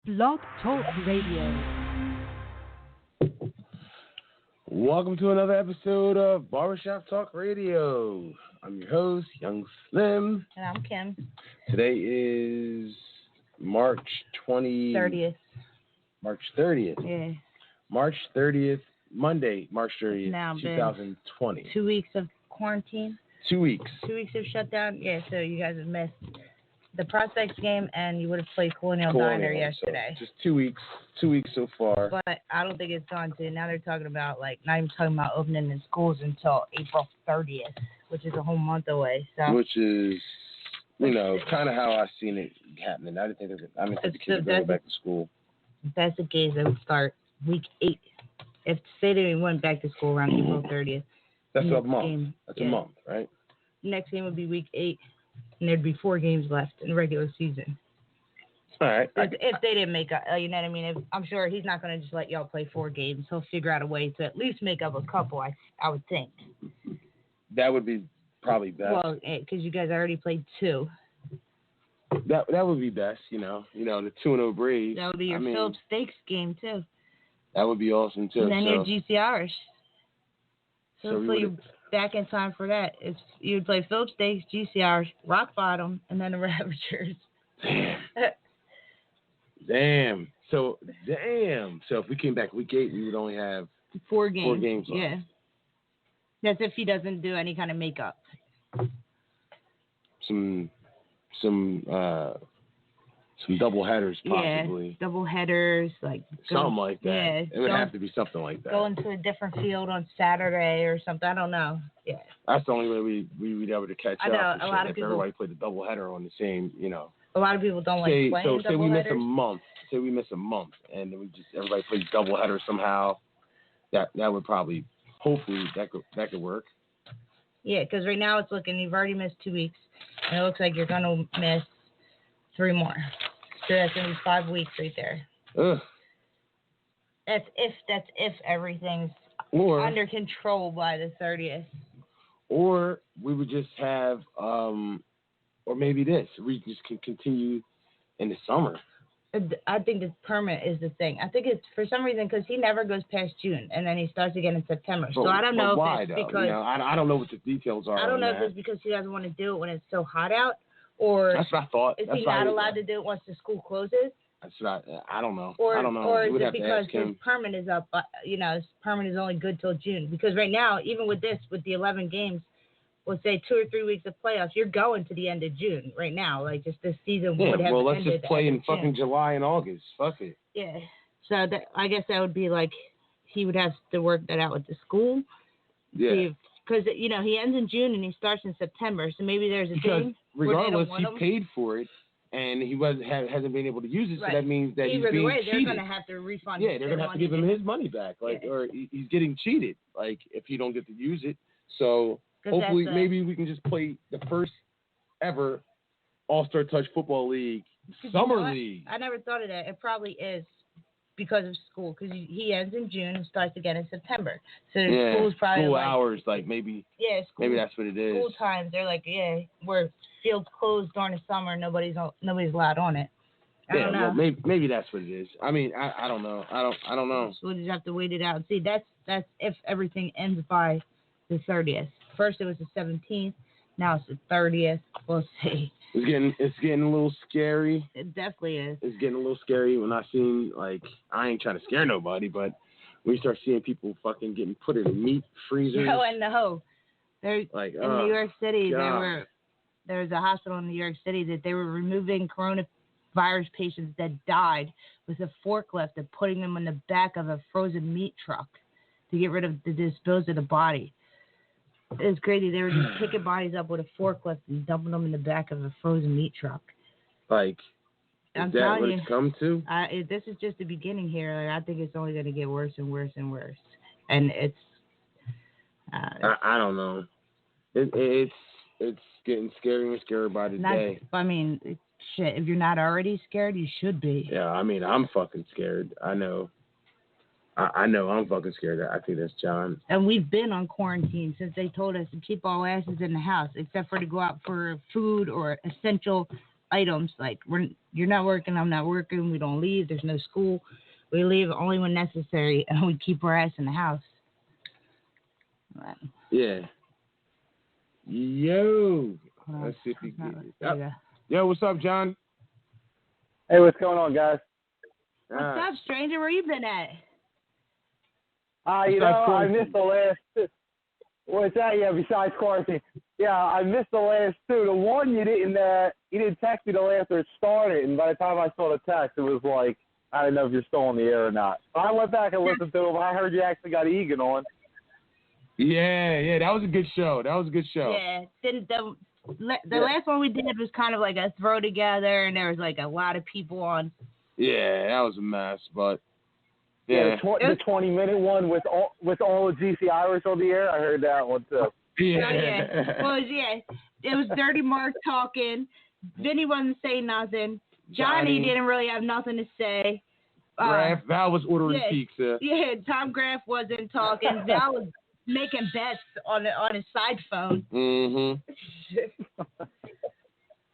Blog Talk Radio. Welcome to another episode of Barbershop Talk Radio. I'm your host, Young Slim. And I'm Kim. Today is March 30th. March 30th. Yeah. March 30th, Monday, March 30th, Now 2020. 2 weeks of quarantine. 2 weeks. 2 weeks of shutdown. Yeah, so you guys have missed the Prospects game, and you would have played Colonial Diner yesterday. So just 2 weeks. 2 weeks so far. But I don't think it's gone to. Now they're talking about, not even talking about opening the schools until April 30th, which is a whole month away. So. Which is, kind of how I seen it happening. I didn't think the kids would go back to school. That's the case. They would start week 8. If say they went back to school around April 30th. That's a month. That's a month, right? Next game would be week 8, and there'd be 4 games left in the regular season. All right. If they didn't make up, you know what I mean? I'm sure he's not going to just let y'all play 4 games. He'll figure out a way to at least make up a couple, I would think. That would be probably best. Well, because you guys already played 2. That would be best, the 2-0 Braves. That would be your Phillips Stakes game, too. That would be awesome, too. And then your GCRs. So hopefully you're back in time for that. You would play Phillips Stakes, GCRs, Rock Bottom, and then the Ravagers. Damn. So if we came back week 8, we would only have 4 games. 4 games left. Yeah. That's if he doesn't do any kind of makeup. Some double headers possibly. Yeah, double headers, something like that. Yeah, it would have to be something like that. Going to a different field on Saturday or something. I don't know. Yeah. That's the only way we would be able to catch up. I know a lot of if people. Everybody played the double header on the same, A lot of people don't like playing double headers. Say we miss a month. Say we miss a month, and everybody plays double header somehow. That would probably, hopefully, that could work. Yeah, because right now it's looking. You've already missed 2 weeks, and it looks like you're gonna miss 3 more. So that's gonna be 5 weeks right there. Ugh. That's if everything's under control by the 30th. Or we would just have, or maybe we just can continue in the summer. I think the permit is the thing. I think it's for some reason because he never goes past June, and then he starts again in September. So I don't know if it's because I don't know what the details are. I don't know if it's because he doesn't want to do it when it's so hot out, or that's what I thought. Is he not allowed to do it once the school closes? That's what I don't know. Or, I don't know. Or is it because his permit is up? His permit is only good till June. Because right now, even with the 11 games, let's say 2 or 3 weeks of playoffs, you're going to the end of June right now. Just this season would have ended. Well, let's just play in fucking June. July and August. Fuck it. Yeah. So I guess that would be he would have to work that out with the school. Yeah. Because, he ends in June and he starts in September. So maybe there's a thing. Regardless, he paid for it and he hasn't been able to use it. Right. So that means that he's being cheated. They're going to have to refund. Yeah, they're going to have to give him his money back. Or he's getting cheated. If you don't get to use it. So. Hopefully, maybe we can just play the first ever All-Star Touch Football League, Summer League. I never thought of that. It probably is because of school, because he ends in June and starts again in September. So school's probably school hours, maybe. Yeah, school, maybe that's what it is. School times, they're we're fields closed during the summer. Nobody's allowed on it. I don't know. Well, maybe that's what it is. I mean, I don't know. I don't know. So we'll just have to wait it out and see. That's if everything ends by the 30th. First it was the 17th, now it's the 30th. We'll see. It's getting a little scary. It definitely is. It's getting a little scary when I seen I ain't trying to scare nobody, but when you start seeing people fucking getting put in meat freezers. Oh, and there's in New York City God. there was a hospital in New York City that they were removing coronavirus patients that died with a forklift and putting them in the back of a frozen meat truck to get rid of to dispose of the body. It was crazy. They were just picking bodies up with a forklift and dumping them in the back of a frozen meat truck. Is that what it's come to? This is just the beginning here. I think it's only going to get worse and worse and worse. And it's... I don't know. It's getting scarier and scarier by the day. I mean, shit, if you're not already scared, you should be. Yeah, I mean, I'm fucking scared. I know. I know I'm fucking scared. I think that's John. And we've been on quarantine since they told us to keep our asses in the house, except for to go out for food or essential items. Like you're not working, I'm not working. We don't leave. There's no school. We leave only when necessary, and we keep our ass in the house. Right. Yeah. Yo. Let's see if he gets it. Yep. Yo, what's up, John? Hey, what's going on, guys? What's up, stranger? Where you been at? I missed the last two. What's that? Yeah, besides quarantine. Yeah, I missed the last two. The one you didn't text me till after it started, and by the time I saw the text, it was like, I don't know if you're still on the air or not. But I went back and listened to them. I heard you actually got Egan on. Yeah, that was a good show. Yeah, the last one we did was kind of like a throw together, and there was like a lot of people on. Yeah, that was a mess, but yeah, the 20-minute one with all of GC Irish on the air. I heard that one too. Yeah. Oh, yeah. Well, yeah, it was Dirty Mark talking. Vinny wasn't saying nothing. Johnny didn't really have nothing to say. Val was ordering pizza. Yeah, Tom Graff wasn't talking. Val was making bets on his side phone. Mm-hmm.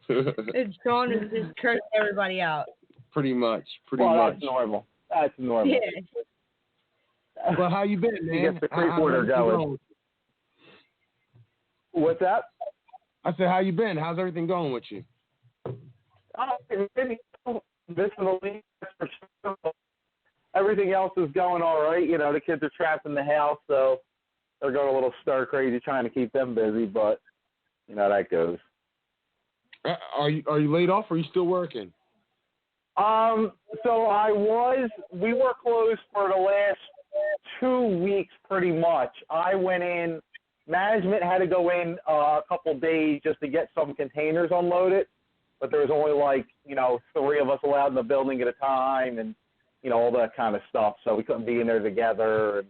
And Sean was just cursing everybody out. Pretty much. That's normal. Yeah. Well, how you been, man? You get the creep order going. What's that? I said, how you been? How's everything going with you? Everything else is going all right. You know, the kids are trapped in the house, so they're going a little stir crazy trying to keep them busy, but you know that goes. Are you laid off or are you still working? So we were closed for the last 2 weeks pretty much. I went in, management had to go in a couple days just to get some containers unloaded, but there was only 3 of us allowed in the building at a time and, all that kind of stuff. So we couldn't be in there together and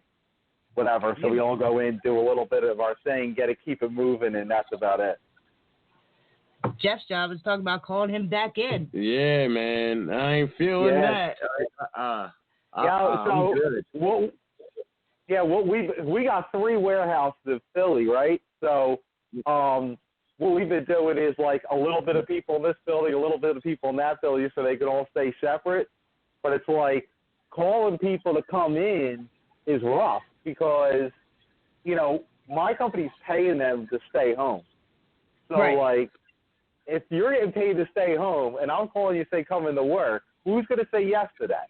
whatever. So we all go in, do a little bit of our thing, keep it moving, and that's about it. Jeff's job is talking about calling him back in. Yeah, man. I ain't feeling that. So we got 3 warehouses in Philly, right? So what we've been doing is a little bit of people in this building, a little bit of people in that building so they can all stay separate. But it's calling people to come in is rough because, my company's paying them to stay home. So, right. If you're getting paid to stay home and I'm calling you to say come into work, who's going to say yes to that?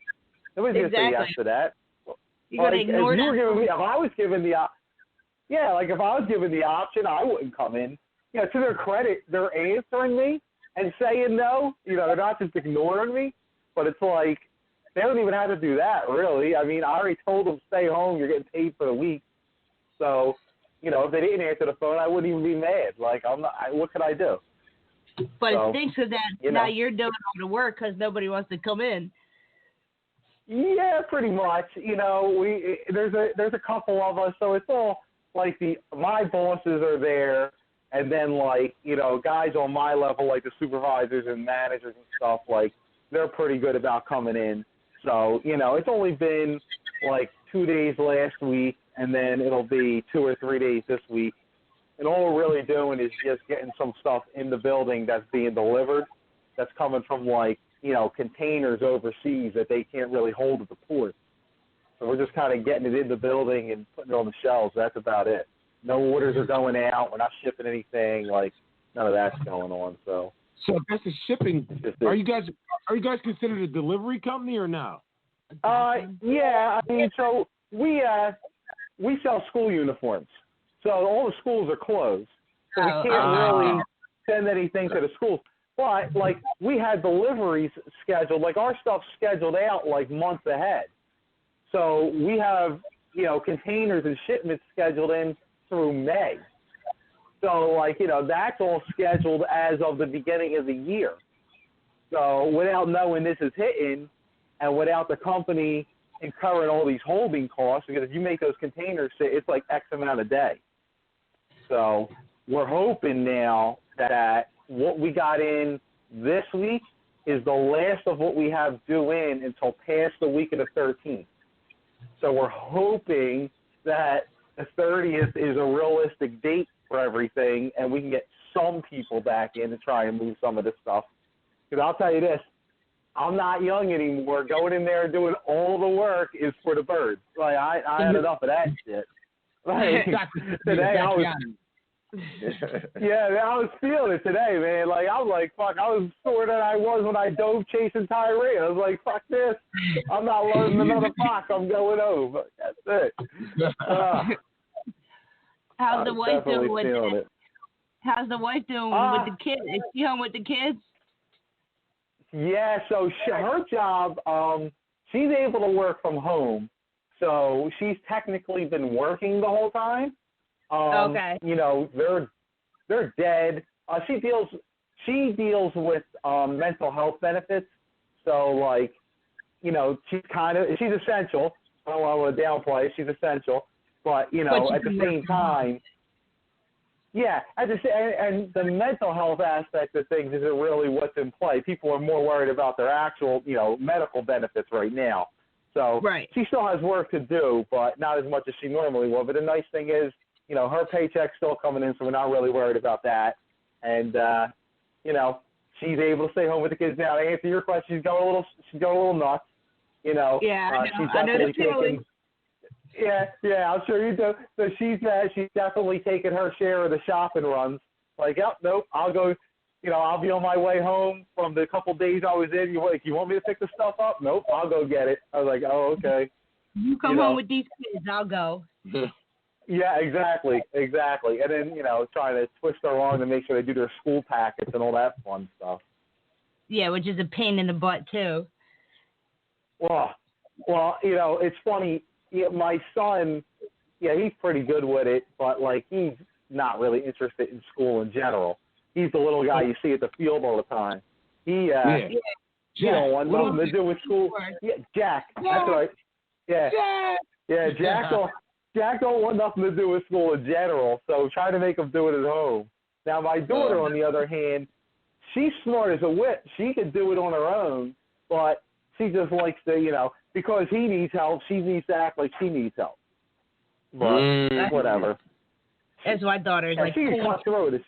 Nobody's going to say yes to that. You're going to ignore that. If I was given the option, I wouldn't come in. To their credit, they're answering me and saying no. They're not just ignoring me, but it's they don't even have to do that, really. I mean, I already told them stay home. You're getting paid for the week. So, if they didn't answer the phone, I wouldn't even be mad. What could I do? But it stinks of that now you're doing all the work because nobody wants to come in. Yeah, pretty much. There's a couple of us, so it's all my bosses are there, and then guys on my level, the supervisors and managers and stuff, they're pretty good about coming in. So it's only been 2 days last week, and then it'll be 2 or 3 days this week. And all we're really doing is just getting some stuff in the building that's being delivered, that's coming from containers overseas that they can't really hold at the port. So we're just kind of getting it in the building and putting it on the shelves. That's about it. No orders are going out. We're not shipping anything. None of that's going on. So if that's the shipping, are you guys considered a delivery company or no? Yeah. I mean, so we sell school uniforms. So all the schools are closed. So we can't really send anything to the schools. But, we had deliveries scheduled. Our stuff's scheduled out, months ahead. So we have, containers and shipments scheduled in through May. So, that's all scheduled as of the beginning of the year. So without knowing this is hitting and without the company incurring all these holding costs, because if you make those containers sit, it's X amount a day. So we're hoping now that what we got in this week is the last of what we have due in until past the week of the 13th. So we're hoping that the 30th is a realistic date for everything, and we can get some people back in to try and move some of this stuff. Because I'll tell you this, I'm not young anymore. Going in there and doing all the work is for the birds. Like, I had enough of that shit. Like, today I was... I was feeling it today, man. Like, I was like, fuck, I was sore than I was when I dove chasing Tyree. I was like, fuck this. I'm not learning another fox. I'm going over. That's it. How's the wife doing with it? How's the wife doing with the kids? Is she home with the kids? Yeah, so her job, she's able to work from home. So she's technically been working the whole time. Okay. You know, they're dead. She deals with mental health benefits. So, like, you know, she's essential. I don't want to downplay it. She's essential. But, you know, at the same time, and the mental health aspect of things isn't really what's in play. People are more worried about their actual, you know, medical benefits right now. So she still has work to do, but not as much as she normally would. But the nice thing is, you know, her paycheck's still coming in, so we're not really worried about that. And, you know, she's able to stay home with the kids now. To answer your question, she's going a little nuts. You know, I know the feeling. Yeah, I'm sure you do. So she's definitely taken her share of the shopping runs. Like, nope, I'll go. You know, I'll be on my way home from the couple days I was in. You want me to pick the stuff up? Nope, I'll go get it. I was like, oh, okay. You come home with these kids, I'll go. Yeah, exactly. And then, you know, trying to twist their arm to make sure they do their school packets and all that fun stuff. Yeah, which is a pain in the butt, too. Well, you know, it's funny. Yeah, my son, he's pretty good with it, but, like, he's not really interested in school in general. He's the little guy you see at the field all the time. He don't want nothing to do with school. Yeah, Jack. That's right. Yeah. Jack don't want nothing to do with school in general, so try to make him do it at home. Now, my daughter, on the other hand, she's smart as a whip. She can do it on her own, but she just likes to, you know, because he needs help, she needs to act like she needs help. But whatever. That's my daughter's like, she can cut through it.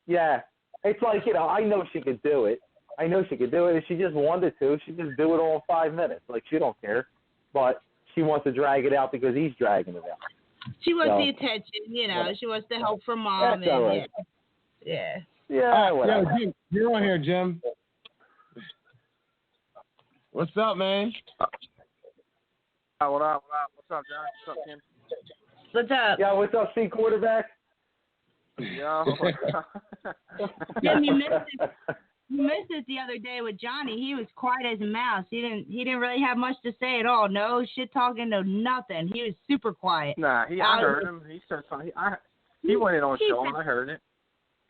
Yeah. It's like, you know, I know she could do it. If she just wanted to, she'd just do it all in 5 minutes. Like, she don't care. But she wants to drag it out because he's dragging it out. She wants the attention, you know. She wants the help from mom. That's all right. Yeah. Jim, you're on here, Jim. What's up, man? What up? What's up, John? What's up, Tim? What's up? Yeah, what's up, C quarterback? Yeah. Jim, you missed it the other day with Johnny. He was quiet as a mouse. He didn't really have much to say at all. No shit talking, no nothing. He was super quiet. Nah, I heard him. He said something. He went in on show and I heard it.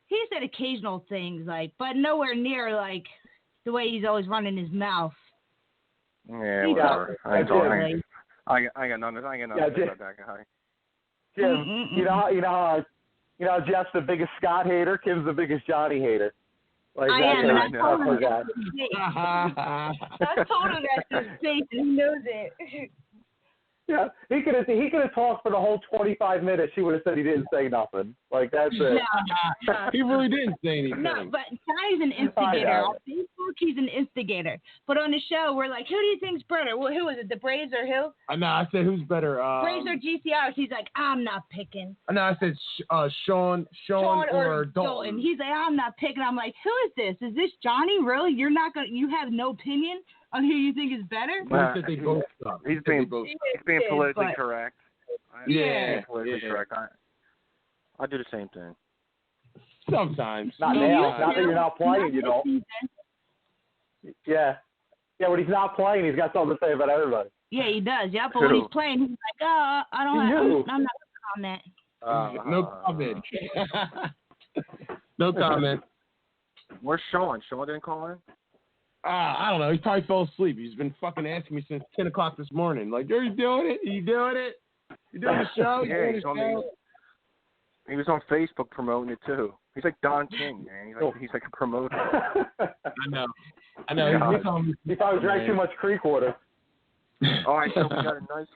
He said occasional things, like, but nowhere near like the way he's always running his mouth. Yeah, whatever. I ain't got nothing to say about that guy. Jim, you know how Jeff's the biggest Scott hater, Kim's the biggest Johnny hater. Like, I am, and I told him that to his face, and he knows it. Yeah, he could have talked for the whole 25 minutes. She would have said he didn't say nothing. Like, that's it. No. He really didn't say anything. No, but Johnny's an instigator. On Facebook, he's an instigator. But on the show, we're like, who do you think's better? Well, who is it, the Braves or who? No, I said who's better. Braves or GCRs? He's like, I'm not picking. No, I said Sean or Dalton. He's like, I'm not picking. I'm like, who is this? Is this Johnny? Really? You have no opinion on who you think is better? He's being politically correct. Politically correct. I do the same thing. Sometimes. Not now. Not that you're not playing, you know. Yeah, when he's not playing, he's got something to say about everybody. Yeah, he does. Yeah, but when he's playing, he's like, I'm not going to comment. No comment. No comment. Where's Sean? Sean didn't call in? I don't know. He probably fell asleep. He's been fucking asking me since 10 o'clock this morning. Like, are you doing it? Are you doing it? You doing the show? He was on Facebook promoting it, too. He's like Don King, man. He's like a promoter. I know. He probably drank too much Creek water. All right, so we got a nice.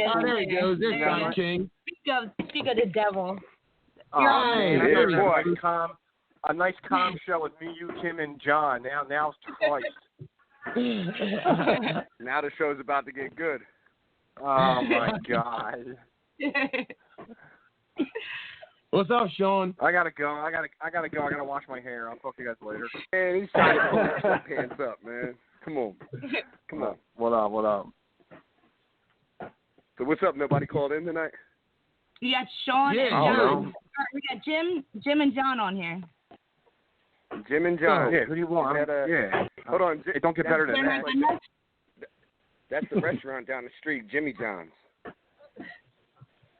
There he goes. There's Don King. Speak of the devil. Boy, calm. a nice calm show with me, you, Tim, and John. Now it's twice. Now the show's about to get good. Oh my God. What's up, Sean? I gotta go. I gotta wash my hair. I'll talk to you guys later. Man, he's trying to pull his pants up, man. Come on. What up? So what's up? Nobody called in tonight? You got Sean and John. We got Jim and John on here. Jim and John. Yeah, who do you want? Hold on. It don't get better than that. That's the restaurant down the street, Jimmy John's.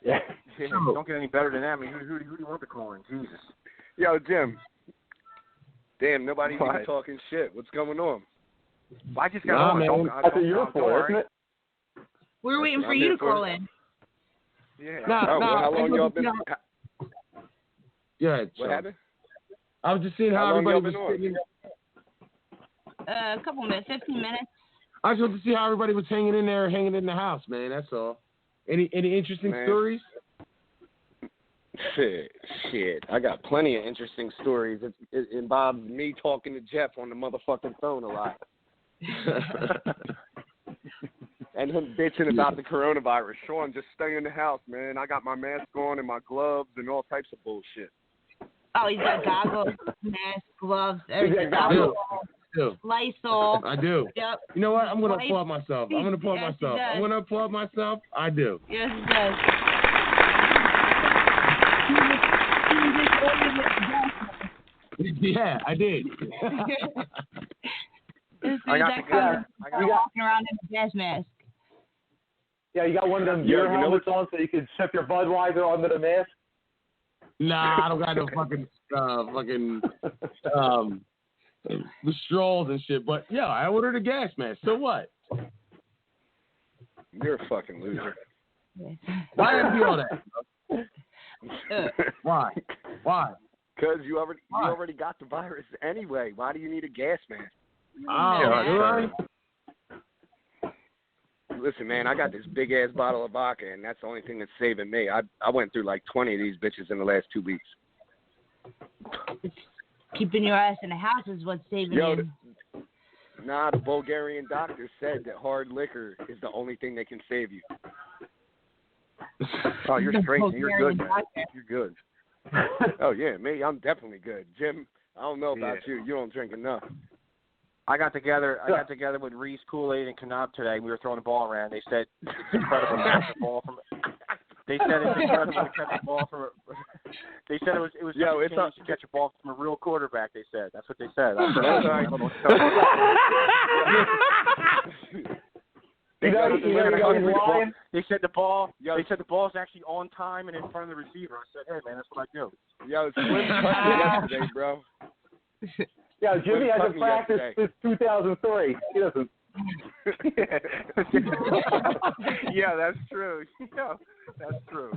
Yeah. Don't get any better than that. I mean, who do you want to call in? Jesus. Yo, Jim. Damn, nobody's even talking shit. What's going on? I just got on. That's what you're for, isn't it? We're waiting for you to call in. Yeah. How long y'all been? Yeah. What happened? I was just seeing how everybody was on? A couple minutes, 15 minutes. I just wanted to see how everybody was hanging in there, hanging in the house, man. That's all. Any interesting stories? Shit. I got plenty of interesting stories. It involves me talking to Jeff on the motherfucking phone a lot. And him bitching about the coronavirus. Sean, just stay in the house, man. I got my mask on and my gloves and all types of bullshit. Oh, he's got goggles, mask, gloves, everything. Lysol. I do. Yep. You know what? I'm going to applaud myself. I'm going to applaud myself. I do. Yes, he does. Yeah, I did. I got walking around in a gas mask. Yeah, you got one of them beer helmets on so you can sip your Budweiser under the mask? Nah, I don't got no fucking the straws and shit. But yeah, I ordered a gas mask. So what? You're a fucking loser. Why did I do all that? Why? Because you already got the virus anyway. Why do you need a gas mask? Oh, listen, man, I got this big ass bottle of vodka, and that's the only thing that's saving me. I went through like 20 of these bitches in the last 2 weeks. Keeping your ass in the house is what's saving you. The Bulgarian doctor said that hard liquor is the only thing that can save you. Oh, you're straight. You're good, man. You're good. Oh, yeah, me, I'm definitely good. Jim, I don't know about you. You don't drink enough. I got together with Reese, Kool-Aid, and Kanab today. We were throwing the ball around. They said it's incredible to catch the ball from. They said it's incredible to catch the ball from. They said it was to catch a ball from a real quarterback. They said that's what they said. They said the ball. They said the ball's actually on time and in front of the receiver. I said, hey man, that's what I do. Yo, Slim cut me yesterday, bro. Yeah, Jimmy hasn't practiced since 2003. He doesn't. Yeah, that's true. That's true.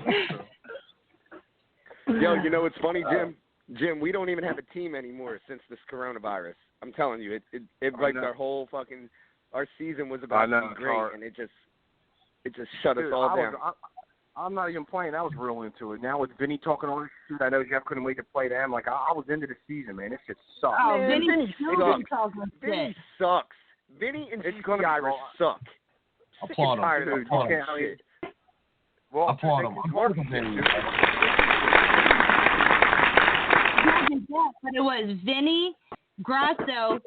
Yo, you know what's funny, Jim? Jim, we don't even have a team anymore since this coronavirus. I'm telling you, it like our whole fucking our season was about to be great, and it just shut us all down. I'm not even playing. I was real into it. Now with Vinny talking all this shit, I know Jeff couldn't wait to play them. Like I was into the season, man. This shit sucks. Oh, man, Vinny sucks. Vinny and the Irish suck. Applaud him. Applaud him. But it was Vinny, Grasso,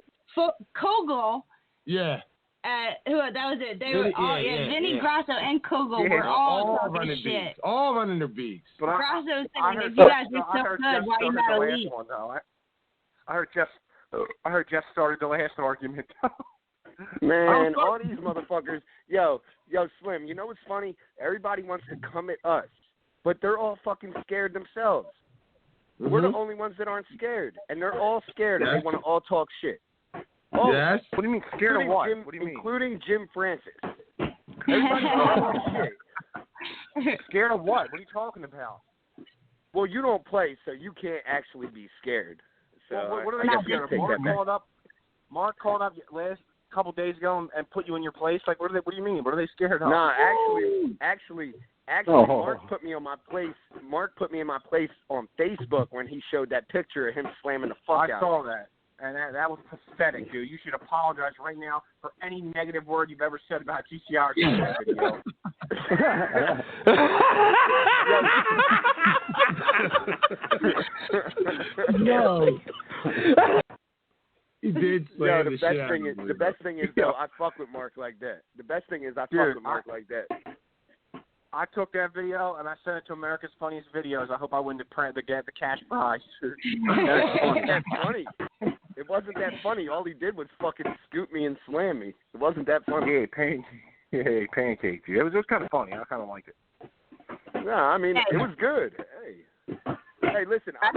Kogel. Yeah. That was it. They were all Vinny, Grasso, and Kogel were all talking shit. All running their beats. Grasso was saying, if you guys are so good, why you not elite? I heard Jeff started the last argument. Man, all these motherfuckers. Yo, Slim, you know what's funny? Everybody wants to come at us, but they're all fucking scared themselves. Mm-hmm. We're the only ones that aren't scared, and they're all scared, and they want to all talk shit. Oh, yes. What do you mean scared of what? What do you mean? Including Jim Francis. Everybody's talking shit. Scared of what? What are you talking about? Well, you don't play, so you can't actually be scared. So what are they scared of? Mark called up last couple days ago and put you in your place. Like, what do you mean? What are they scared of? Nah, actually, Actually, Mark put me in my place on Facebook when he showed that picture of him slamming the fuck out. I saw that. And that was pathetic, dude. You should apologize right now for any negative word you've ever said about GCR in that video. No. He did slam the shit. The best thing is, though, I fuck with Mark like that. The best thing is I fuck with Mark like that. I took that video and I sent it to America's Funniest Videos. I hope I win the cash prize. That's funny. It wasn't that funny. All he did was fucking scoop me and slam me. It wasn't that funny. Pancake. It was kind of funny. I kind of liked it. No, I mean, it was good. Hey, listen, I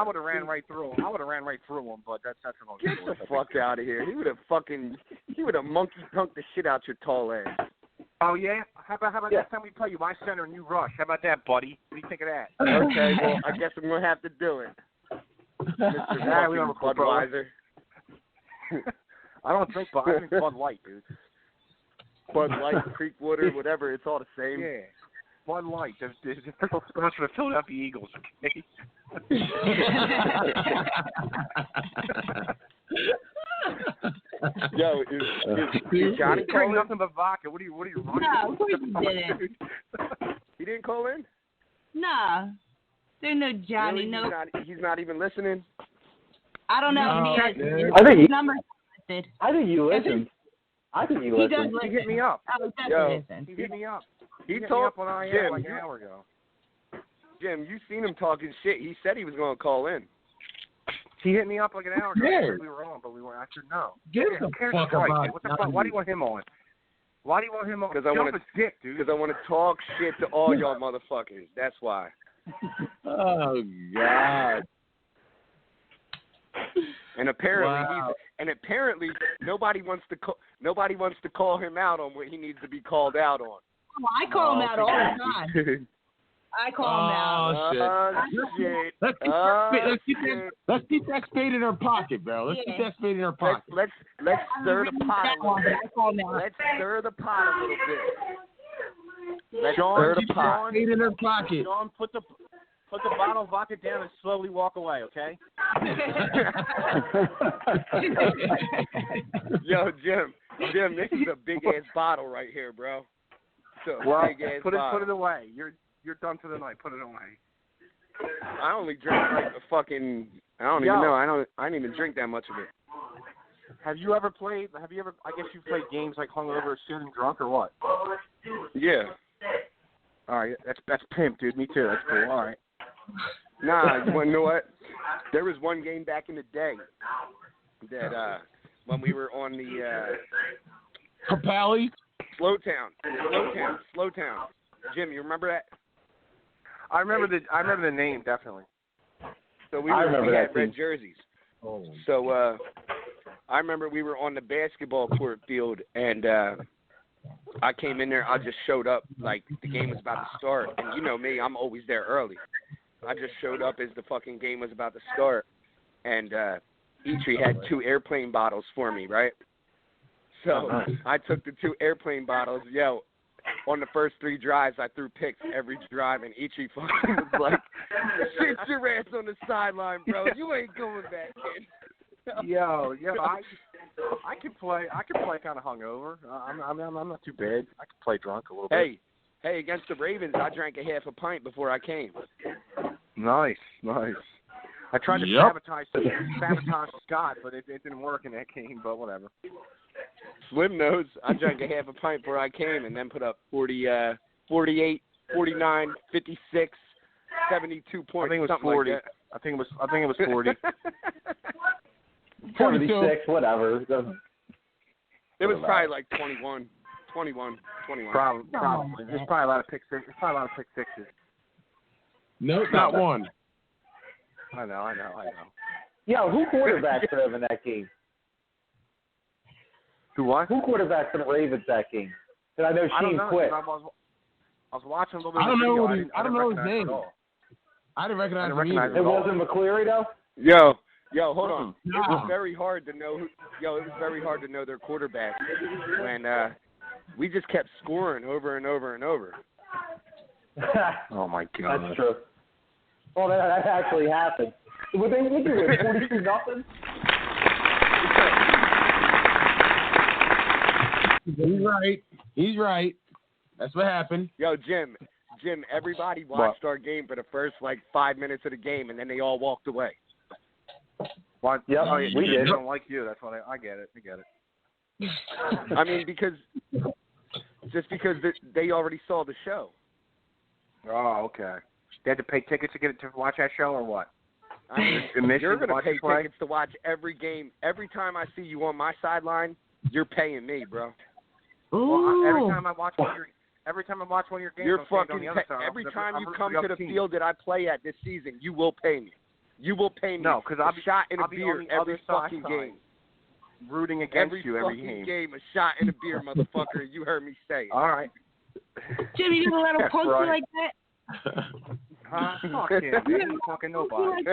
would have ran right through him. But that's another Get the fuck out of here. He would have monkey punked the shit out your tall ass. Oh, yeah? How about next time we play you, my center and you rush? How about that, buddy? What do you think of that? Okay, well, I guess I'm going to have to do it. Mr. We don't Budweiser. I don't drink Bud. I drink Bud Light, dude. Bud Light, Creekwater, whatever. It's all the same. Yeah. Bud Light. There's a official sponsor of the Philadelphia Eagles, okay? Yo, is Johnny calling? Nothing but vodka. What are you running? No, of course he didn't. He didn't call in? No. There's no Johnny. Really? No. He's not even listening? I don't know if he is. I think you listen. He does listen. He hit me up. Oh, he does listen. He hit me up. He hit told me up on Jim, like an hour ago. Jim, you seen him talking shit. He said he was going to call in. He hit me up like an hour ago. Yeah. We were on, but we weren't. I said no. Get the fuck about What the fuck? Why do you want him on? Why do you want him on? Because I want to talk shit to all y'all motherfuckers. That's why. Oh God. And apparently nobody wants to call him out on what he needs to be called out on. Oh, I call him out all the time. I call him out. Shit. Let's keep that spade in our pocket, bro. Let's keep that spade in our pocket. Let's stir the pot a little bit. Let's stir the pot a little bit. Let's stir the pot. Spade in our pocket. Sean, put the bottle of vodka down and slowly walk away, okay? Yo, Jim, this is a big ass bottle right here, bro. Big ass bottle. Put it away. You're done for the night. Put it away. I only drink like a fucking. I don't even know. I didn't even drink that much of it. Have you ever? I guess you've played games like hungover, shit, and drunk, or what? Yeah. All right, that's pimp, dude. Me too. That's cool. All right. Nah, you want to know what? There was one game back in the day that when we were on the Capelli? Slowtown. Jim, you remember that? I remember the name definitely. So we had red jerseys. Oh. So I remember we were on the basketball court field, and I came in there. I just showed up like the game was about to start, and you know me, I'm always there early. I just showed up as the fucking game was about to start, and Eitri had 2 airplane bottles for me, right? So I took the 2 airplane bottles. Yo, on the first 3 drives, I threw picks every drive, and Eitri fucking was like, "Sit your ass on the sideline, bro. You ain't going back in." Yo, I can play kind of hungover. I'm not too bad. I can play drunk a little bit. Hey, against the Ravens, I drank a half a pint before I came. Nice. I tried to sabotage Scott, but it didn't work in that game. But whatever. Slim knows I drank a half a pint before I came, and then put up 48, 49, 56, 72 points. I think it was 40. Like I think it was 40. 76, whatever. It was probably like 21. Probably. There's probably a lot of pick sixes. No, not one. I know. Yo, who quarterbacked for them in that game? Who what? Who quarterbacked for the Ravens that game? Because I know Sheen quit. I was watching a little bit. I don't know his name. I didn't recognize him either. It wasn't McCleary though. Yo, hold on. It was very hard to know. It was very hard to know their quarterback when we just kept scoring over and over and over. Oh my God. That's true. Well, that actually happened. Would they win 42-0? He's right. That's what happened. Yo, Jim, everybody watched our game for the first 5 minutes of the game, and then they all walked away. What? Yep, Oh, we did. They don't like you. That's what I get it. I mean, because they already saw the show. Oh, okay. They had to pay tickets to watch that show, or what? I mean, you're going to pay tickets to watch every game. Every time I see you on my sideline, you're paying me, bro. Well, every time I watch one of your games, you're on fucking. the other side, Every time you rooting come for to the team. field that I play at this season, you will pay me. You will pay me. No, because I'll be shot in a I'll be beer on the every other fucking side, game. Rooting against you every fucking game. A shot in a beer, motherfucker. You heard me say it. All right. Jimmy, you gonna let him punk you like that? Fuck him. He ain't punking nobody.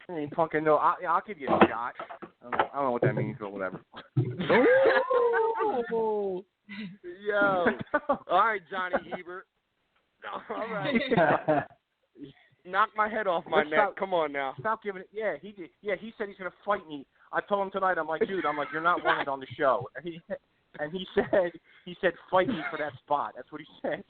He ain't punking no. I'll give you a shot. I don't know what that means, but whatever. Oh. Yo. All right, Johnny Ebert. All right. Knock my head off my neck. Come on now. Stop giving it. Yeah, he did. Yeah, he said he's gonna fight me. I told him tonight. I'm like, dude. You're not wanted on the show. And he said, fight me for that spot. That's what he said.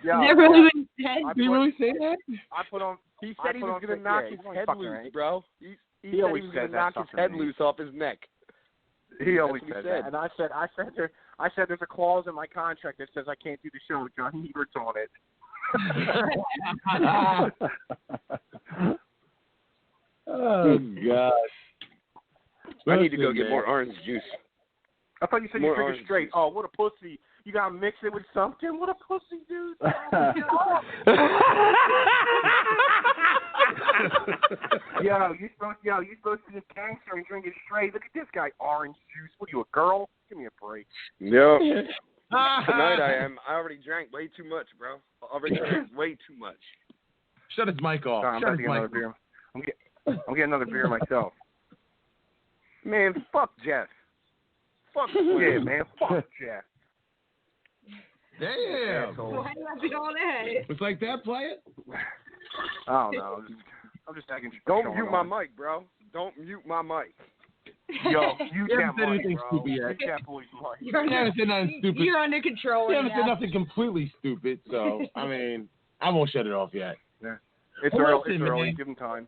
Yeah. That really what he said? Did he really say that? I put on. He said he was gonna knock his head loose, bro. He said he was gonna knock his head loose off his neck. He always said that. And I said there's a clause in my contract that says I can't do the show with Johnny Ebert's on it. Oh gosh. I need to go get more orange juice. I thought you said you drink it straight. Oh, what a pussy. You gotta mix it with something? What a pussy, dude. you supposed to be a gangster and drink it straight. Look at this guy, orange juice. What are you, a girl? Give me a break. No. Tonight I am. I already drank way too much, bro. Way too much. Shut his mic off. I'm about to get another beer. I'm getting another beer myself. Man, fuck Jeff. Fuck yeah, man. Fuck Jeff. Damn. Why you all that? It's like that, play it? I don't know. I'm just acting. Don't mute my mic, bro. Don't mute my mic. Yo, you can't say anything stupid yet. You can't believe my mic. You haven't said nothing stupid. You're under control. You haven't said nothing completely stupid, so, I mean, I won't shut it off yet. Yeah. It's early. Give him time.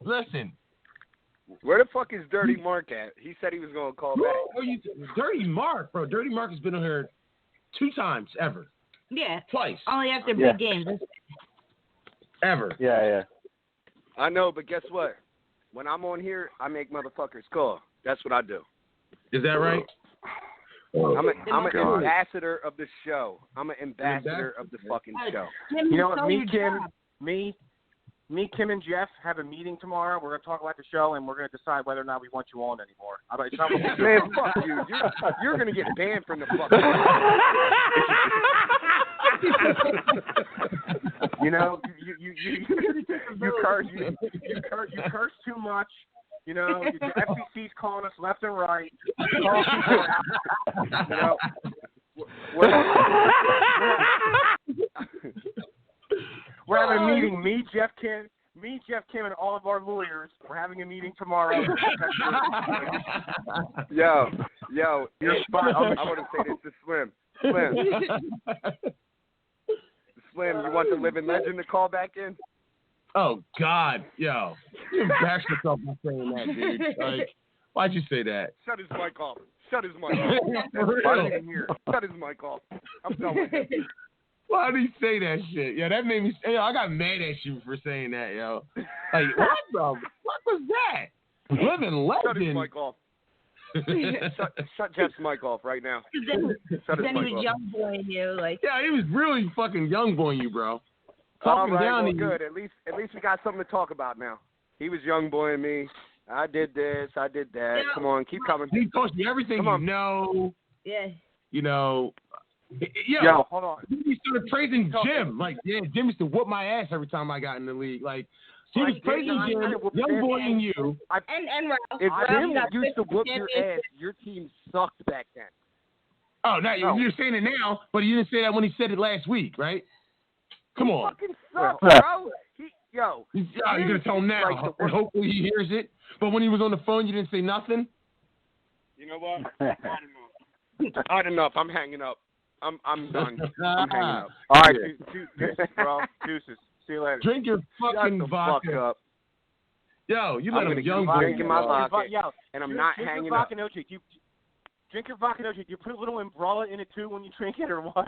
Listen. Where the fuck is Dirty Mark at? He said he was going to call back. Oh, Dirty Mark, bro. Dirty Mark has been on here 2 times ever. Yeah. Twice. Only after big games. Ever. Yeah. I know, but guess what? When I'm on here, I make motherfuckers call. That's what I do. Is that right? I'm an ambassador of the show. I'm an ambassador of the fucking show. You know what? Me, Kim, and Jeff have a meeting tomorrow. We're going to talk about the show, and we're going to decide whether or not we want you on anymore. Man, fuck you. You're going to get banned from the fucking You know, you curse too much. You know, the FCC's calling us left and right. You know, we're having a meeting. Me, Jeff Kim, and all of our lawyers. We're having a meeting tomorrow. Yo, your spot. I want to say this to Slim. Slim, you want the living legend to call back in? Oh, God. Yo. You embarrassed yourself by saying that, dude. Like, why'd you say that? Shut his mic off. Shut his mic off. Shut his mic off. I'm done with it. Why did he say that shit? Yeah, that made me. Yo, I got mad at you for saying that, yo. Like, what the fuck was that? Living legend. Shut his mic off. Shut Jeff's mic off right now. Then he was young boying you, like. Yeah, he was really fucking young boying you, bro. All right, well, good. At least we got something to talk about now. He was young boying me. I did this. I did that. Yeah. Come on, keep coming. He told you everything you know. Yeah. You know. Yo, hold on. He started praising Jim. Like, yeah, Jim used to whoop my ass every time I got in the league. Like, He was praising Jim, young boy, and you. And Ralph. If Jim Ralph used to whoop your ass, your team sucked back then. Oh, now you're saying it now, but you didn't say that when he said it last week, right? Come on. Fucking sucks, bro. You're gonna tell him now, and hopefully he hears it. But when he was on the phone, you didn't say nothing. You know what? I had enough. I'm hanging up. I'm done. I'm hanging up. All right, deuces, bro. Deuces. See you later. Drink your fucking vodka. Fuck up. Yo, you let him young boy. I'm drinking my vodka, and I'm not hanging up. Drink your vodka, do you put a little umbrella in it too when you drink it, or what?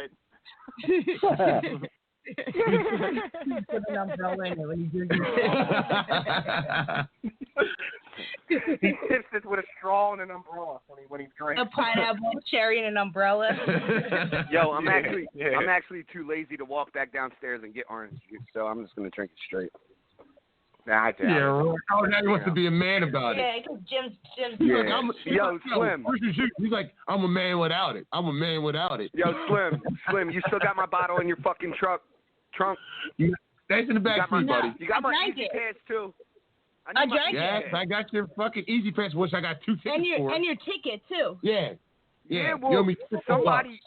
Put an umbrella in it when you drink it. He sips it with a straw and an umbrella when he's drinking. A pineapple, cherry, and an umbrella. Yo, I'm actually too lazy to walk back downstairs and get orange juice, so I'm just gonna drink it straight. Nah, now he wants to be a man about it. Yeah, because Jim's Yo, Slim. He's like, I'm a man without it. I'm a man without it. Yo, Slim, you still got my bottle in your fucking trunk? That's in the back seat, buddy. You got my Easy Pass too. I drank it. Yes, I got your fucking Easy Pass, which I got 2 tickets for. And your ticket too. Yeah. Well, somebody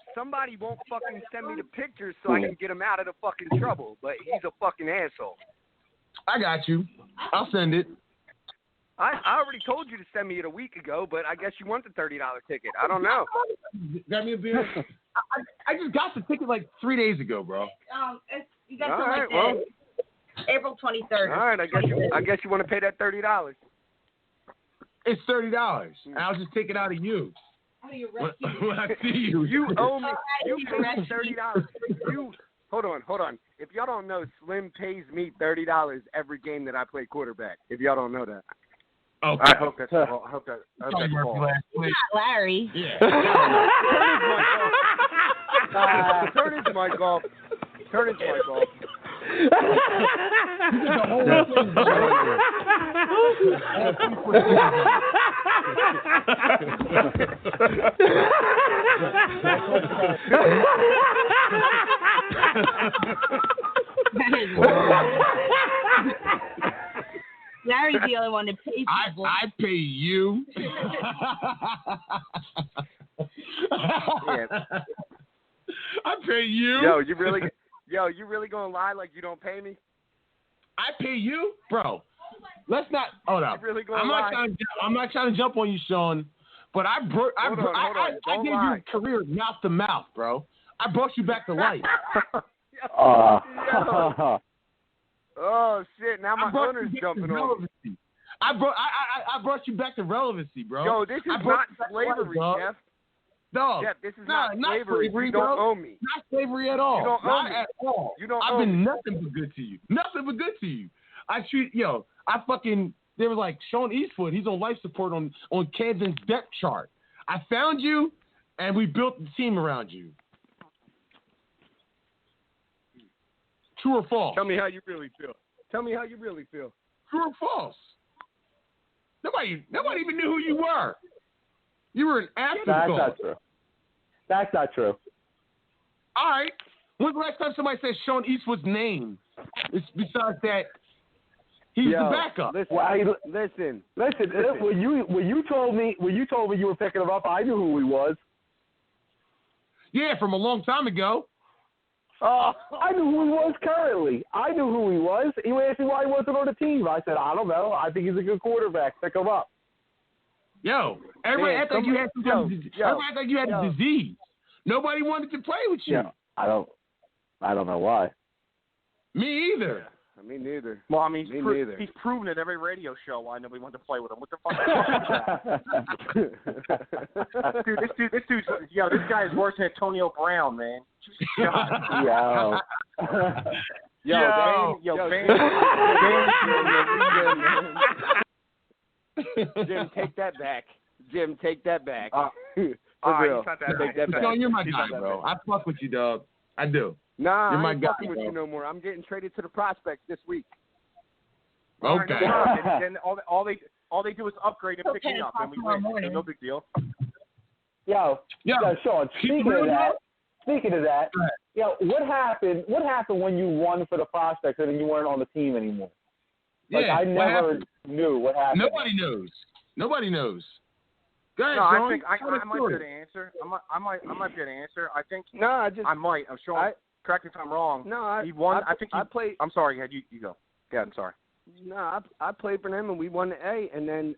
won't fucking send me the pictures so I can get him out of the fucking trouble. But he's a fucking asshole. I got you. I'll send it. I already told you to send me it a week ago, but I guess you want the $30 ticket. I don't know. Got me a beer? I just got the ticket like 3 days ago, bro. You got something April 23rd. All right, I guess you want to pay that $30. It's $30. And I'll just take it out of you. When I see you. You owe me. You pay me $30. Hold on. If y'all don't know, Slim pays me $30 every game that I play quarterback. If y'all don't know that. Okay. I hope that's false. Larry. Yeah. Turn his mic off. Larry's the only one that pays people. I pay you. I pay you. Yo, you really gonna lie like you don't pay me? I pay you, bro. Let's not. Hold up. Really I'm not trying to jump on you, Sean. But I gave you a career mouth to mouth, bro. I brought you back to life. Oh shit! Now my owner's jumping on me. I brought you back to relevancy, bro. Yo, this is not slavery, Jeff. No, Jeff, this is not slavery. You don't owe me. Not slavery at all. You don't owe me. At all. You don't I've owe been me. nothing but good to you. Nothing but good to you. They were like, Sean Eastwood, he's on life support on Camden's depth chart. I found you, and we built the team around you. True or false? Tell me how you really feel. True or false? Nobody even knew who you were. You were an afterthought. That's not true. All right. When's the last time somebody said Sean Eastwood's name? It's besides that he's the backup. Listen. When you told me you were picking him up, I knew who he was. Yeah, from a long time ago. I knew who he was currently. I knew who he was. He asked me why he wasn't on the team. I said, I don't know. I think he's a good quarterback. Pick him up. Yo, everybody act like you had a disease. Nobody wanted to play with you. Yeah, I don't know why. Me either. Yeah, me neither. Well, I mean, neither. He's proven at every radio show why nobody wanted to play with him. What the fuck is that? This dude's, this guy is worse than Antonio Brown, man. Jim, take that back. Take that back. No, you're my guy, bro. I fuck with you, dog. I do. Nah, you're my I ain't guy, fucking with you no more. I'm getting traded to the prospects this week. Okay. And all they do is upgrade and pick me up, and we win. No big deal. Yo, Sean. Speaking of that, what happened when you won for the prospects and then you weren't on the team anymore? Like, I never knew what happened. Nobody knows. Go ahead, no, Sean. I think I might be able to answer. I might be able to answer. I think. No, I might. I'm sure. Correct me if I'm wrong. No, he won. I think he played. I'm sorry. You go. Yeah, I'm sorry. No, I played for them and we won the A, and then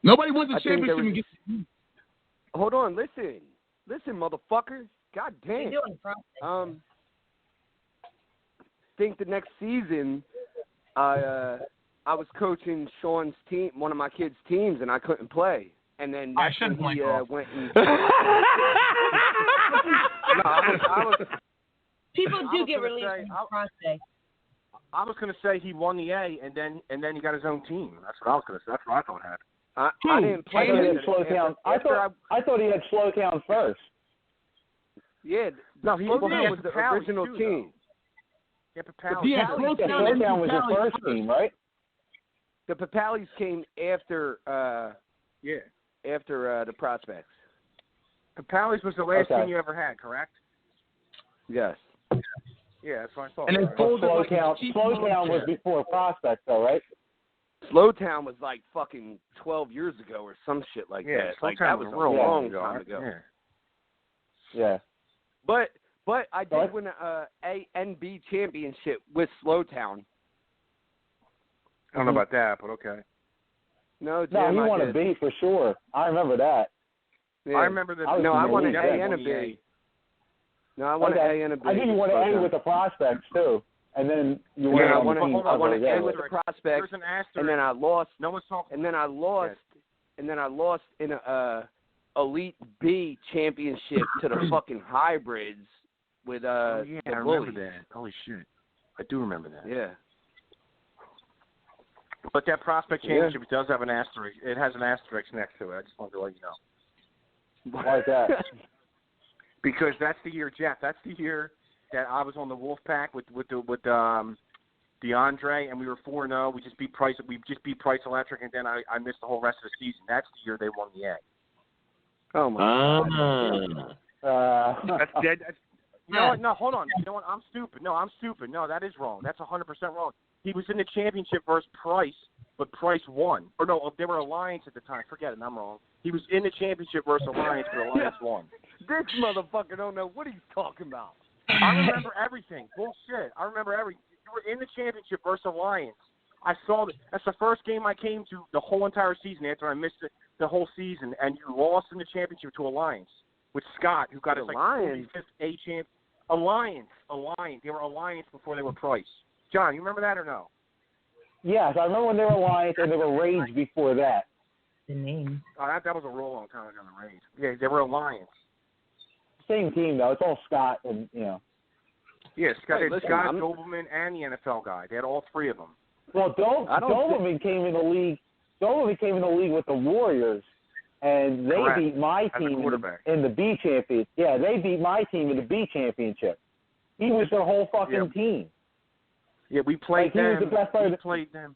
nobody wins the championship and gets. Hold on, listen, motherfucker. God damn. Think the next season, I was coaching Sean's team, one of my kids' teams, and I couldn't play. And then that's when he went and. I was. People do get released from prospect. I was going to say he won the A, and then he got his own team. That's what I was going to say. That's what I thought happened. I didn't play. I thought he had Slowtown first. Yeah, no, Slowtown was the original team. Yeah, Papali. Yeah, Slowtown was the first team, right? The Papalis came after. After the Prospects. Papalis was the last team you ever had, correct? Yes. Yeah, that's what I thought. And then Slowtown was before Prospects, though, right? Slowtown was like fucking 12 years ago or some shit like that. Like that was a long time ago. Yeah. But I did win a and B championship with Slowtown. I don't know about that, but okay. No, he won a B for sure. I remember that. Yeah. I remember that. I won an A and a B. No, I won an A and a B. I think you won an A with the Prospects too, and then you won. I won an A with the Prospects, and then I lost. No one's talking. And then I lost. And then I lost in a Elite B championship to the fucking hybrids with I remember that. Holy shit, I do remember that. Yeah. But that Prospect Championship does have an asterisk. It has an asterisk next to it. I just wanted to let you know. Why is that? Because that's the year, Jeff. That's the year that I was on the Wolfpack with DeAndre, and we were 4-0. We just beat Price. Electric, and then I missed the whole rest of the season. That's the year they won the A. Oh my God. That's dead. No, hold on. You know what? I'm stupid. No, that is wrong. That's 100% wrong. He was in the championship versus Price, but Price won. Or no, they were Alliance at the time. Forget it. I'm wrong. He was in the championship versus Alliance, but Alliance won. This motherfucker don't know what he's talking about. I remember everything. Bullshit. I remember everything. You were in the championship versus Alliance. I saw that. That's the first game I came to the whole entire season after I missed the whole season, and you lost in the championship to Alliance with Scott, who got his like 45th A champ. Alliance. They were Alliance before they were Price. John, you remember that or no? Yes, I remember when they were Alliance and they were Rage before that. The name. Oh, that was a real long time ago, the Rage. Yeah, they were Alliance. Same team, though. It's all Scott and, you know. Yeah, Scott, Doberman, and the NFL guy. They had all three of them. Well, Doberman came in the league. Doberman came in the league with the Warriors, and they beat my team in the B championship. Yeah, they beat my team in the B championship. He was their whole fucking team. Yeah, we played them. He was the best player. We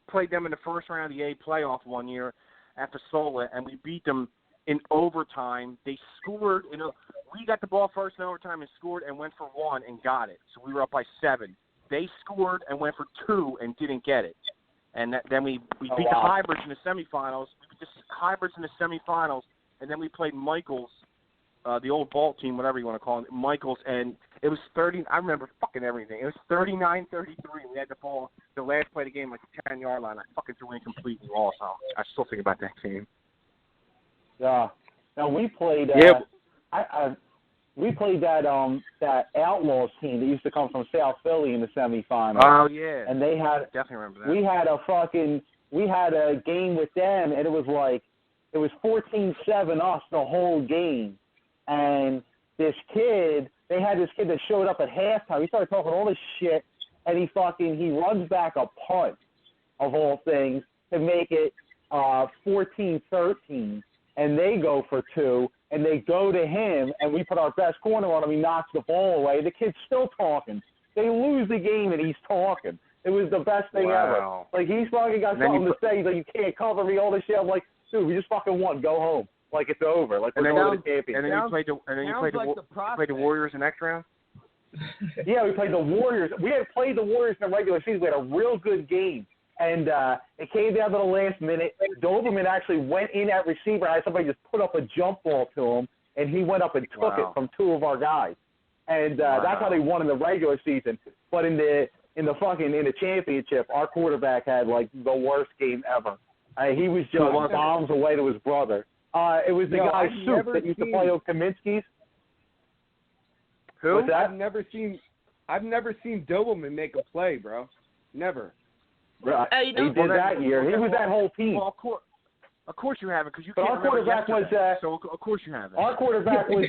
played them in the first round of the A playoff one year at Fasola, and we beat them in overtime. They scored. We got the ball first in overtime and scored and went for 1 and got it. So we were up by 7. They scored and went for 2 and didn't get it. And then we beat the Hybrids in the semifinals. We beat the Hybrids in the semifinals, and then we played Michaels, the old ball team, whatever you want to call it, Michaels, and it was 30. I remember fucking everything. It was 39-33. We had the ball, the last play of the game, like the 10-yard line. I fucking threw in completely lost. I still think about that game. Yeah. Now we played. We played that Outlaws team that used to come from South Philly in the semifinals. Oh yeah. And they had definitely remember that. We had a game with them, and it was 14-7 us the whole game. And they had this kid that showed up at halftime. He started talking all this shit, and he runs back a punt of all things to make it 14-13, and they go for 2. And they go to him, and we put our best corner on him. He knocks the ball away. The kid's still talking. They lose the game, and he's talking. It was the best thing ever. Like, he's fucking got something to say. He's like, you can't cover me, all this shit. I'm like, dude, we just fucking won. Go home. Like, it's over. Like, we're going to the championship. And then you played the Warriors in the next round? Yeah, we played the Warriors. We had played the Warriors in the regular season. We had a real good game. And it came down to the last minute. Doberman actually went in at receiver. I had somebody just put up a jump ball to him, and he went up and took it from two of our guys. And that's how they won in the regular season. But in the championship, our quarterback had like the worst game ever. He was just bombs away to his brother. It was the guy Soup that used to play on Kaminsky's. Who? What's that? I've never seen Doberman make a play, bro. Never. Right. He did that year. He was that whole team. Well, of course you haven't, because you but can't our quarterback was. So of course you haven't. Our quarterback was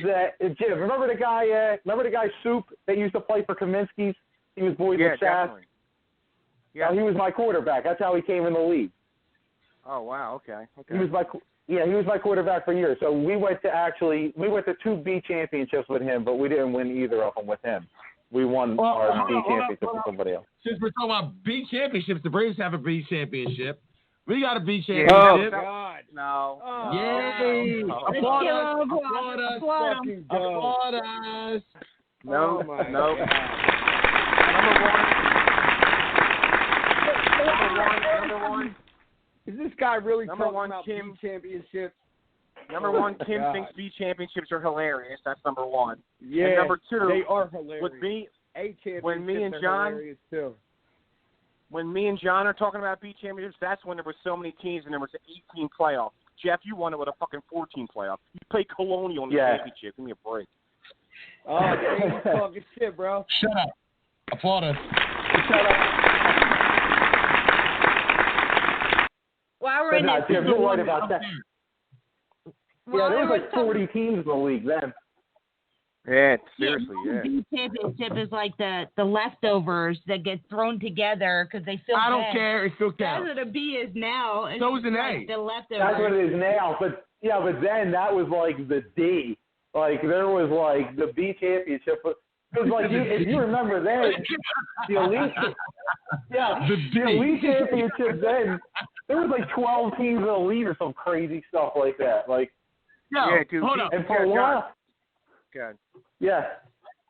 Jim. Remember the guy Soup that used to play for Kaminsky's? He was boys with Sass. Yeah, he was my quarterback. That's how he came in the league. Oh wow, okay. He was my quarterback for years. So we went to 2 B championships with him, but we didn't win either of them with him. We won our B championship with somebody else. Since we're talking about B championships, the Braves have a B championship. We got a B championship. Oh, God. No. Oh, yay! no. Applaud us! Applaud us! No, oh my no. God. Number one. Is this guy really Number talking one, about Kim. B championships? Number one, Kim God. thinks B championships are hilarious. That's number one. Yeah, and number two, they are hilarious. When me and John, hilarious too. When me and John are talking about B championships, that's when there were so many teams and there was an 18 playoff. Jeff, you won it with a fucking 14 playoff. You played Colonial in the championship. Give me a break. Oh, yeah, he's talking shit, bro. Shut up. Applaud us. Shut up. While we're in Jim, you're right about that. Yeah, there was like 40 teams in the league then. Yeah, seriously, yeah. The championship is like the leftovers that get thrown together because they feel. I don't care. It still counts. That's what a B is now. So is an like A. The leftovers. That's what it is now. But then that was like the D. Like there was like the B championship. Because like if you remember then, the elite championship then there was like 12 teams in the league or some crazy stuff like that. Like dude, hold up. And for a while. Good. Yeah.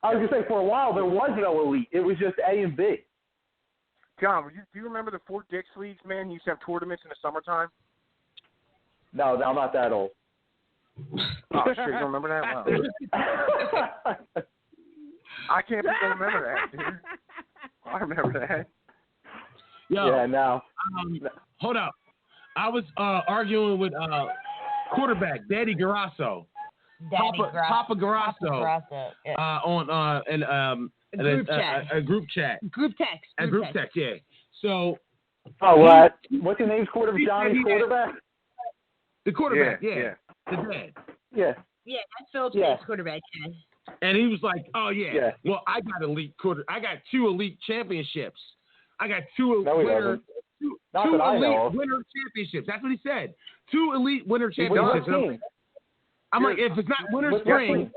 I was going to say, for a while, there was no elite. It was just A and B. John, do you remember the Fort Dix leagues, man? You used to have tournaments in the summertime? No, I'm not that old. Oh, shit, you don't remember that? Wow. I can't believe I remember that, dude. I remember that. Yeah, no. Hold up. I was arguing with quarterback, Daddy Garasso. Papa Garasso, yeah. On a group chat. Group text, yeah. So. Oh, what? What's your name's quarterback? Johnny's quarterback? The quarterback, yeah. The dad. Yeah. Yeah, that's Phil's quarterback. Yeah. And he was like, "Oh yeah. Well, I got I got 2 elite championships. I got 2 winner championships. That's what he said. 2 elite winner championships." I'm like, if it's not winter spring,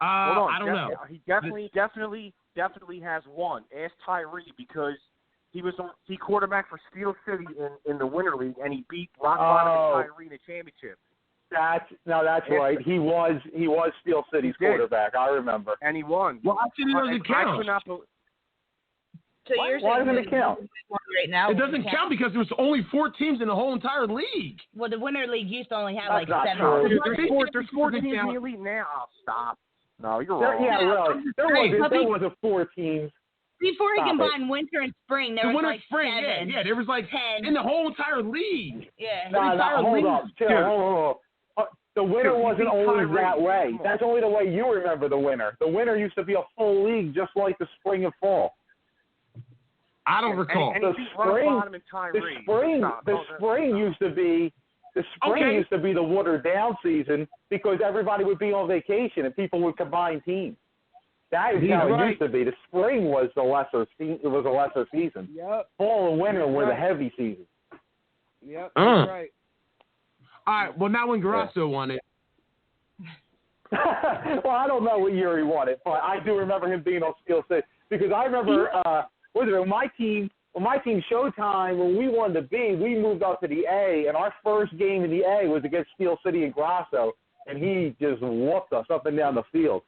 I don't know. He definitely has one. Ask Tyree, because he quarterback for Steel City in the Winter League, and he beat Rock Bottom and Tyree in the championship. That's right. He was Steel City's quarterback. I remember. And he won. Well, actually, it doesn't count. So why doesn't it count? Right now, it doesn't count because there was only 4 teams in the whole entire league. Well, the Winter League used to only have like 7. There's 4 teams in the elite now. Oh, stop. No, you're wrong. There wasn't 4 teams. Before he combined winter and spring, there was winter like spring, 7. Yeah, there was like 10 in the whole entire league. Yeah. Hold up. The winter wasn't always that way. That's only the way you remember the winter. The winter used to be a full league, just like the spring and fall. I don't recall. The spring used to be the watered down season because everybody would be on vacation and people would combine teams. That is how it used to be. The spring was the lesser season. Yep. Fall and winter were the heavy season. Yep. That's right. All right. Well, now when Garasso won it. Well, I don't know what year he won it, but I do remember him being on Steel City because I remember. When my team Showtime, when we won the B, we moved up to the A, and our first game in the A was against Steel City and Grasso, and he just whooped us up and down the field.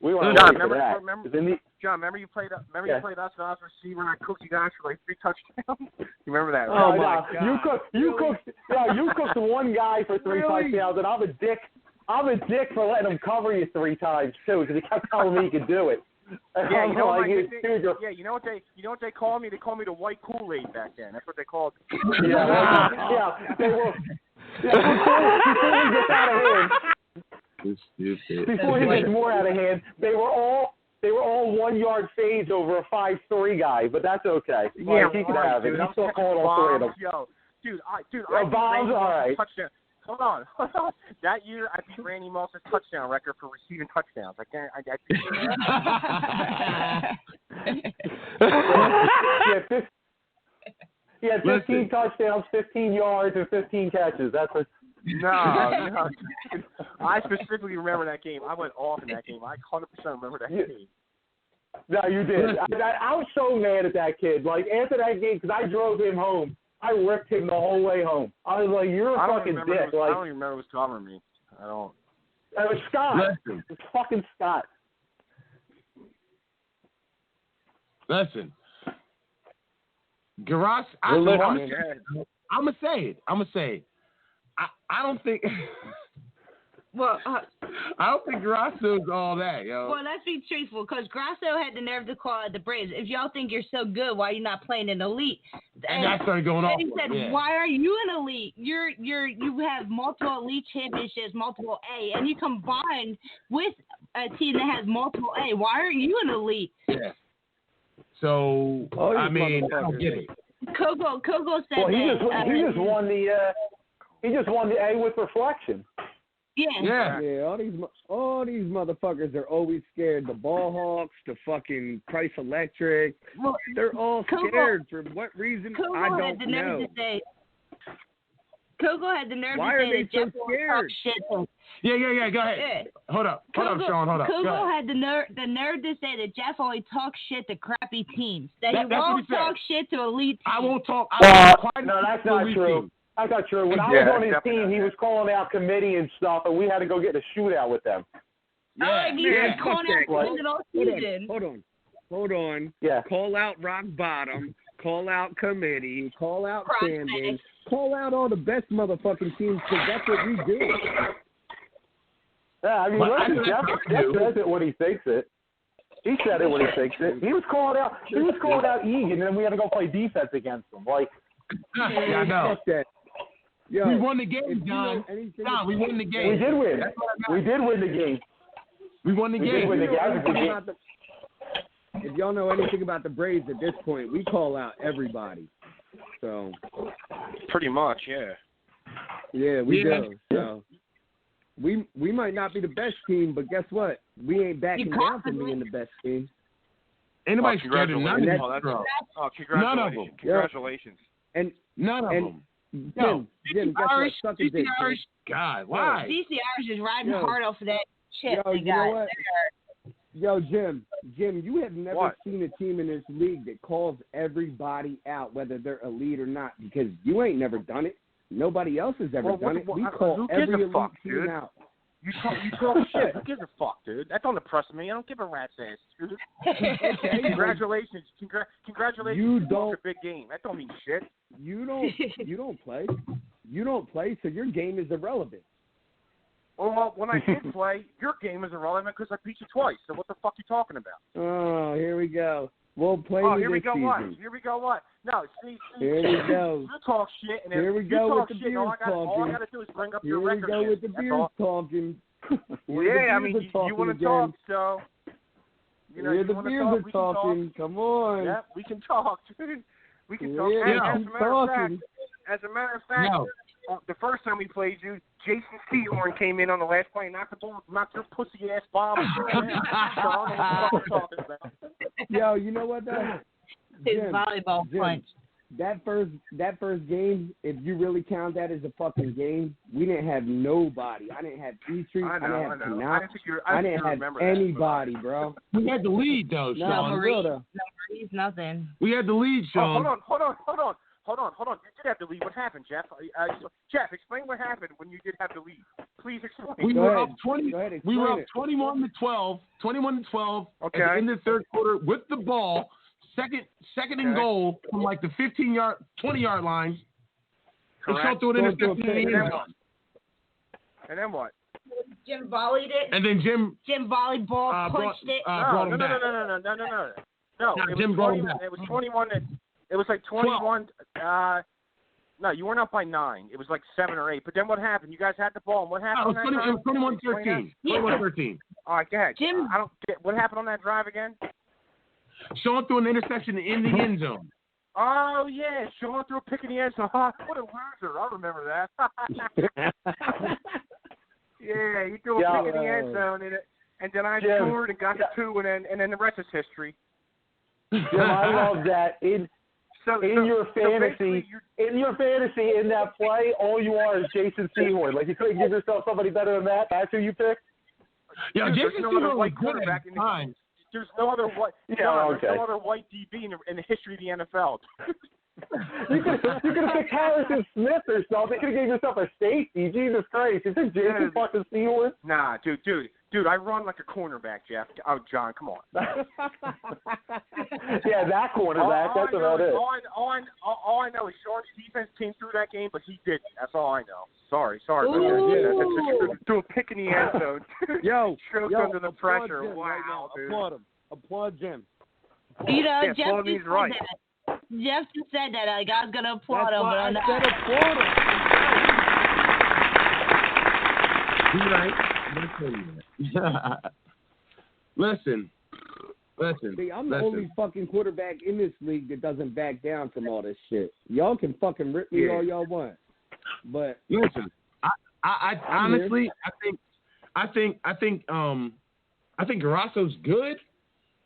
We weren't ready for that. John, remember you played us when I was receiver and I cooked you guys for like 3 touchdowns? You remember that? Oh Right? my God! You cooked one guy for 3 touchdowns, and I'm a dick. I'm a dick for letting him cover you 3 times too, because he kept telling me he could do it. Yeah, you know what you know what they call me? They call me the white Kool-Aid back then. That's what they called me. Yeah, they were. Before he gets out of hand. Before he gets more out of hand, they were all 1-yard fades over a 5'3" guy, but that's okay. Yeah, he can have it. He's still calling all 3 of them. Yo, dude, I beat Randy Moss's touchdown. Hold on. That year, I beat Randy Moss's touchdown record for receiving touchdowns. He had 15 touchdowns, 15 yards, and 15 catches. That's what. No. I specifically remember that game. I went off in that game. I 100% remember that game. No, you did. I was so mad at that kid. Like, after that game, because I drove him home, I ripped him the whole way home. I was like, you're a fucking dick. I don't even remember who was covering me. I don't. It was Scott. Listen. It's fucking Scott. Listen. Garas, I'm going to say it. I don't think. Well, I don't think Grasso's all that, yo. Well, let's be truthful, because Grasso had the nerve to call out the Braves. If y'all think you're so good, why are you not playing in elite? And that started going off. He said, why are you an elite? You have multiple elite championships, multiple A, and you combined with a team that has multiple A. Why are you an elite? Yeah. So I don't get it. Kogo said he just won the A with reflection. Yeah. All these motherfuckers are always scared. The Ball Hawks, the fucking Price Electric, they're all scared. For what reason? I don't know. Kogo had the nerve Why to are say they that so Jeff scared? Yeah. Go ahead. Yeah. Hold up, Sean. Hold up. Kogo had the nerve to say that Jeff only talks shit to crappy teams. That he won't talk shit to elite teams. I won't talk. No, that's not true. That's not true. When I was on his team, he was calling out committee and stuff, and we had to go get in a shootout with them. Hold on. Yeah. Call out Rock Bottom. Call out committee. Call out Sanders. Call out all the best motherfucking teams, because that's what we do. Yeah, I mean, listen, Jeff says it when he thinks it. He said it when he thinks it. He was calling out Egan, and then we had to go play defense against him. Like, yeah, I know. Yo, we won the game, John. John, we won the game. We did win. We did win the game. We won the game. If y'all know anything about the Braves at this point, we call out everybody. So pretty much, yeah. Yeah, we do. So we might not be the best team, but guess what? We ain't backing down from being the best team. Anybody scared of none of them? None of them. Congratulations. And none of them. Jim, guess what? Suck a dick. God, why? DCR's is riding hard off of that chip they you got. Know what? Yo, Jim, you have never seen a team in this league that calls everybody out, whether they're elite or not, because you ain't never done it. Nobody else has ever done it. We call every elite team out. You talk shit. Who gives a fuck, dude? That don't impress me. I don't give a rat's ass, dude. Congratulations. Congratulations. You don't. A big game. That don't mean shit. You don't play. You don't play, so your game is irrelevant. Well, when I did play, your game is irrelevant because I beat you twice. So what the fuck you talking about? Oh, here we go. We'll play here we go. What? No, see. Here we go. You talk shit, and here we go with the beers talking. All I got to do is bring up your record. Here we go with the beers talking. Yeah, I mean, you want to talk, so. You know, the beers are talking. Come on. Yeah, we can talk, dude. We can talk. Yeah, As a matter of fact, the first time we played you, Jason Seahorn came in on the last play and knocked your pussy ass bomb. So I don't know what you're talking about. Yo, you know what though? His volleyball punch. That first game, if you really count that as a fucking game, we didn't have nobody. I didn't have E-Street. I didn't have Canal. I didn't have anybody, bro. We had the lead though, Sean. No, Marie's nothing. We had the lead, Sean. Hold on. You did have to leave. What happened, Jeff? Jeff, explain what happened when you did have to leave. Please explain. We were up 20. We were up it. 21 to 12. 21 to 12. Okay. At the end of the third quarter with the ball. Second and goal from like the 20-yard line. They shot through an interception in the end zone. And then what? Jim volleyed it. And then Jim volleyball punched it. brought him back. No, Jim brought him back. It was 21. It was like 21. No, you weren't up by 9. It was like 7 or 8. But then what happened? You guys had the ball. And what happened? It was 21-13. 21-13. All right, go ahead. Jim, I don't get what happened on that drive again. Sean threw an interception in the end zone. Oh yeah, Sean threw a pick in the end zone. What a loser! I remember that. Yeah, he threw a pick in the end zone, and then I scored and got the 2, and then the rest is history. Jim, I love that. In your fantasy, in that play, all you are is Jason Sehorn. Like, you couldn't give yourself somebody better than that. That's who you picked. Yeah, Dude, Jason Sehorn was good at in times. There's no other white. There's no other white DB in the history of the NFL. You could have picked Harrison Smith or something. You could have gave yourself a safety. Jesus Christ. You think Jason fucking Sehorn? Nah, dude, I run like a cornerback, Jeff. Oh, John, come on. Yeah, that cornerback. That's about it. All I know is Sean's defense came through that game, but he didn't. That's all I know. Sorry. Threw a pick in the end zone. Yo, under the pressure. Jim, wow, right, dude. Applaud Jim. You know, Yeah, Jeff just said right. that. Jeff just said that. Like, I was going to applaud him, but I I'm not. said applaud him. You're right. Listen. See, I'm the only fucking quarterback in this league that doesn't back down from all this shit. Y'all can fucking rip me all y'all want, but listen, I honestly, I think Garasso's good,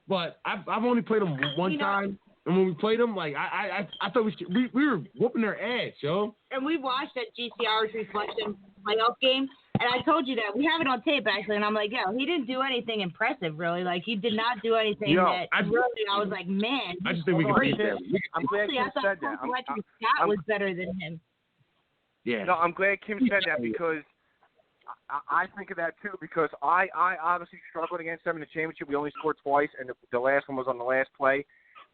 but I've only played him one time, and when we played him, like I thought we were whooping their ass, yo. And we watched that GCR's reflection playoff game, and I told you that. We have it on tape, actually, and I'm like, yo, he didn't do anything impressive, really. Like, he did not do anything I was like, man. I just think we can beat them. I'm glad Kim said that. Scott was better than him. Yeah. No, I'm glad Kim said that because I think of that, too, because I obviously struggled against them in the championship. We only scored twice, and the last one was on the last play.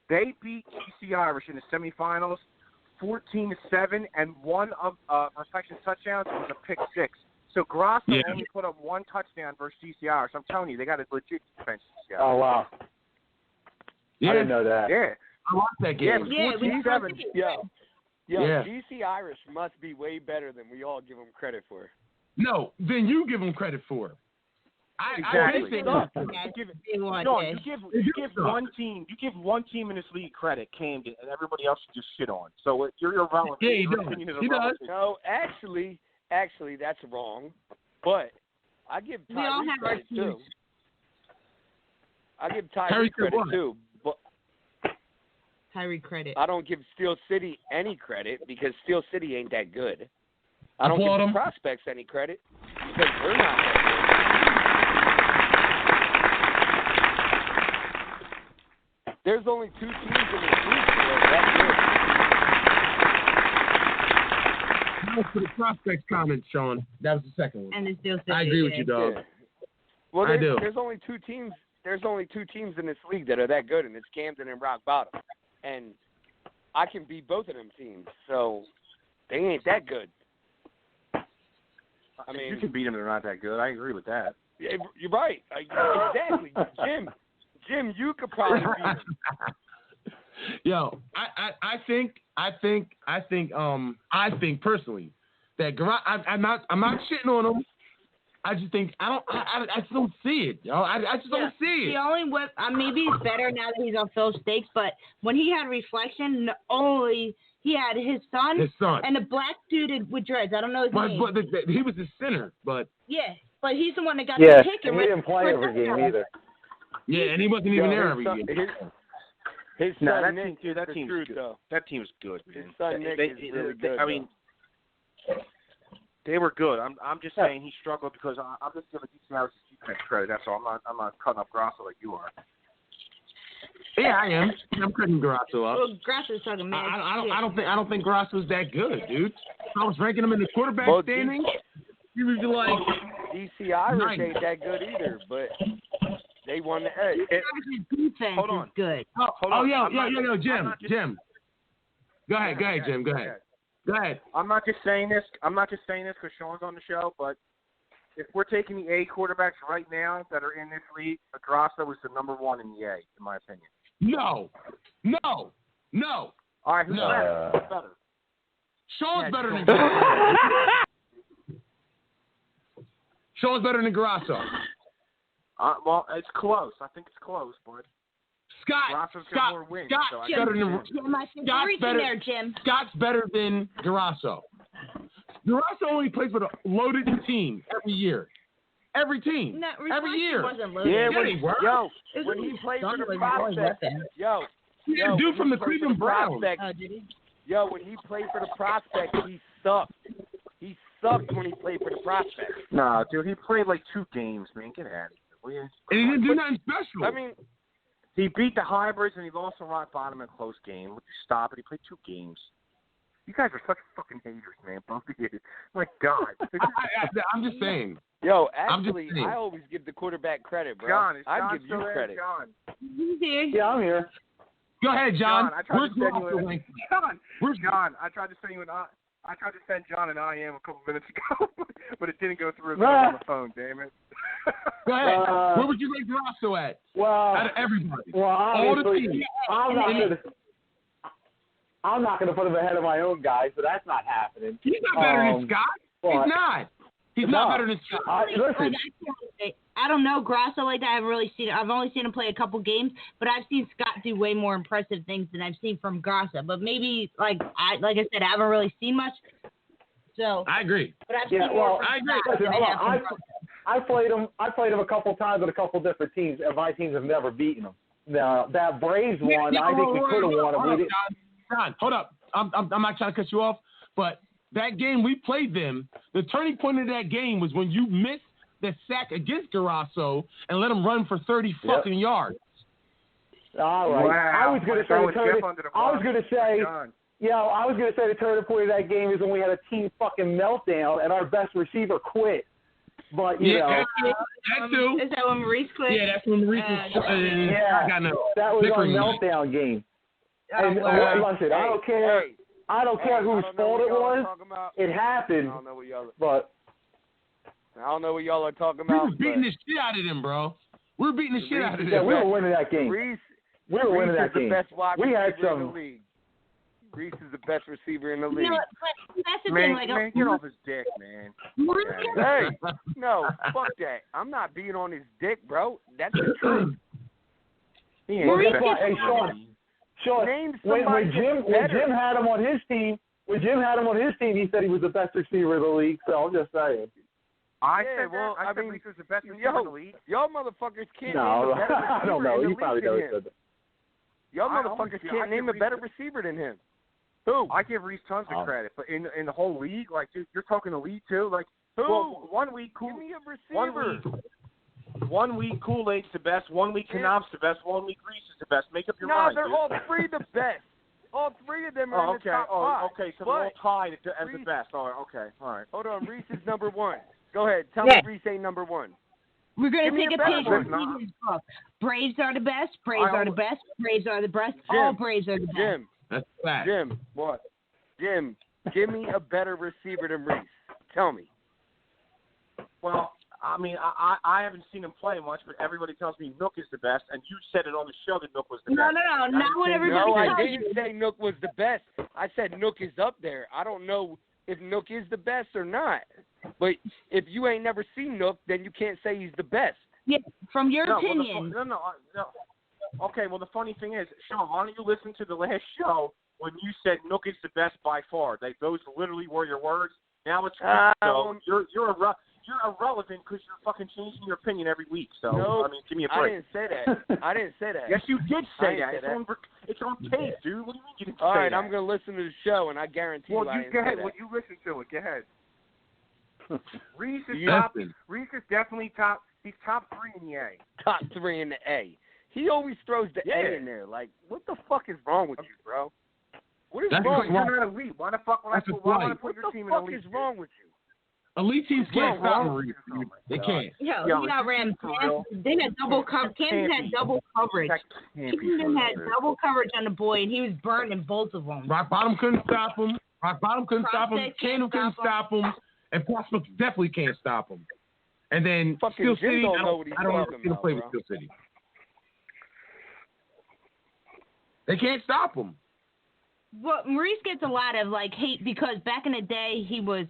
They beat GC Irish in the semifinals 14-7, and one of Reflection's touchdowns was a pick 6. So Grasso only put up one touchdown versus GC Irish. I'm telling you, they got a legit defense. Oh, wow. Yeah. I didn't know that. Yeah. I watched that game. Yeah, 14-7. GC Irish must be way better than we all give them credit for. No, then you give them credit for it. Exactly. You give one team. You give one team in this league credit, Camden, and everybody else you just shit on. So you're irrelevant. Yeah, he does. No, actually, that's wrong. But I give Tyree credit too. I give Tyree credit too. But Tyree credit. I don't give Steel City any credit because Steel City ain't that good. I don't give the prospects any credit because they're not that good. There's only 2 teams in this league that are that good. For the prospects comment, Sean. That was the second one. And it's still I agree with you, dog. Yeah. Well, I do. There's only 2 teams. There's only 2 teams in this league that are that good, and it's Camden and Rock Bottom. And I can beat both of them teams, so they ain't that good. I mean, you can beat them; they're not that good. I agree with that. You're right. Exactly, Jim, you could probably beat them. Yo, I think personally that I'm not shitting on him. I just think I just don't see it, yo. I just don't see it. The only maybe he's better now that he's on Phil Stakes, but when he had reflection, he had his son, and the black dude with dreads. I don't know his name. But he was the center, but but he's the one that got the pick. And he didn't play every game either. Yeah, and he wasn't even there every game. His son Nick, that team's good. Though. That team's good, man. His son Nick is really good. I mean, they were good. I'm just saying he struggled because I'm just giving DC Irish defense credit. That's all. I'm not cutting up Grosso like you are. Yeah, I am. I'm putting Grasso up. Well, Grasso's talking mad. I don't think Grasso's that good, dude. I was ranking him in the quarterback standings. He was like DC Irish ain't that good either, but they won the A. Defense Hold on. is good. Yo, Jim. Go ahead, Jim. Go ahead. I'm not just saying this because Sean's on the show, but if we're taking the A quarterbacks right now that are in this league, Grasso is the number one in the A, in my opinion. No. All right, who's better? Sean's better than Grasso. Sean's better than Grasso. Well, it's close. I think it's close, bud. Grasso's got more wins. Scott's better than Jim. Scott's better than Grasso. Grasso only plays with a loaded team every year. Every team. No, every year. Wasn't loaded. Yeah, When he played for the Prospects. Dude from the Cleveland Browns. Oh, did he? Yo, when he played for the Prospects, he sucked. He sucked when he played for the Prospects. Nah, dude, he played like 2 games, man. Get out of here. And he didn't do nothing special. I mean, he beat the Hybrids and he lost to Rock Bottom in a close game. Would you stop it? He played 2 games. You guys are such fucking haters, man. Both of you. My God. I'm just saying. Yo, actually, I always give the quarterback credit, bro. John, is I John give you still credit. there? John. He's here. Yeah, I'm here. Go ahead, John. I tried to send John an IM a couple minutes ago, but it didn't go through on the phone. Damn it. Go ahead. Where would you rate Grasso at? Well, out of everybody. Well, all the teams. I'm not gonna put him ahead of my own guys, so that's not happening. He's not better than Scott. He's not. He's not better than Scott. Listen. I don't know Grasso like that. I haven't really seen it. I've only seen him play a couple games, but I've seen Scott do way more impressive things than I've seen from Grasso. But maybe, like I said, I haven't really seen much. So I agree. But I've seen more from I agree. Scott than I have from I played him a couple times with a couple different teams, and my teams have never beaten him. Now that Braves one, I think we could have won it. John, hold up. I'm not trying to cut you off, but that game we played them, the turning point of that game was when you missed the sack against Grasso and let him run for 30 fucking yards. All right. Wow. I was going to say the turning point of that game is when we had a team fucking meltdown and our best receiver quit. But you know, that too. Is that when Maurice quit? Yeah, that's when Maurice was. That was our meltdown game. And listen, I don't care. I don't care whose fault it was. It happened. I don't know what y'all are talking We about. were beating the shit out of them, bro. We were beating the shit out of them. Yeah, we were winning that game. Reese We were winning that game. The best wide we had receiver some. in the league. Reese is the best receiver in the league. You know what? But that's the Man, thing. man, get off his dick, man. Hey, no, fuck that. I'm not being on his dick, bro. That's the truth. He ain't the best. Hey, Sean, when Jim had him on his team, he said he was the best receiver in the league. So I'm just saying. I said Reese was the best receiver in the league. Y'all motherfuckers can't No, name a better receiver I don't know. in You the probably league than never him. said that. Y'all motherfuckers can't name a better receiver than him. Who? I give Reese tons of credit, but in the whole league, like, dude, you're talking the league too. Like, who? Well, 1 week, Give me a receiver. 1 week Kool-Aid's the best. 1 week Knopf's the best. 1 week Reese is the best. Make up your mind. No, they're dude. all three the best. All three of them are in the top five. Okay, so they're all tied as the best. All right. Hold on, Reese is number one. Go ahead. Tell me Reese ain't number one. We're going to take a page one. from Stephen's book. Braves are the best. Braves are the best. Braves are the best. All Braves are the best. Jim. That's fact. Jim. What? Jim, give me a better receiver than Reese. Tell me. Well, I mean, I haven't seen him play much, but everybody tells me Nook is the best, and you said it on the show that Nook was the best. No, not what everybody No, tells I you. didn't say Nook was the best. I said Nook is up there. I don't know if Nook is the best or not. But if you ain't never seen Nook, then you can't say he's the best. Yeah, from your opinion. No. Okay, well, the funny thing is, Sean, why don't you listen to the last show when you said Nook is the best by far? Those literally were your words. Now it's so you're irrelevant because you're fucking changing your opinion every week. So no, I mean, give me a break. I didn't say that. Yes, you did say that. It's on tape, dude. What do you mean you didn't say that? All right, I'm gonna listen to the show, and I guarantee you I didn't say that. Well, you listen to it. Go ahead. Reese is definitely top. He's top 3 in the A. Top 3 in the A. He always throws the A in there. Like, what the fuck is wrong with you, bro? What is wrong? You're not elite. Why the fuck would I put your team in elite? What the fuck is wrong with you? Elite teams can't stop Maurice. They can't. Yo, he outran Kansas. They had double coverage. Kansas had double coverage. Kansas had double coverage on the boy, and he was burning both of them. Rock Bottom couldn't stop him. Cannon couldn't stop him. And Prospect definitely can't stop him. And then Steel City, I don't know if he's play with Steel City. They can't stop him. Well, Maurice gets a lot of hate because back in the day he was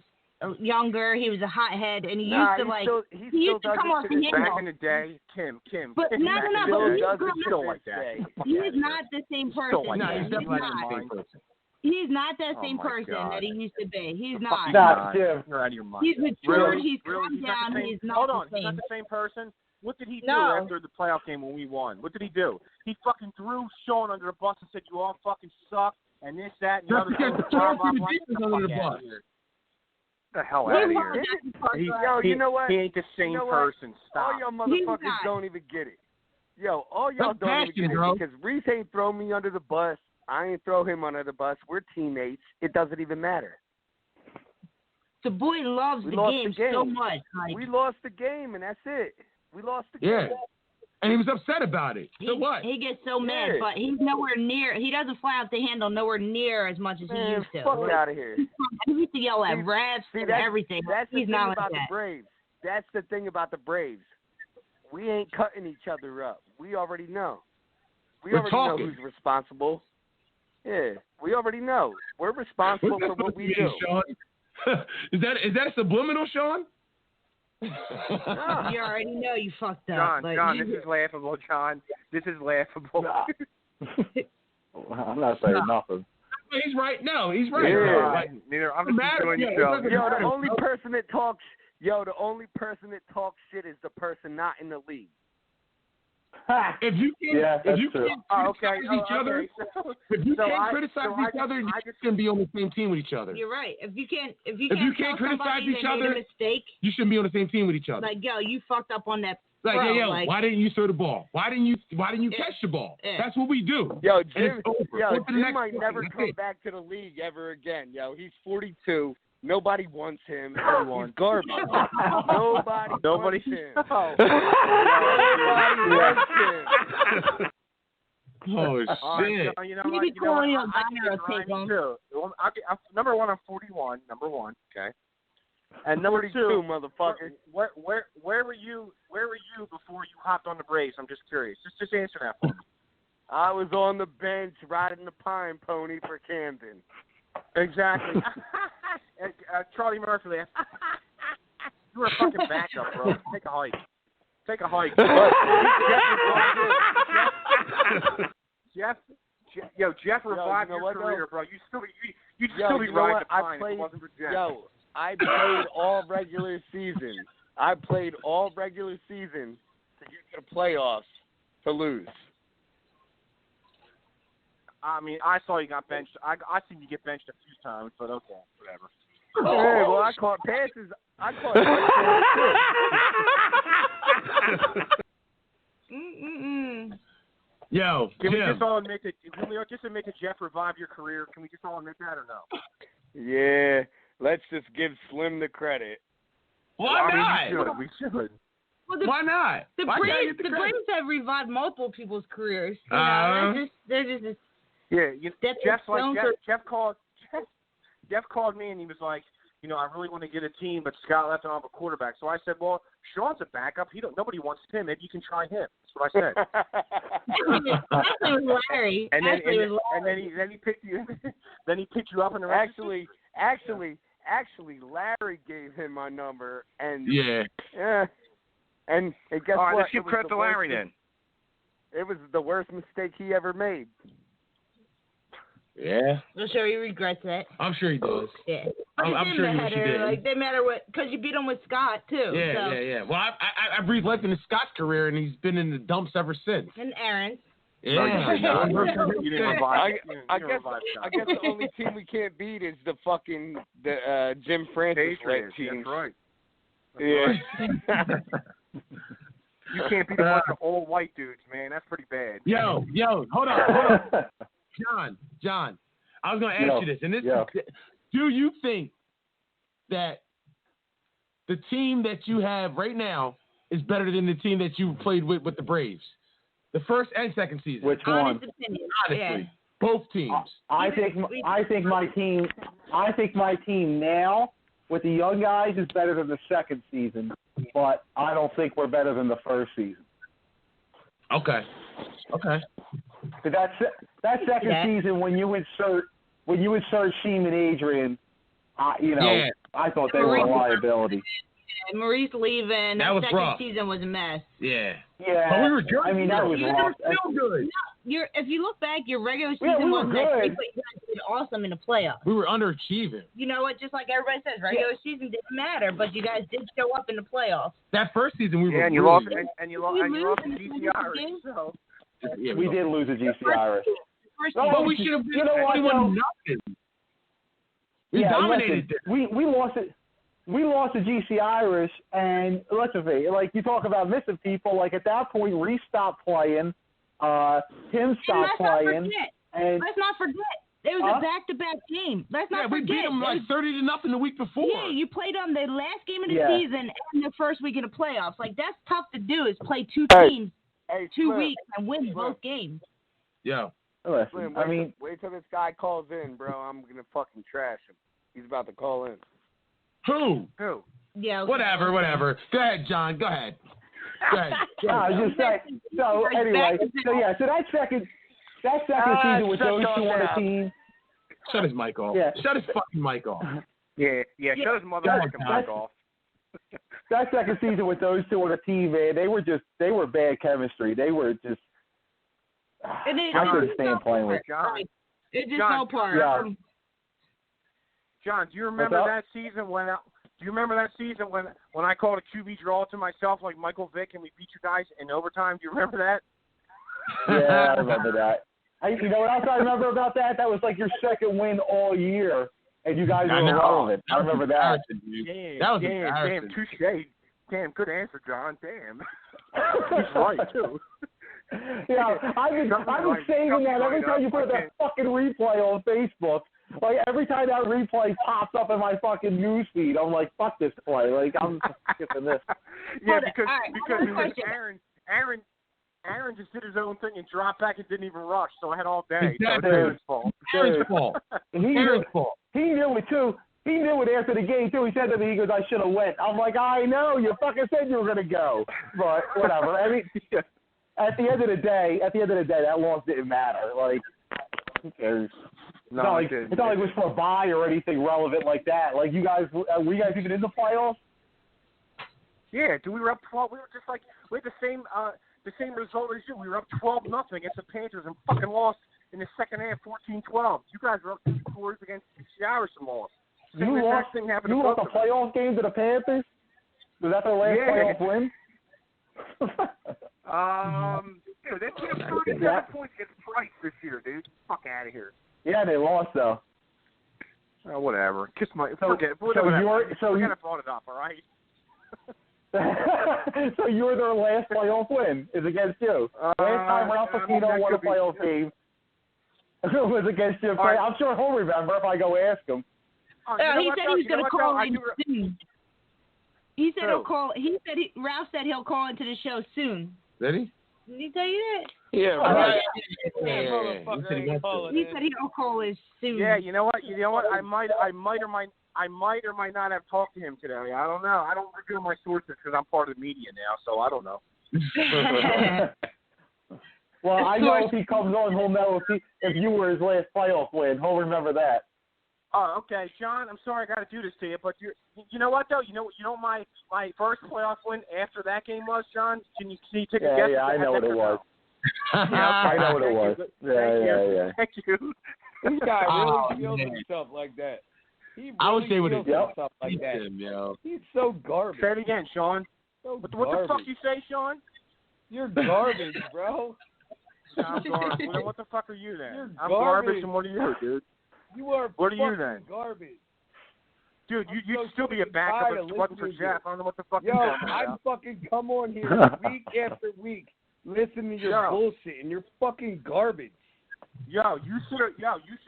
younger, he was a hothead, and he used to come off the handle. Back in the day, Kim. But no, he don't like that. He is not the same person. No, he's definitely not the same person. He's not that same person that he used to be. He's not. You're out of your mind. He's matured. He's calmed down. He's not the same. He's not the same person. What did he do after the playoff game when we won? What did he do? He fucking threw Sean under the bus and said, "You all fucking suck," and this, that, and the other. Get the under the bus. Get the hell out of here. You know what? He ain't the same person. Stop. All y'all motherfuckers don't even get it. Yo, all y'all don't even get it because Reese ain't throw me under the bus. I ain't throw him under the bus. We're teammates. It doesn't even matter. The boy loves the game so much. We lost the game, and that's it. We lost the game. Yeah. And he was upset about it. So what? He gets so mad, but he's nowhere near. He doesn't fly off the handle nowhere near as much as he used to. Fuck out of here. He used to yell at refs and everything. That's the he's thing not about like the Braves. That's the thing about the Braves. We ain't cutting each other up. We already know. We already know who's responsible. Yeah, we already know. We're responsible for what we do. Sean? Is that a subliminal, Sean? No. You already know you fucked up. John, this is laughable, John. This is laughable. I'm not saying nothing. He's right. No, he's right. Yeah. Neither. I'm just enjoying the show. The only person that talks shit is the person not in the league. If you can't criticize each other, you shouldn't be on the same team with each other. You're right. If you can't criticize each other, you shouldn't be on the same team with each other. Like, yo, you fucked up on that. Why didn't you throw the ball? Why didn't you catch the ball? That's what we do. Yo, Jim might never come back to the league ever again. Yo, he's 42. Nobody wants him. He's garbage. Nobody wants him. Nobody wants him. Oh, shit. You know what? Number one, I'm 41. Number one, okay. And number two, motherfucker. Where were you before you hopped on the Braves? I'm just curious. Just answer that for me. I was on the bench riding the pine pony for Camden. Exactly. Charlie Murphy laughed. You were a fucking backup, bro. Take a hike. Jeff revived your career, bro. You'd still be riding the pine if it wasn't for Jeff. I played all regular season. to get to the playoffs to lose. I mean, I saw you got benched. I seen you get benched a few times, but okay, whatever. Hey, well, I caught passes. Yo, can we just all admit that Jeff revived your career? Can we just all admit that or no? Yeah, let's just give Slim the credit. Why not? We should. Well, why not? The Braves have revived multiple people's careers. They're just Jeff called me and he was like, I really want to get a team, but Scott left and I have a quarterback. So I said, well, Sean's a backup. Nobody wants him. Maybe you can try him. That's what I said. Actually, was Larry. And then he picked you. Then he picked you up in the actually, Larry gave him my number, and and guess what? All right, let's give credit to Larry then. It was the worst mistake he ever made. Yeah. I'm sure he regrets that. I'm sure he does. Yeah. I'm sure he wish he did. They matter what, because you beat him with Scott too. Yeah. Well, I breathed life into Scott's career, and he's been in the dumps ever since. And Aaron. Yeah. I guess the only team we can't beat is the fucking Jim Francis led team. That's right. Yeah. You can't beat a bunch of old white dudes, man. That's pretty bad. Yo, hold on. John, I was going to ask you this. And this do you think that the team that you have right now is better than the team that you played with the Braves? The first and second season. Which one? Honestly, both teams. I think my team now with the young guys is better than the second season, but I don't think we're better than the first season. Okay. But that second season when you insert Sheem and Adrian, I thought they were a liability. Maurice leaving. That was second rough. season was a mess. Yeah. But we were good. I mean, that was rough. Still good. No, if you look back, your regular season wasn't that great, but you guys did awesome in the playoffs. We were underachieving. You know what? Just like everybody says, regular season didn't matter, but you guys did show up in the playoffs. That first season we were. And you lost, and you lost to GC Irish. So. Yeah, we did lose to GC Irish. But we should have been 21-0. We dominated them. We lost it. We lost to GC Irish, and listen, like you talk about missing people. Like at that point, Reese stopped playing, Tim stopped playing, and let's not forget it was a back-to-back game. Let's not forget. We beat them like 30-0 the week before. Yeah, you played them the last game of the season and the first week of the playoffs. Like that's tough to do. Is play two teams 2 weeks and win both games. Yeah. Listen, wait till this guy calls in, bro. I'm gonna fucking trash him. He's about to call in. Who? Yeah. Okay. Whatever. Go ahead, John. Go ahead. I was just saying. So anyway, so that second season with those two on the team. Shut his mic off. Yeah. Shut his fucking mic off. Yeah. Shut his motherfucking mic off. That second season with those two on the team, man, they were bad chemistry. They were just. I couldn't stand playing with John. It just fell apart. Yeah. John, do you remember that season when? Do you remember that season when I called a QB draw to myself like Michael Vick and we beat you guys in overtime? Do you remember that? Yeah, I remember that. You know what else I remember about that? That was like your second win all year, and you guys were irrelevant. I remember that. Damn, that was damn, touche. Damn, good answer, John. Damn. He's right too. Yeah, I've been saving that every time you put that fucking replay on Facebook. Like, every time that replay pops up in my fucking news feed, I'm like, fuck this play. Like, I'm skipping this. Yeah, because Aaron just did his own thing and dropped back and didn't even rush, so I had all day. Exactly. So it's Aaron's fault. Aaron's fault. Aaron's fault. He knew it, too. He knew it after the game, too. He said to me, he goes, I should have went. I'm like, I know. You fucking said you were going to go. But whatever. I mean, at the end of the day, that loss didn't matter. Like, who cares? It's not like it was for a bye or anything relevant like that. Like, were you guys even in the playoffs? Yeah, we were up 12. We were just like, we had the same result as you. We were up 12-0 against the Panthers and fucking lost in the second half 14-12. You guys were up 2 scores against the Irish and lost. You lost the playoff game to the Panthers? Was that their last playoff win? Dude, they put up 37 points against Price this year, dude. Fuck out of here. Yeah, they lost though. Whatever. Kiss my. So forget I brought it up. All right. So you're their last playoff win is against you. Last time Ralph Pacino won a playoff game was against you. Right. I'm sure he'll remember if I go ask him. He said he was going to call in soon. He said he'll call. Ralph said he'll call into the show soon. Did he? Did he tell you that? Yeah, right. He said he'll call us soon. Yeah, you know what? I might or might not have talked to him today. I don't know. I don't reveal my sources because I'm part of the media now, so I don't know. Well, I know if he comes on, he'll know if you were his last playoff win. He'll remember that. Oh, okay, John. I'm sorry I got to do this to you, but you know what though? You know my first playoff win after that game was, John. Can you take a guess? Yeah, I know what it was. I know what it was. Yeah. Thank you. This guy really feels himself like that. He really I would say with himself like that. He's so garbage. Say it again, Sean. So what the fuck you say, Sean? You're garbage, bro. I'm garbage. Well, what the fuck are you then? You're I'm garbage. garbage, and what are you, dude? You are. What are you then? Garbage. Dude, you'd still be a backup if it wasn't for Jeff. I don't know what the fuck you're talking about. I fucking come on here week after week, listen to your bullshit, and you're fucking garbage. You should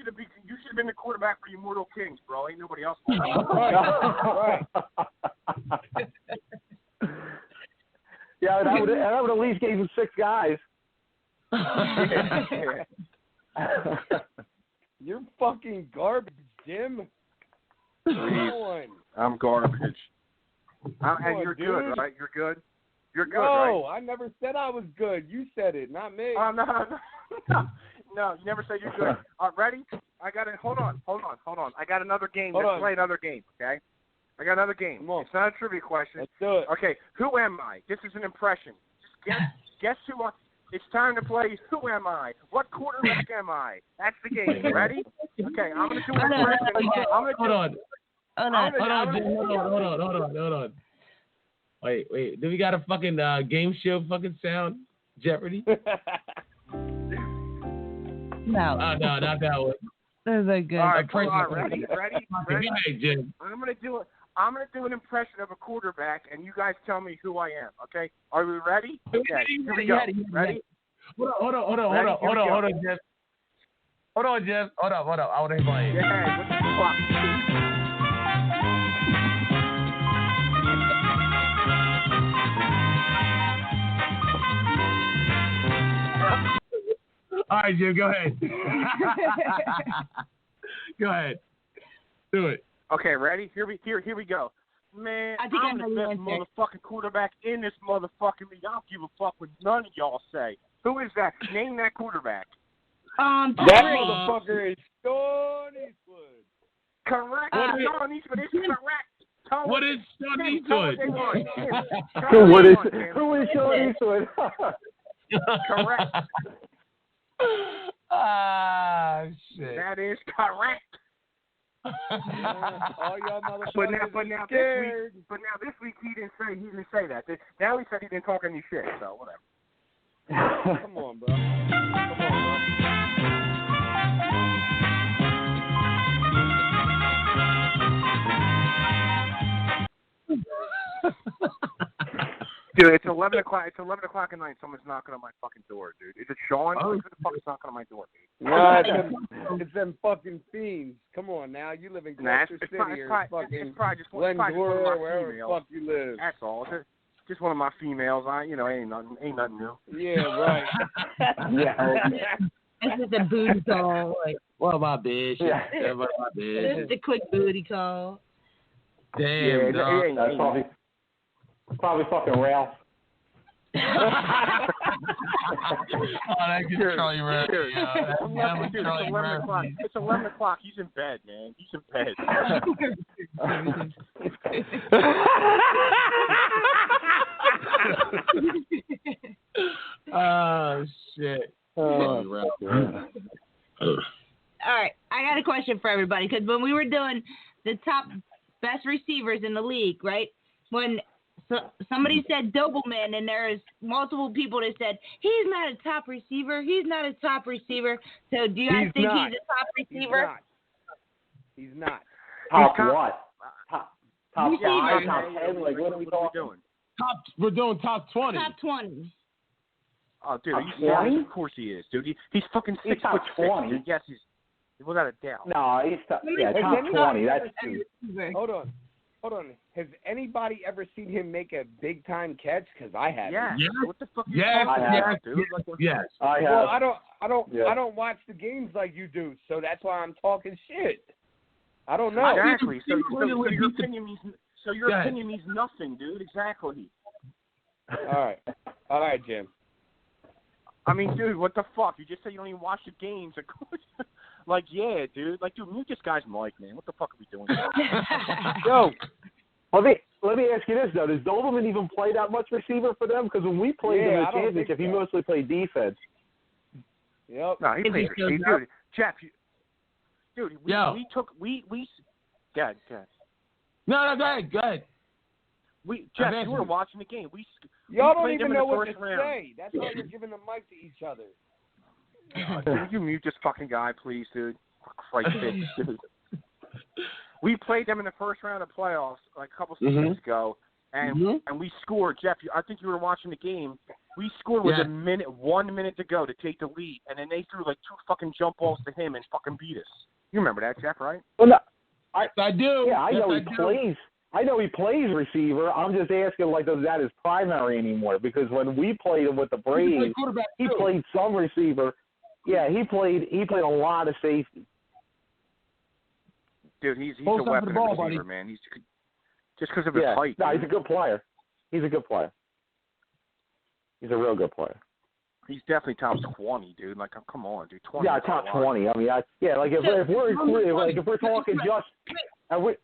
have been the quarterback for the Immortal Kings, bro. Ain't nobody else. Right. Yeah, that would at least gave him 6 guys. You're fucking garbage, Jim. I'm garbage. And you're dude. good, right? You're good. You're good, no, right? I never said I was good. You said it, not me. Oh no, you never said you're good. Ready? I got it. Hold on. I got another game. Let's play another game, okay? I got another game. It's not a trivia question. Let's do it. Okay, who am I? This is an impression. Just guess who I. It's time to play Who Am I? What quarterback am I? That's the game. Ready? Okay, I'm going to do an impression. Hold on. Wait. Do we got a fucking game show fucking sound? Jeopardy? No. No, not that one. Those are good. All right, ready? Hey, Jim. I'm going to do an impression of a quarterback, and you guys tell me who I am, okay? Are we ready? Okay, here we go. Ready? Hold on, Jeff. Hold on, Jeff. Hold on. I want to hear my name. Yeah, what the fuck? All right, Jim, go ahead. Go ahead. Do it. Okay, ready? Here we go. Man, I'm the best motherfucking quarterback in this motherfucking league. I don't give a fuck what none of y'all say. Who is that? Name that quarterback. That motherfucker is Sean Eastwood. Correct. Sean Eastwood is correct. What is Sean Eastwood? Who is Sean Eastwood? Correct. Ah, shit. That is correct. All y'all motherfuckers but now this week he didn't say that. Now he said he didn't talk any shit. So whatever. Come on, bro. Dude, it's 11 o'clock. It's 11 o'clock at night. Someone's knocking on my fucking door, dude. Is it Sean? Who the fuck is knocking on my door, dude? No, it's them fucking fiends. Come on now, you live in Gloucester City or fucking it's probably just Glendora, one of my wherever the females. fuck you live. That's all. It's just one of my females. Ain't nothing new. Yeah, right. This is a booty call. Like, what my bitch? This is a quick booty call. Damn, that's probably fucking Ralph. That gets Charlie Murphy. It's 11 o'clock. He's in bed, man. He's in bed. Oh, shit. All right, I got a question for everybody, because when we were doing the top best receivers in the league, right, when somebody said Doberman, and there's multiple people that said he's not a top receiver. So do you guys think he's a top receiver? He's not. Top what? Top 5, receiver. top 10? Like, what are we doing? We're doing top 20. Top 20. Oh, dude, are you serious? Of course he is, dude. He's fucking 6 foot 20. 6, dude. Yes, he's without a doubt. No, he's top 20. That's Hold on. Has anybody ever seen him make a big time catch? Because I haven't. Yeah. What the fuck? Yes. Dude. Yes. I have. Well, I don't watch the games like you do, so that's why I'm talking shit. I don't know. Exactly. So your opinion means nothing, dude. Exactly. All right, Jim. I mean, dude, what the fuck? You just said you don't even watch the games. Of course. Like, yeah, dude. Like, dude, mute this guy's mic, man. What the fuck are we doing? Yo, let me ask you this, though. Does Doberman even play that much receiver for them? Because when we played in the championship, he mostly played defense. Yep. No, he plays receiver. Dude, Jeff, we go ahead. No, go ahead. Jeff, you were watching the game. Y'all don't even know what to say. That's why you're giving the mic to each other. Can you mute this fucking guy, please, dude? For Christ's sake, dude. We played them in the first round of playoffs like a couple seasons ago, and we scored. Jeff, I think you were watching the game. We scored with 1 minute to go to take the lead, and then they threw like 2 fucking jump balls to him and fucking beat us. You remember that, Jeff, right? Well, no, I do. Yeah, I know he do. plays. I know he plays receiver. I'm just asking, like, is that his primary anymore? Because when we played him with the Braves, he played some receiver. Yeah, he played a lot of safety. Dude, he's a weapon of a receiver, man. He's just because of his height. No, he's a good player. He's a good player. He's a real good player. He's definitely top 20, dude. Like, come on, dude. 20. Yeah, top 20. I mean, if we're talking just, are we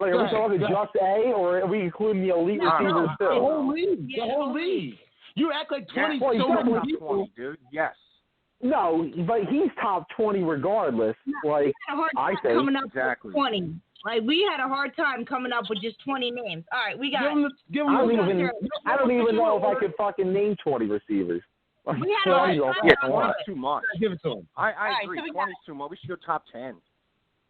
talking just A, or are we including the elite receivers too? The whole league. The whole league. You act like 20 so many top people. 20, dude. Yes. No, but he's top 20 regardless. Like, I think coming up exactly. with 20. Like, we had a hard time coming up with just 20 names. All right, we got. I don't even know if I could fucking name 20 receivers. Like, we had a hard time. Yeah, 20 is too much. Give it to him. I agree. 20 is too much. We should go top 10.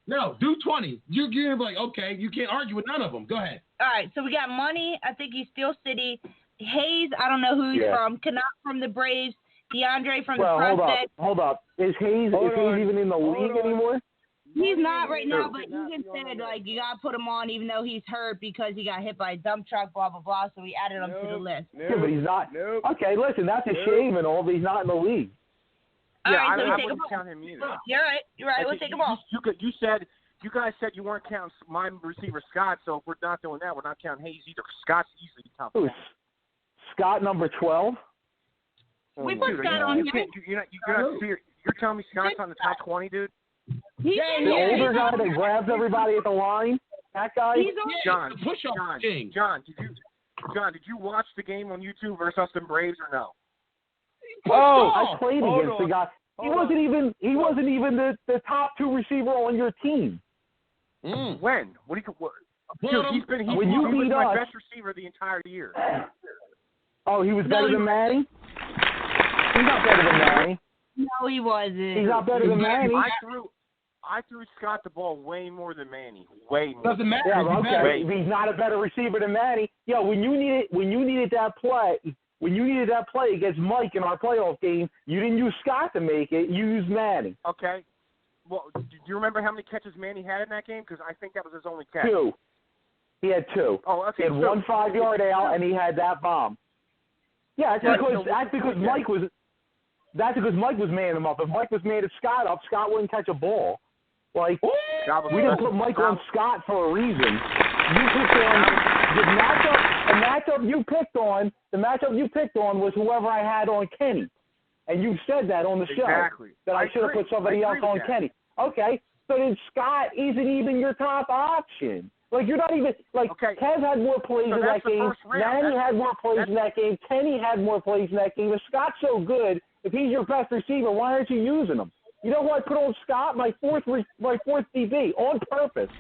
No, do 20. You're like, okay, you can't argue with none of them. Go ahead. All right, so we got Money. I think he's Steel City. Hayes, I don't know who he's from. Canuck from the Braves. DeAndre from the Prospect. Hold up. Is Hayes even in the league anymore? He's not right now, but Egan said, like, you got to put him on even though he's hurt because he got hit by a dump truck, blah, blah, blah, so we added him to the list. Yeah, but he's not. Okay, listen, that's a shame and all, but he's not in the league. All Yeah, right, so I we wouldn't count him either. You're right. Let's take him off. You guys said you weren't counting my receiver Scott, so if we're not doing that, we're not counting Hayes either. Scott's easily top 10. Scott number 12? We put Scott on here. You're telling me Scott's on the top 20, dude? He's the older guy that grabs everybody at the line? That guy? John, did you watch the game on YouTube versus Austin Braves or no? I played against the guy. He wasn't even the top 2 receiver on your team. When? Dude, he's been my best receiver the entire year. Oh, he was better than Manny? He's not better than Manny. No, he wasn't. He's not better than Manny. I threw Scott the ball way more than Manny. Way more. Doesn't matter. Yeah, okay. He's not a better receiver than Manny. Yo, when you needed that play against Mike in our playoff game, you didn't use Scott to make it. You used Manny. Okay. Well, do you remember how many catches Manny had in that game? Because I think that was his only catch. 2. He had 2. Oh, okay. He had 1 5-yard out, and he had that bomb. Yeah, that's because Mike was manning him up. If Mike was manning Scott up, Scott wouldn't catch a ball. Like, we didn't put Mike on Scott for a reason. You picked on the matchup you picked on was whoever I had on Kenny. And you said that on the show. Exactly. That I should have put somebody else on Kenny. Okay. So then Scott isn't even your top option. Like, you're not even, like, Kev had more plays in that game. Manny had more plays in that game. Kenny had more plays in that game. If Scott's so good, if he's your best receiver, why aren't you using him? You know what? Put on Scott, my fourth DB, on purpose.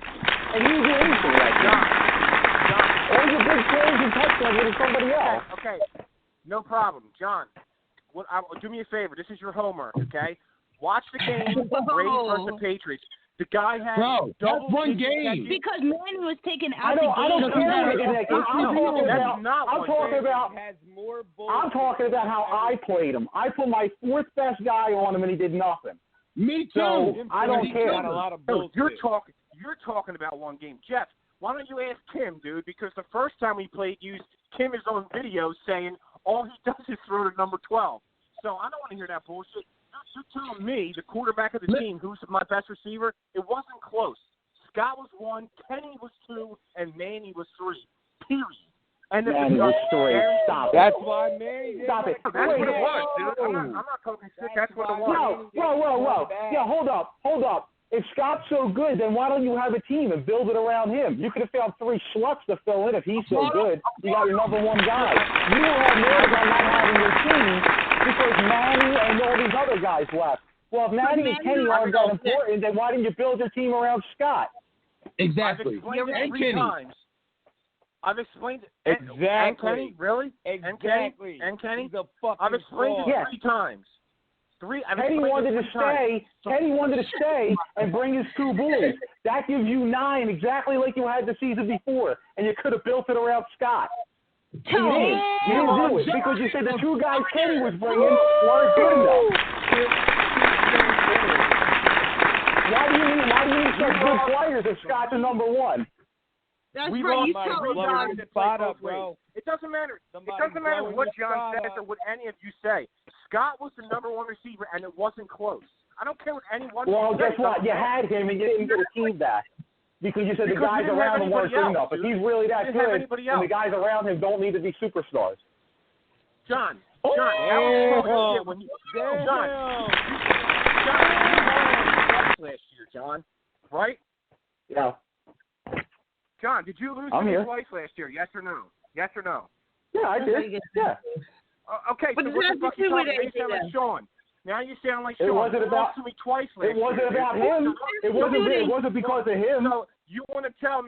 And use your anything like that. All your big plays and touchdowns with somebody else. Okay. No problem. John, do me a favor. This is your homework, okay? Watch the game, Braves versus the Patriots. The guy had that's one game. Because Manny was taken out I don't care what that game. I'm talking about how I played him. I put my 4th best guy on him, and he did nothing. Me too. So I don't care. You're talking about one game, Jeff. Why don't you ask Kim, dude? Because the first time we played, Kim is on video saying all he does is throw to number 12. So I don't want to hear that bullshit. You're telling me, the quarterback of the team, who's my best receiver, it wasn't close. Scott was 1, Kenny was 2, and Manny was 3. Period. And Manny was 3. Stop it. That's why Manny did. Stop it. That's what it was, dude. I'm not talking shit. That's what it was. Whoa. Yeah, hold up. If Scott's so good, then why don't you have a team and build it around him? You could have found 3 sluts to fill in if he's so good. You got your number 1 guy. You don't have nerves on not having your team because Manny and all these other guys left. Well, if Manny and Kenny aren't that important, then why didn't you build your team around Scott? Exactly. And Kenny. I've explained it. Exactly. And Kenny, really? Exactly. And Kenny? I've explained it 3 times. Kenny wanted to stay and bring his 2 boys. That gives you 9, exactly like you had the season before, and you could have built it around Scott. You didn't do it because you said the 2 guys Kenny was bringing weren't good enough. Why do you need such good players if Scott's the number 1? That's we right. You blowing the spot up, bro. It doesn't matter. It doesn't matter what John says or what any of you say. Scott was the number 1 receiver, and it wasn't close. I don't care what anyone says. Well, guess what? You had him, and you didn't get a team back. Because you said the guys around him weren't good enough. If he's really that good, and the guys around him don't need to be superstars. John, that was shit when you John, last year, John, right? Yeah. John, did you lose to me twice last year? Yes or no? Yes or no? Yeah, I did. Yeah. Okay, but so what the fuck you talking about? You sound like Sean. Now you sound like Sean. It wasn't about to me twice last It wasn't about him. It wasn't because of him. So you want to tell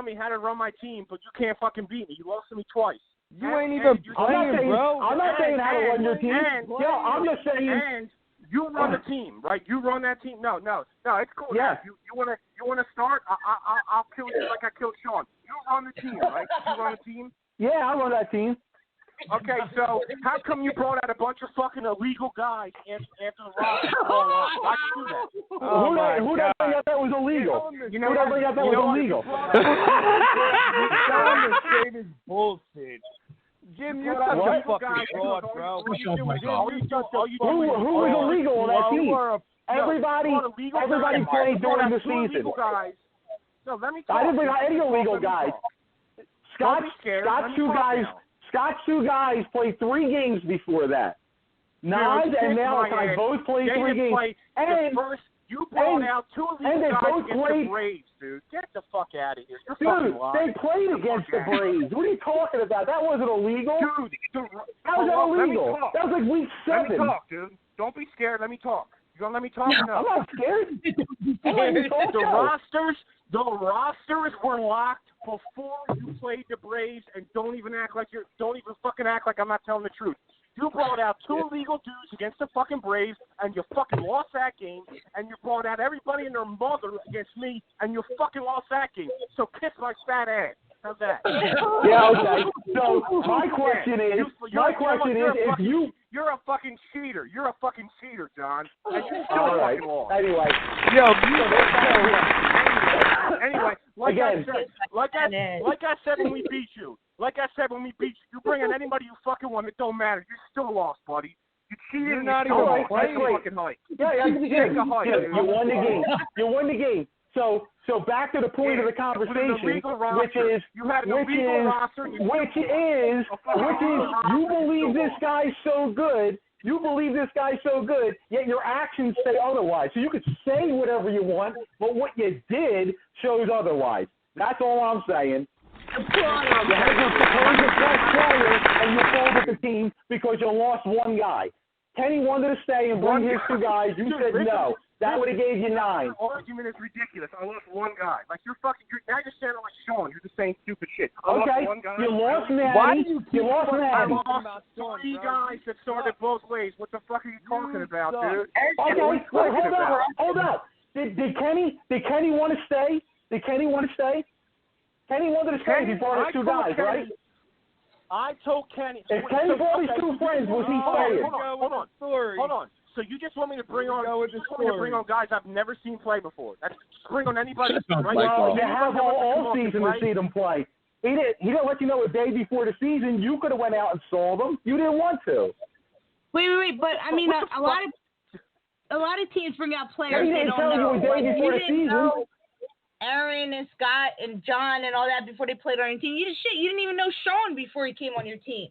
me how to run my team, but you can't fucking beat me. You lost to me twice. You ain't even playing, bro. I'm not saying how to run your team. I'm just saying. And you run the team, right? You run that team. No, it's cool. Yeah. You wanna start? I'll kill you like I killed Sean. You run the team, right? You run the team. Yeah, I run that team. Okay, so how come you brought out a bunch of fucking illegal guys after the roster? Why'd you do that? Who did bring out that was illegal? You know who did bring out that was illegal? John is saying his bullshit. Jim, you're such a fucking fraud, bro. Who was illegal on that team? Everybody played during the season. No, let me talk. I didn't bring out any illegal guys. Scott's 2 guys played 3 games before that. Naj and Malachi both played 3 games. And you brought out 2 of these guys against the Braves, dude. Get the fuck out of here. Dude, they played against the Braves. What are you talking about? That wasn't illegal. Dude, how was that illegal? That was like week 7. Let me talk, dude. Don't be scared. Let me talk. You gonna let me talk? No. I'm not scared. The rosters were locked before you played the Braves, and don't even fucking act like I'm not telling the truth. You brought out 2 illegal dudes against the fucking Braves, and you fucking lost that game, and you brought out everybody and their mother against me, and you fucking lost that game. So kiss my fat ass. How's that? Yeah, okay. So my question is, if you... You're a fucking cheater. You're a fucking cheater, John. And you still fucking lost. Anyway. Anyway, like I said when we beat you, you bring in anybody you fucking want, it don't matter. You still lost, buddy. You cheated. You're not even fucking hype. Yeah, you won the game. You won the game. So back to the point of the conversation, which is you believe this guy's so good. You believe this guy's so good, yet your actions say otherwise. So you could say whatever you want, but what you did shows otherwise. That's all I'm saying. You had your supposed best player, and you folded the team because you lost 1 guy. Kenny wanted to stay and bring his 2 guys. You said no. That would have gave you 9. The argument is ridiculous. I lost 1 guy. Like now you're sounding like Sean. You're just saying stupid shit. Okay. You lost Maddie. You lost Maddie. I lost 3 guys that started both ways. What the fuck are you talking about, dude? Okay. Wait, hold up. Did Kenny want to stay? Did Kenny want to stay? Kenny wanted to stay. He brought his 2 guys, right? I told Kenny. If Kenny brought his 2 friends, was he staying? Hold on. So you just want me to bring on guys I've never seen play before? That's bring on anybody. Right? Well, you have all season to see them play. He didn't let you know a day before the season. You could have went out and saw them. You didn't want to. Wait. But I mean, a lot of teams bring out players he didn't tell you a day before the season. Aaron and Scott and John and all that before they played on your team. You didn't even know Sean before he came on your team.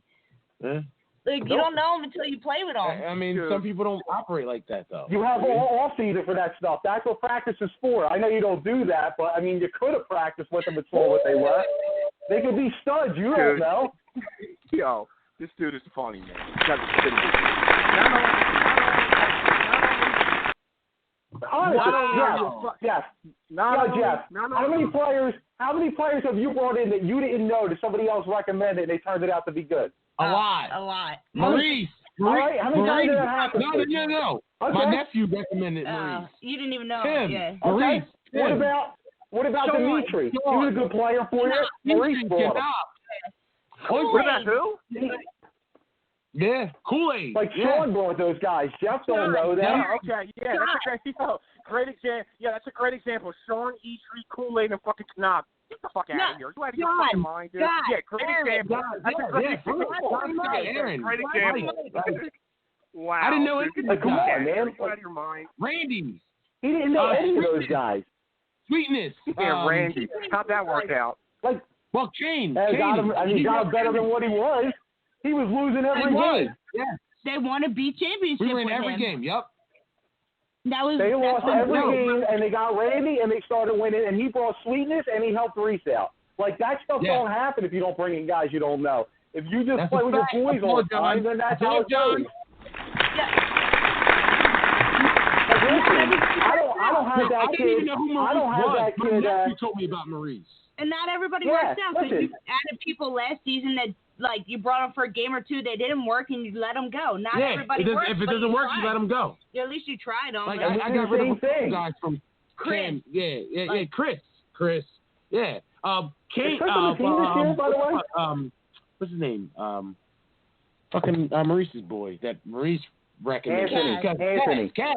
Yeah. Like, you don't know him until you play with him. I mean, some people don't operate like that, though. You have all off-season for that stuff. That's what practice is for. I know you don't do that, but, I mean, you could have practiced with them and saw what they were. They could be studs. You don't know. Yo, this dude is funny, man. Jeff. How many players have you brought in that you didn't know that somebody else recommended and they turned it out to be good? A lot. Maurice. All right. How many times did that happen? No. Okay. My nephew recommended Maurice. You didn't even know. Tim. Yeah. Maurice. What about Dimitri? He was a good player for you. Maurice brought him. What about who? Yeah, Kool-Aid. Like Sean brought those guys. Jeff don't know that. Yeah, okay, yeah, that's a great example. Yeah, that's a great example. Sean, E3, Kool-Aid, and fucking Knob. Get the fuck out of here. You out of your fucking mind, dude. Yeah, great example. That's a great example. Great example. Wow. I didn't know it. Like, come on, man. You out of your mind. Randy. He didn't know any of those guys. Sweetness. Yeah, Randy. How'd that work out? Like, well, Kane. He got better than what he was. He was losing every game. Yeah. They won a B championship. We were in with every him. game. Yep. They lost every game, and they got Randy, and they started winning, and he brought Sweetness, and he helped Reese out. Like, that stuff don't happen if you don't bring in guys you don't know. If you just play with your boys all the time, then that's how it goes. I don't have that kid. I don't have that kid. You told me about Maurice. And not everybody works out because you added people last season that, like, you brought them for a game or two, they didn't work, and you let them go. Not everybody works. If it doesn't work, you let them go. Yeah, at least you tried them. Like, I got rid of a guys from Chris. Chris. Yeah. Kane. By the way? What's his name? Fucking Maurice's boy. That Maurice recommended. Anthony. Cad.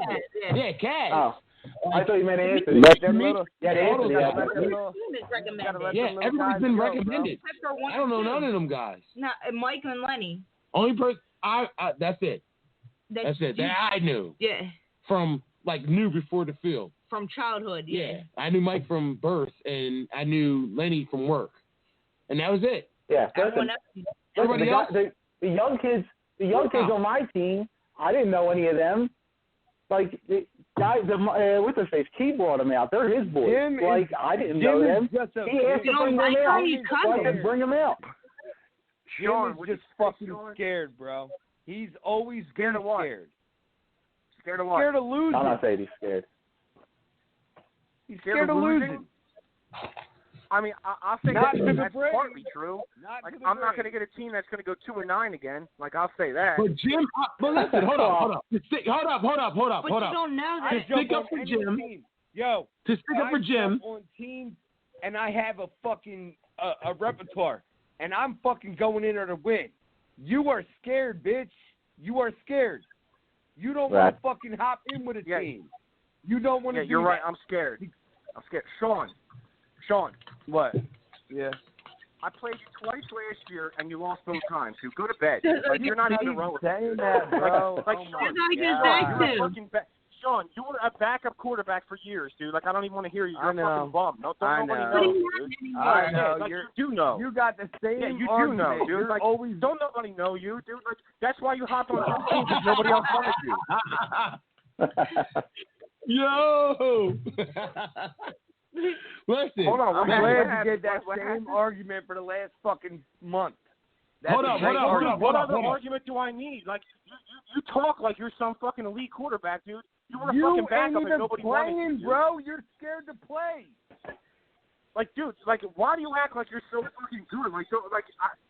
Yeah, Cad. Oh. I thought you meant Anthony. Anthony. Yeah, everybody's been recommended. I don't know none of them guys. No, Mike and Lenny. Only person that's it. That's it. That I knew. Yeah. From knew before the field. From childhood. Yeah. I knew Mike from birth, and I knew Lenny from work, and that was it. Yeah. Everybody else. The young kids on my team, I didn't know any of them. Like, guys, what's his face? Key brought them out. They're his boys. I didn't know them. He asked to bring them out. So I had to bring them out. Sean is just fucking scared, bro. He's always scared of what? Scared of what? Scared of losing. I'm not saying he's scared. He's scared of losing. I mean, I'll say that's partly true. I'm not going to get a team that's going to go 2-9 again. Like, I'll say that. But Jim, but listen, hold up. But you don't know that. To stick up for Jim. Yo, to stick up for Jim. On teams, and I have a fucking a repertoire, and I'm fucking going in there to win. You are scared, bitch. You are scared. You don't want to fucking hop in with a team. You don't want to. Yeah, you're right. I'm scared. Sean. What? Yeah. I played you twice last year, and you lost both times. So go to bed. Like, you're not even relevant. Saying that, bro. Sean, you were a backup quarterback for years, dude. Like, I don't even want to hear you. You're a fucking bum. Don't nobody know, dude. I know. Like, you do know. You got the same you do argument. know, dude. Like, don't nobody know you, dude. Like, that's why you hopped on your team because nobody else wanted you. Yo! Listen. Hold on. I'm glad you did that same argument for the last fucking month. Hold up. What other argument do I need? Like, you talk like you're some fucking elite quarterback, dude. You were a fucking backup and nobody wanted you, bro. You're scared to play. Like, dude, like, why do you act like you're so fucking good? Like,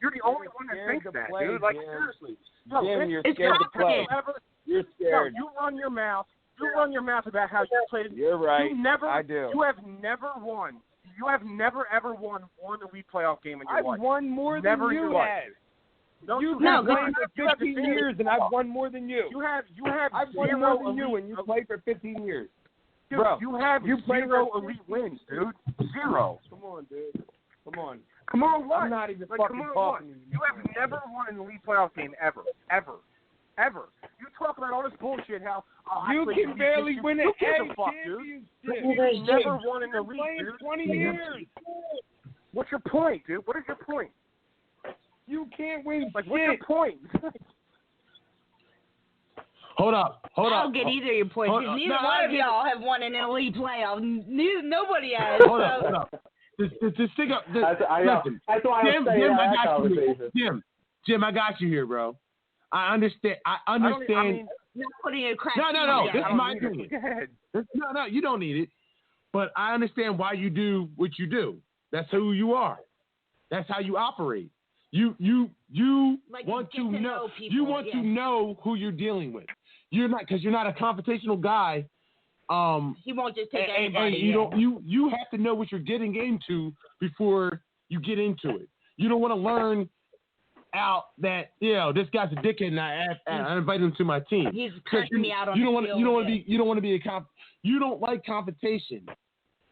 you're the only one that thinks that, dude. Like, seriously. No, Jim, you're scared to play. You're scared. No, you run your mouth. You run your mouth about how you played. You're right. I do. You have never won. You have never, ever won one elite playoff game in your life. I've won more than you have. No, you've been playing for 15 years, and I've won more than you. I've won more than you, and you played for 15 years. Dude, bro, you have zero elite wins, dude. Zero. Come on, dude. Come on. Come on, what? I'm not even fucking talking to you. You have never won an elite playoff game ever. You talk about all this bullshit, how you can barely win an championship. You've never won an elite, dude. 20 years. What's your point, dude? What is your point? You can't win shit. What's your point? Hold up. I don't get either of your points. Neither one of y'all have won an elite playoff. Nobody has. Hold up. To stick up. Listen. That's why I'm saying that conversation. Jim, I got you here, bro. I understand. I mean, not putting a crack. No. This is my opinion. Go ahead. No, you don't need it. But I understand why you do what you do. That's who you are. That's how you operate. You want to know people, you want to know who you're dealing with. You're not, because you're not a confrontational guy. He won't just take anybody. You have to know what you're getting into before you get into it. You don't want to learn out that this guy's a dickhead and I invite him to my team. He's cursing me out on you the don't field. You don't want to be you don't like confrontation.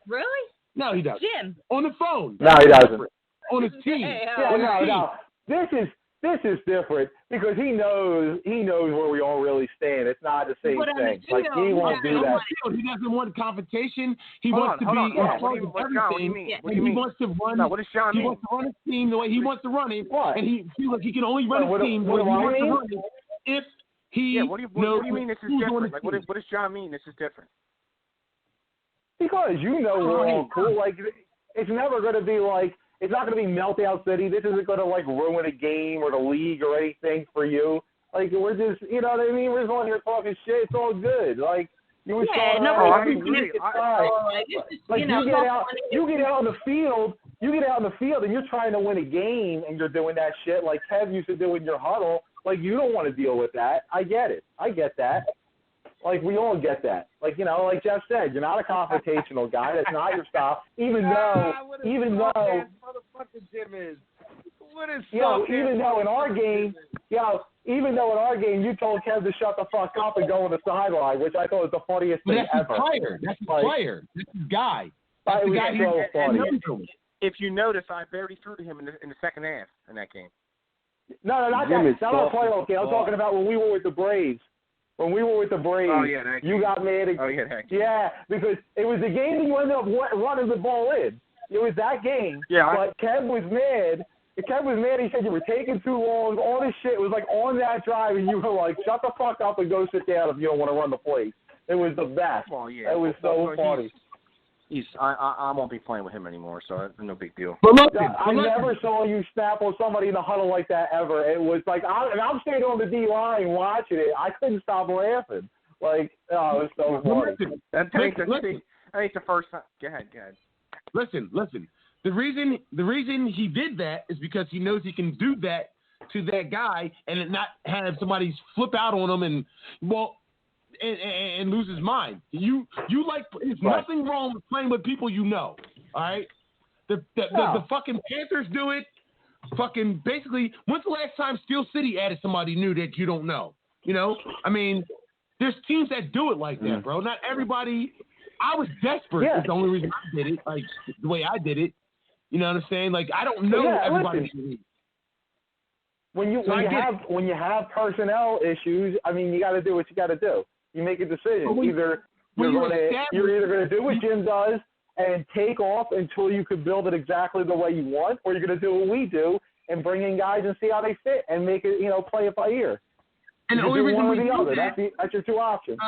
Really? No, he doesn't. Jim. On the phone. No, he doesn't. On his team. No. This is different because he knows where we all really stand. It's not the same thing. Like he won't do that. He doesn't want confrontation. He wants to be in charge of everything. He wants to run. What does John mean? He wants to run his team the way he wants to run it. What? And he feels like he can only run his team the way he wants to run it if he what do you mean this is different? Like, what does John mean this is different? Because we're all cool. Like it's never going to be like. It's not going to be meltdown city. This isn't going to like ruin a game or the league or anything for you. Like we're just, you know what I mean? We're just on here talking shit. It's all good. Like you were talking about. You get out on the field. You get out in the field and you're trying to win a game and you're doing that shit like Kev used to do in your huddle. Like you don't want to deal with that. I get it. I get that. Like, we all get that. Like, like Jeff said, you're not a confrontational guy. That's not your style. Even though motherfucking Jim is. What is even though in our game, you told Kev to shut the fuck up and go on the sideline, which I thought was the funniest thing ever. That's his player. That's his guy. That's the guy so funny. If you notice, I barely threw to him in the second half in that game. No, not that. Not on a playoff game. I'm talking about when we were with the Braves. When we were with the Braves, you got mad. Because it was the game that you ended up running the ball in. It was that game. Yeah. But Kev was mad. He said you were taking too long. All this shit was like on that drive, and you were like, shut the fuck up and go sit down if you don't want to run the play. It was the best. Well, yeah. It was so funny. I won't be playing with him anymore, so no big deal. I never saw you snap on somebody in the huddle like that ever. It was like I'm standing on the D line watching it. I couldn't stop laughing. Like, it was so funny. I think the first time. Go ahead. Listen. The reason he did that is because he knows he can do that to that guy and not have somebody flip out on him and lose his mind. You like there's nothing wrong with playing with people you know. All right, the fucking Panthers do it. Fucking basically, when's the last time Steel City added somebody new that you don't know? I mean, there's teams that do it like that, bro. Not everybody. I was desperate. Yeah. That's the only reason I did it, like the way I did it. You know what I'm saying? Like I don't know everybody. When you have personnel issues, I mean, you got to do what you got to do. You make a decision. You're either going to do what Jim does and take off until you can build it exactly the way you want, or you're going to do what we do and bring in guys and see how they fit and make it, play it by ear. And the only reason we do that, that's your two options.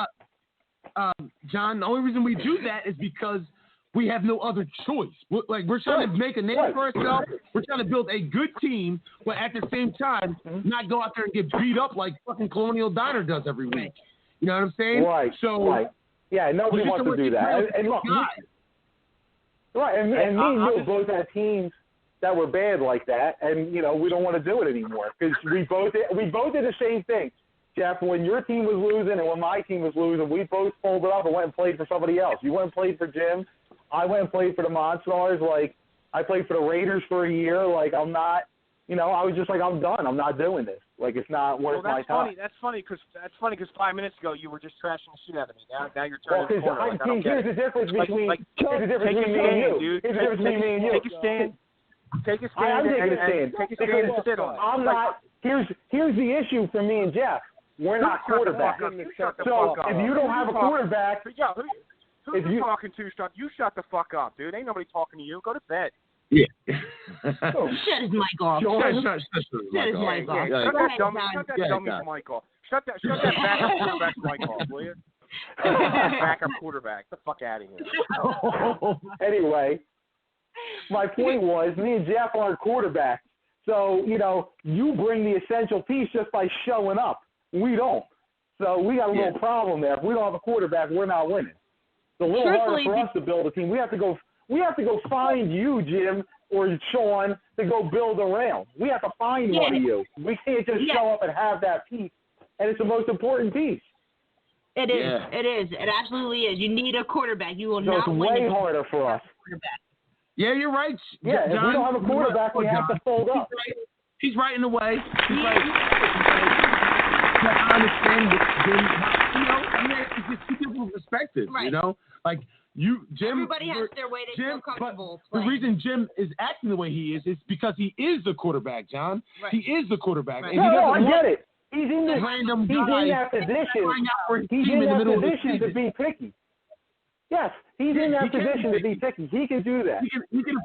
John, the only reason we do that is because we have no other choice. We're trying to make a name for ourselves. We're trying to build a good team, but at the same time, not go out there and get beat up like fucking Colonial Diner does every week. You know what I'm saying? Right. So, yeah, nobody wants to do that. And look, and me and you both had teams that were bad like that, and we don't want to do it anymore because we both did the same thing. Jeff, when your team was losing and when my team was losing, we both folded up and went and played for somebody else. You went and played for Jim. I went and played for the Monstars. Like, I played for the Raiders for a year. Like, I'm not, I was just like, I'm done. I'm not doing this. Like, it's not worth my time. That's funny because 5 minutes ago you were just trashing the shit out of me. Now you're turning the corner. Here's the difference between me and you. Here's the difference between me and you. Take a stand. Take a stand. I'm taking a stand. Take a stand and sit on it. I'm not. Here's the issue for me and Jeff. We're not quarterbacks. So if you don't have a quarterback, who you talking to? You shut the fuck up, dude. Ain't nobody talking to you. Go to bed. Yeah. Shut his mic off. Shut his mic off. Shut that dummy's mic off. Shut that backup quarterback's mic off, will you? Backup quarterback. Get the fuck out of here. Anyway, my point was, me and Jeff aren't quarterbacks. So, you bring the essential piece just by showing up. We don't. So we got a little problem there. If we don't have a quarterback, we're not winning. It's a little harder for us to build a team. We have to go find you, Jim, or Sean, to go build around. We have to find one of you. We can't just show up and have that piece. And it's the most important piece. It is. Yeah. It is. It absolutely is. You need a quarterback. You will so not win. It's way harder for us. Yeah, you're right. Yeah, John, if we don't have a quarterback, we have to fold up. He's right in the way. He's right. I understand it's just two different perspectives, right. Like Jim. Everybody has their way to feel comfortable playing. The reason Jim is acting the way he is because he is the quarterback, John. Right. He is the quarterback. Right. And No, I get it. He's in that position to be picky. Yes, he's in that position to be picky. He can do that. He can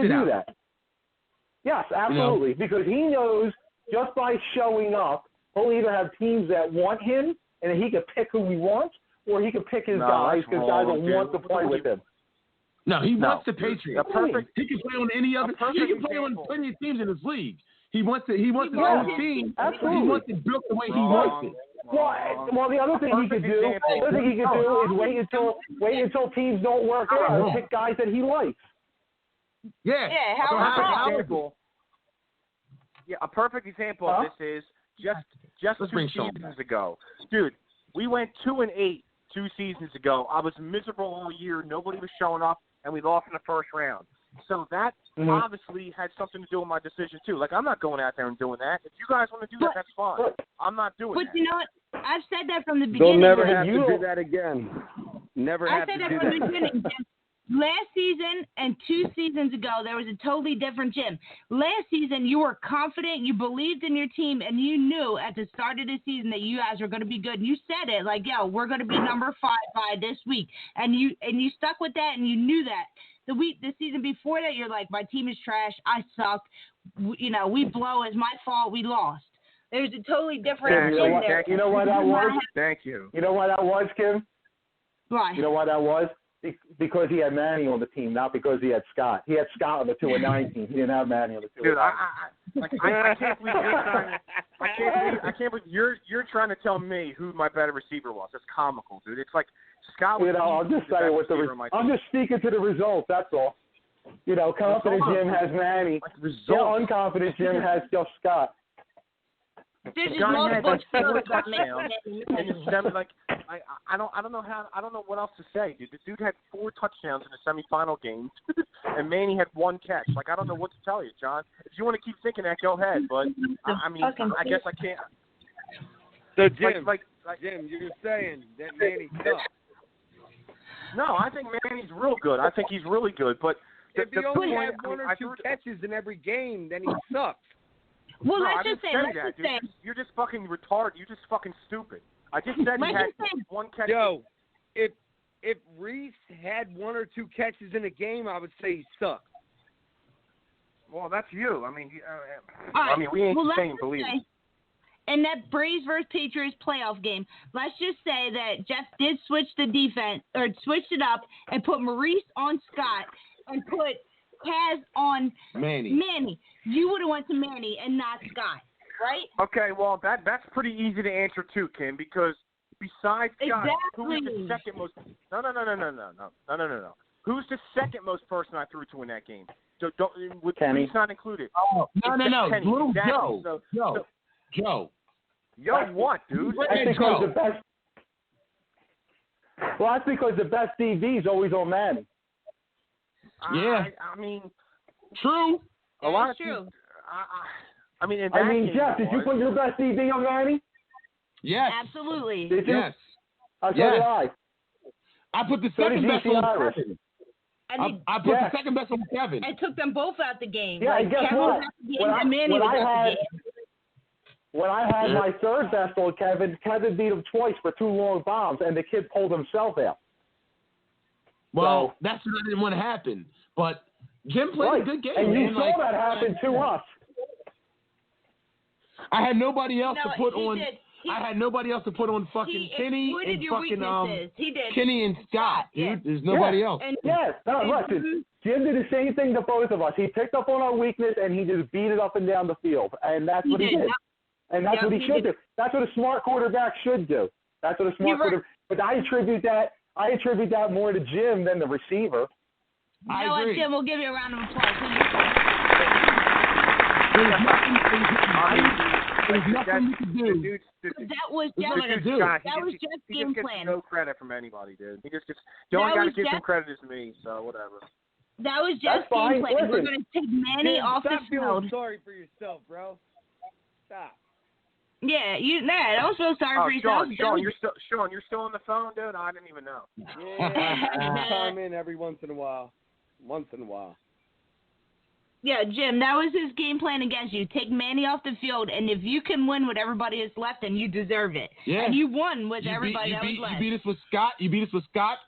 do that. Yes, absolutely. Because he knows just by showing up, he'll either have teams that want him, and he can pick who he wants, or he can pick his guys because guys will want to play with him. No, he wants the Patriots. He can play on any other. He can play on plenty of teams in his league. He wants his own team. Absolutely. He wants it built the way he wants it. Well, the other thing he could do, is wait until teams don't work out and pick guys that he likes. Yeah. Yeah. A perfect example of this is just 2 seasons ago, dude. We went 2-8 2 seasons ago. I was miserable all year. Nobody was showing up, and we lost in the first round. So that obviously had something to do with my decision too. Like, I'm not going out there and doing that. If you guys want to do that, that's fine. I'm not doing that. But you know what? I've said that from the beginning. They'll never have to do that again. Never have to do that. I said that from the beginning. Last season and 2 seasons ago, there was a totally different Jim. Last season, you were confident, you believed in your team, and you knew at the start of the season that you guys were going to be good. And you said it, like, yo, we're going to be number 5 by this week. And you stuck with that, and you knew that. The season before that, you're like, my team is trash. I suck. We blow. It's my fault. We lost. There's a totally different Jim there. You know why that was? Thank you. You know why that was, Kim? Why? You know why that was? Because he had Manny on the team, not because he had Scott. He had Scott on the 2-9 team. He didn't have Manny on the 2-9. Dude, I can't believe you're trying. I can't believe you're trying to tell me who my better receiver was. That's comical, dude. It's like Scott was. I'm just saying what I'm just speaking to the results. That's all. Confident Jim has Manny. Unconfident Jim has just Scott. There's just multiple touchdowns, and I don't know what else to say, dude. The dude had 4 touchdowns in the semifinal game, and Manny had 1 catch. Like, I don't know what to tell you, John. If you want to keep thinking that, go ahead. But I guess I can't. So Jim, Jim, you're saying that Manny sucks? No, I think Manny's real good. I think he's really good. But if he only had 1 or 2 catches in every game, then he sucks. Well, no, let's just say. You're just fucking retarded. You're just fucking stupid. I just said he had 1 catch. Yo, if Reese had 1 or 2 catches in a game, I would say he sucks. Well, that's you. I mean, we ain't saying believe it. In that Braves versus Patriots playoff game, let's just say that Jeff did switch the defense or switched it up and put Maurice on Scott and put Kaz on Manny. You would have went to Manny and not Scott, right? Okay, well that's pretty easy to answer too, Kim, because besides Scott, who is the second most? No. Who's the second most person I threw to in that game? With Reese not included. Oh, no. Kenny. Little exactly. Joe. Yo, what, dude? That's because the best. Well, that's because the best DB is always on Manny. Yeah. I mean, true. A lot of true. Jeff, did you put your best DB on Manny? Yes. Absolutely. Did you? Yes. So did I. I put the second best on Kevin. I put the second best on Kevin. I took them both out the game. Yeah, and guess what? When I had my third best on Kevin beat him twice for 2 long bombs, and the kid pulled himself out. Well, that's what I didn't want to happen. But Jim played a good game. And you saw that happen to us. I had nobody else to put on. I had nobody else to put on fucking Kenny and fucking Kenny and Scott, dude. There's nobody else. Listen, Jim did the same thing to both of us. He picked up on our weakness and he just beat it up and down the field, and that's what he did. And that's what he should do. That's what a smart quarterback should do. That's what a smart quarterback. But I attribute that more to Jim than the receiver. You know what, Jim? We'll give you a round of applause. There's nothing you can do. That was just game plan. Gets no credit from anybody, dude. He just gets. The only guy to give him credit is me. So whatever. That was just game plan. We're going to take Manny off the field. Stop feeling sorry for yourself, bro. Stop. Yeah, don't feel sorry for yourself. Sean, you're still on the phone, dude. I didn't even know. Yeah, chime in every once in a while. Yeah, Jim, that was his game plan against you. Take Manny off the field, and if you can win with everybody that's left, then you deserve it. Yeah. And you won with everybody that was left. You beat us with Scott. You beat us with Scott,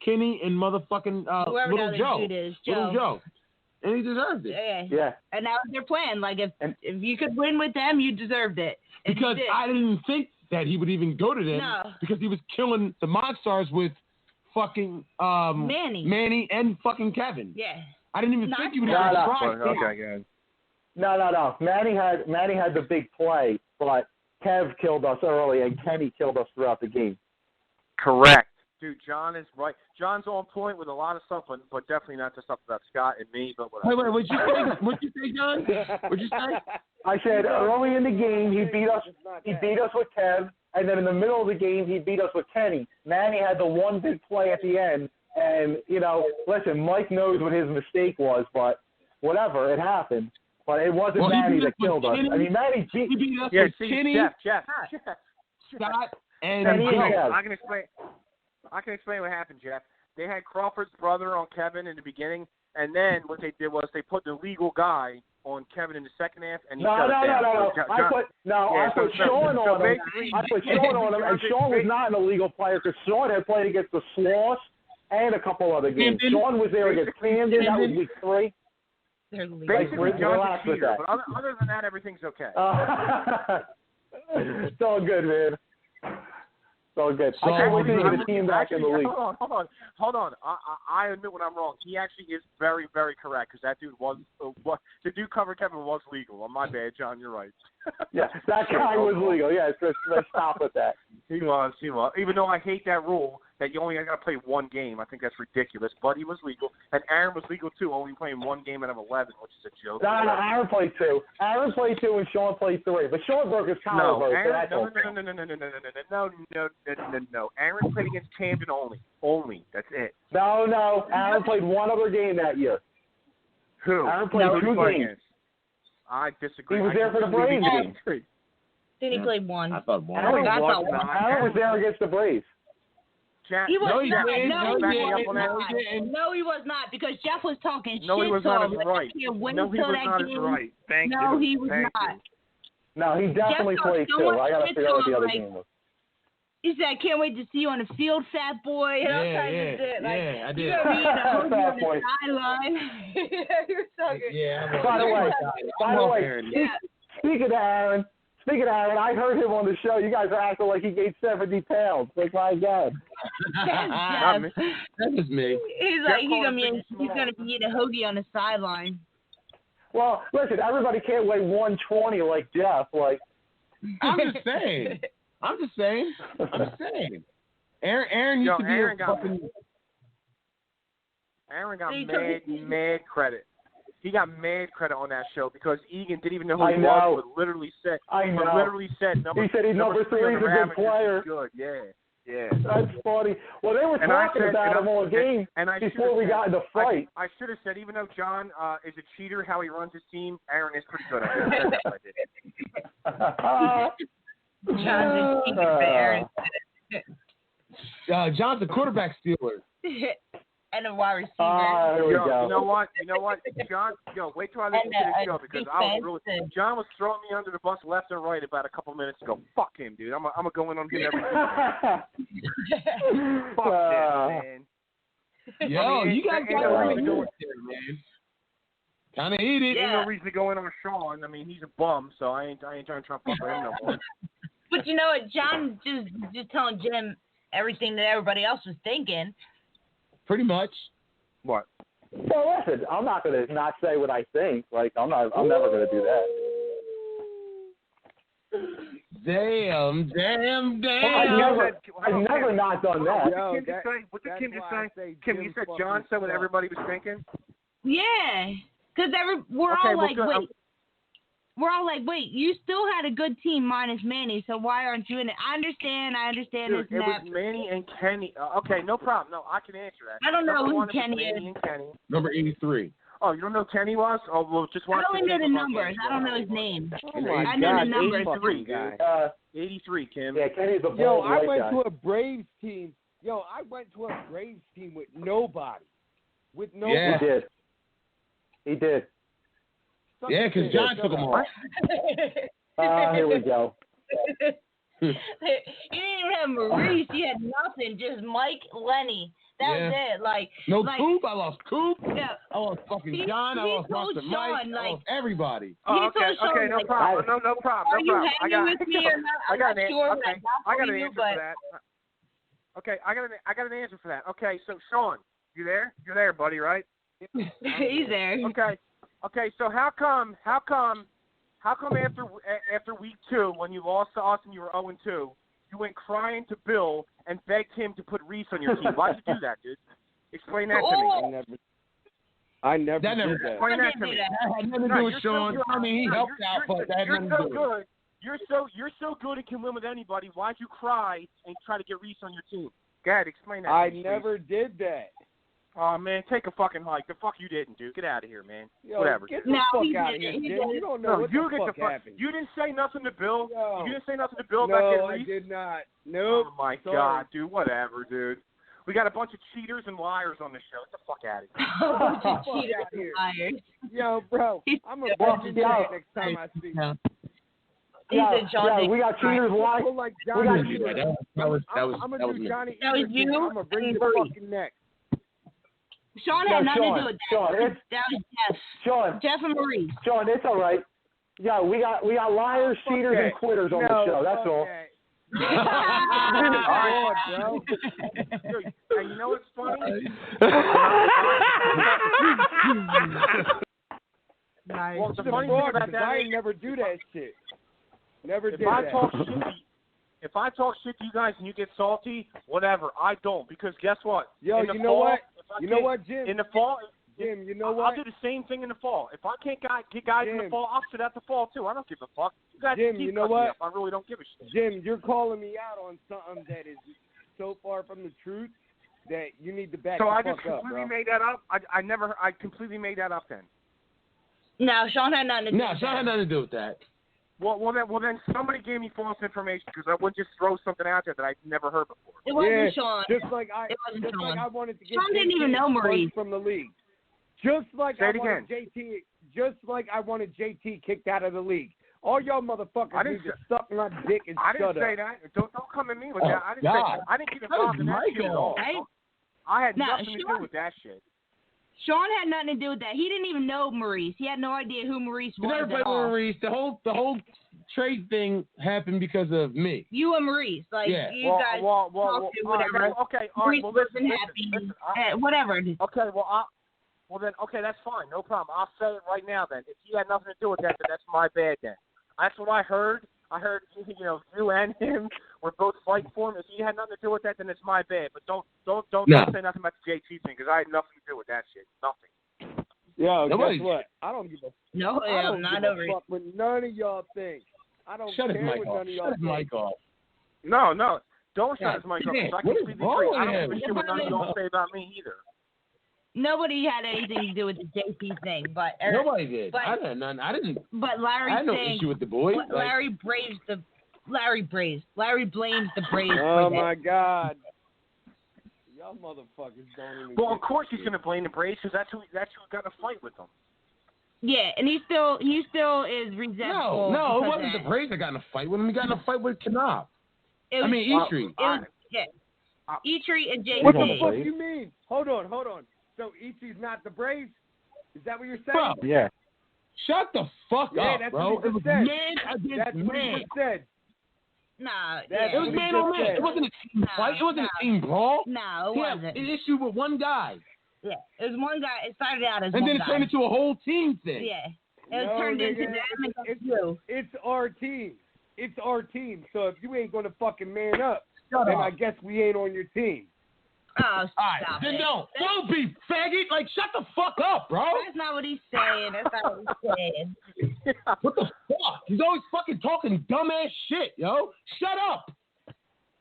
Kenny, and motherfucking Little Joe. Little Joe. And he deserved it. Yeah. And that was their plan. Like, if you could win with them, you deserved it. And because I didn't think that he would even go to them. No. Because he was killing the Monstars with fucking Manny and fucking Kevin. Yeah. I didn't even think he would ever try. Okay, good. No. Manny had the big play, but Kev killed us early and Kenny killed us throughout the game. Correct. Dude, John is right. John's on point with a lot of stuff, but definitely not the stuff about Scott and me. But whatever. Wait, what'd you say, John? What'd you say? I said early in the game he beat us with Kev, and then in the middle of the game he beat us with Kenny. Manny had the one big play at the end, and listen, Mike knows what his mistake was, but whatever, it happened. But it wasn't Manny that killed us. I mean, Manny beat us with Kenny, Jeff, Scott, and I can explain what happened, Jeff. They had Crawford's brother on Kevin in the beginning, and then what they did was they put the legal guy on Kevin in the second half, and he shut it down. I put Sean on him. I put Sean on him, and Sean was not an illegal player because Sean had played against the Sloss and a couple other games. Sean was there against Camden. That was week 3. Basically, John's a cheater, but other than that, everything's okay. It's all good, man. So good. I can't wait to get the team back in the league. Hold on. I admit when I'm wrong. He actually is very, very correct because that dude was the dude cover Kevin was legal. My bad, John. You're right. Yeah, that guy was legal. Yeah, let's stop with that. He was. Even though I hate that rule that you only got to play one game, I think that's ridiculous. But he was legal, and Aaron was legal too, only playing one game out of 11, which is a joke. No, Aaron played 2. Aaron played 2, and Sean played 3. But Sean broke his collarbone. No. Aaron played against Camden only. That's it. No. Aaron played one other game that year. Who? Aaron played 2 games. I disagree. He was there for the Braves game. Then he played 1. I thought 1. Aaron was there against the Braves. He was No, he was not because Jeff was talking shit. No, he was not as right. No, he was not as right. No, he was not. No, he definitely played 2. I got to figure out what the other game was. He said, "I can't wait to see you on the field, fat boy." And all kinds of shit. I did. Fat boy. Sideline. You're so good. Yeah. By the way, speaking of Aaron, I heard him on the show. You guys are acting like he gained 70 pounds. Like, my God. That was me. He's like, he's gonna be eating a hoagie on the sideline. Well, listen, everybody can't weigh 120 like Jeff. Like, I'm just saying. Aaron used to be a fucking... Aaron got mad credit. He got mad credit on that show because Egan didn't even know who he was, but literally said, he said he's number 3 is a good player. Good, yeah. That's funny. Well, they were talking about him all game before we got in the fight. I should have said, even though John is a cheater, how he runs his team, Aaron is pretty good. John's a cheater, but Aaron. John's a quarterback stealer. And a wide receiver. There we go. You know what, John? Wait till I listen to the show because John was throwing me under the bus left and right about a couple minutes ago. Fuck him, dude. I'm gonna go in on him every time. Fuck that, man. Yo, you guys got to go with it, man. Kind of eat it. Ain't no reason to go in on Sean. I mean, he's a bum, so I ain't trying to fuck with him no more. But you know what? John just telling Jim everything that everybody else was thinking. Pretty much. What? Well, listen, I'm not going to not say what I think. Like, I'm never going to do that. Damn. I've never not done that. What did Kim just say? Kim, you said John said what everybody was thinking? Yeah. Because we're all like, wait. we're all like, wait, you still had a good team minus Manny, so why aren't you in it? I understand Dude, it was Manny and Kenny. Okay, no problem. No, I can answer that. I don't know who Kenny is. Manny and Kenny. Number 83. Oh, you don't know who Kenny was? Oh, well, just watch. I only know the numbers. I don't know his name. Oh my I know the numbers. 83, guy. 83, Kim. Yeah, Kenny's a Yo, bald I white went guy. to a Braves team. With nobody. With nobody. Yeah. He did. Yeah, because John took them off. Here we go. You didn't even have Maurice. You had nothing. Just Mike, Lenny. That was it. Like Coop. I lost Coop. Yeah. I lost fucking John. I lost Master Mike. I lost everybody. Oh, okay, no problem. No problem. Are you hanging with me or not? I got an sure okay. I got an answer for that. Okay, I got an answer for that. Okay, so Sean, you there? You're there, buddy, right? He's there. Okay. So how come after week 2 when you lost to us and you were 0-2, you went crying to Bill and begged him to put Reese on your team? Why'd you do that, dude? Explain that to me. I never did that. Explain that to me. That had nothing to do with Sean. I mean, he helped out, but that had nothing to do with it. You're so good and can win with anybody. Why'd you cry and try to get Reese on your team? Go ahead, explain that. I never did that. Oh man, take a fucking hike. The fuck you didn't, dude. Get out of here, man. Yo, Whatever. Get the fuck out of here, Jim. You don't know what the fuck happened. You didn't say nothing to Bill. No. You didn't say nothing to Bill about getting Reese. No, I did not. Nope. Oh my God, dude. Whatever, dude. We got a bunch of cheaters and liars on the show. Get the fuck out of here. Cheaters and liars. Yo, bro, I'm gonna bust you down next time I see you. Yeah, we got cheaters. Why? Like Johnny. That was I'm gonna do me. Johnny. That was you? I'm gonna bring your fucking neck. Sean had nothing to do with that. Sean, That was Jeff. Jeff and Maurice. Sean, it's all right. Yeah, we got liars, cheaters, and quitters on the show. That's all. All right, bro. And you know what's funny? Nice. Well, the funny thing about that I is, never do that shit. Never did if I that. talk shit to you guys and you get salty, whatever. I don't, because guess what? Yo, in the you fall, know what? You know what, Jim? In the fall, Jim, you know what? I'll do the same thing in the fall. If I can't get guys in the fall, I'll sit out the fall too. I don't give a fuck. You guys Jim, can keep you know cutting me what? up. I really don't give a shit. Jim, you're calling me out on something that is so far from the truth that you need to back the fuck up, bro. So I just completely made that up? I completely made that up then. No, Sean had nothing to do with that. Sean had nothing to do with that. Well, then somebody gave me false information because I wouldn't just throw something out there that I'd never heard before. It wasn't Sean. Just like I wanted to get Sean didn't even know Maurice from the league. Just like Say I it wanted JT. Just like I wanted JT kicked out of the league. All y'all motherfuckers need to suck my dick and I shut didn't up. say that. Don't come at me with that. I didn't get involved in that shit at all. I had nothing to do with that shit. Sean had nothing to do with that. He didn't even know Maurice. He had no idea who Maurice was. You never played with Maurice. The whole trade thing happened because of me. You and Maurice, like you guys talked to whatever. Okay, Maurice well, wasn't happy. Whatever. Okay, okay, that's fine, no problem. I'll say it right now then. If he had nothing to do with that, then that's my bad then. That's what I heard. I heard, you and him were both fighting for him. If he had nothing to do with that, then it's my bad. But don't say nothing about the JT thing because I had nothing to do with that shit. Nothing. Yo, guess what? I don't give a not over fuck what none of y'all think. I don't care what none of y'all think. Shut his mic off. No, don't shut his mic off. I completely agree. I don't give a shit what none of y'all say about me either. Nobody had anything to do with the JP thing, but nobody did. I had none. I didn't. But Larry, I had no issue with the boys. Larry blames the Braves. Oh my God! Y'all motherfuckers don't even. Well, of course he's gonna blame the Braves because that's who got in a fight with them. Yeah, and he still is resentful. No, it wasn't the Braves that got in a fight with him. He got in a fight with Knopf. Eitri. Eitri and JP. What the fuck you mean? Hold on. So Ichi's not the Braves? Is that what you're saying? Bro, yeah. Shut the fuck up, that's bro. What he just said. Man against that's man. What he just said. Nah, it was man on man. It wasn't a team fight. It wasn't a team brawl. No, it wasn't. An issue with one guy. Yeah, it was one guy. It started out as and one guy. And then it turned into a whole team thing. Yeah. It was turned into them against you. It's our team. So if you ain't going to fucking man up, then I guess we ain't on your team. Oh, All right, stop then it. don't be faggot. Like, shut the fuck up, bro. That's not what he's saying. That's not what he's saying. What the fuck? He's always fucking talking dumbass shit, yo. Shut up.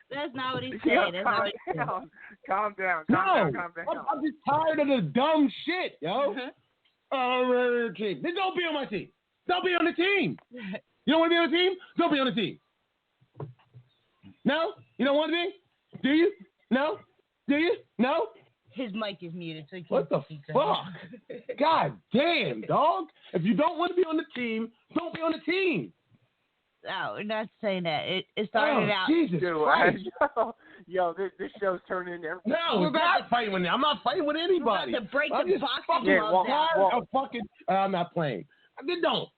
That's not what he's saying. That's not what he's saying. Calm down. I'm just tired of the dumb shit, yo. Team. Then don't be on my team. Don't be on the team. You don't want to be on the team? Don't be on the team. No? You don't want to be? Do you? No? Do you? No? His mic is muted, so he can't What the fuck? God damn, dog. If you don't want to be on the team, don't be on the team. No, we're not saying that. It started out. Jesus Christ. Yo, this show's turning into everything. No, we're not fighting with I'm not fighting with anybody. We're about to break I'm the just boxing fucking gloves out. I'm not playing. Then don't.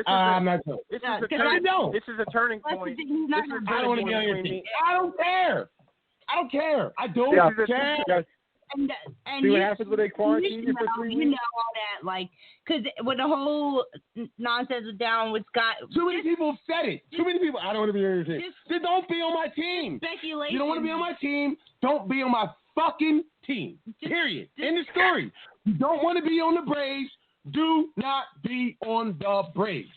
I'm not playing. This is a turning point. I don't want to be on your team. I don't care. I don't care. I don't care. And see what happens when they quarantine you for 3 weeks? You know all that, like, because when the whole nonsense was down with Scott. Too many people have said it. Too many people. I don't want to be on your team. Then don't be on my team. Speculation. You don't want to be on my team. Don't be on my fucking team. Period. End of story. You don't want to be on the Braves. Do not be on the Braves.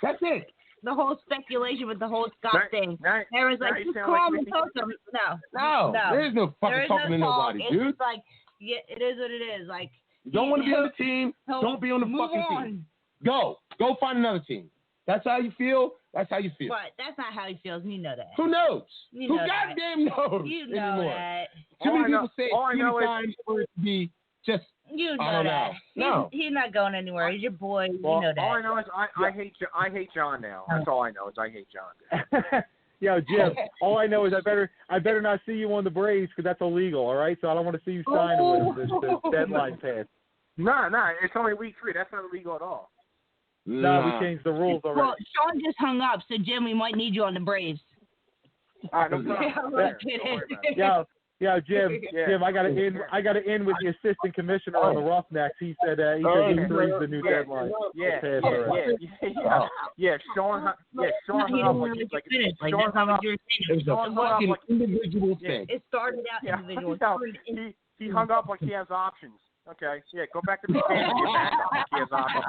That's it. The whole speculation with the whole Scott thing. There was like, just call him and talk to him. No. There's no fucking talking to nobody, dude. It's like, yeah, it is what it is. Like, you don't want to be on the team. Don't be on the fucking team. Go find another team. That's how you feel. That's how you feel. But that's not how he feels. You know that. Who knows? You Who know goddamn knows You know anymore? that. Too many people say it too many times for it to be just. You know I don't that. know. He's not going anywhere. He's your boy. Well, you know that. All I know is I hate John now. That's all I know is I hate John. Yo, Jim, all I know is I better not see you on the Braves because that's illegal, all right? So I don't want to see you sign with the deadline pass. No, it's only week 3. That's not illegal at all. No, we changed the rules already. Well, Sean just hung up, so Jim, we might need you on the Braves. All right, no problem. Yeah, Jim, I got to end with the assistant commissioner on the Roughnecks. He said he agrees the new deadline. Sean hung up like Sean hung up. It was a fucking individual thing. It started out individual. He hung up like he has options. Okay, go back to the game. Get back up like he has options.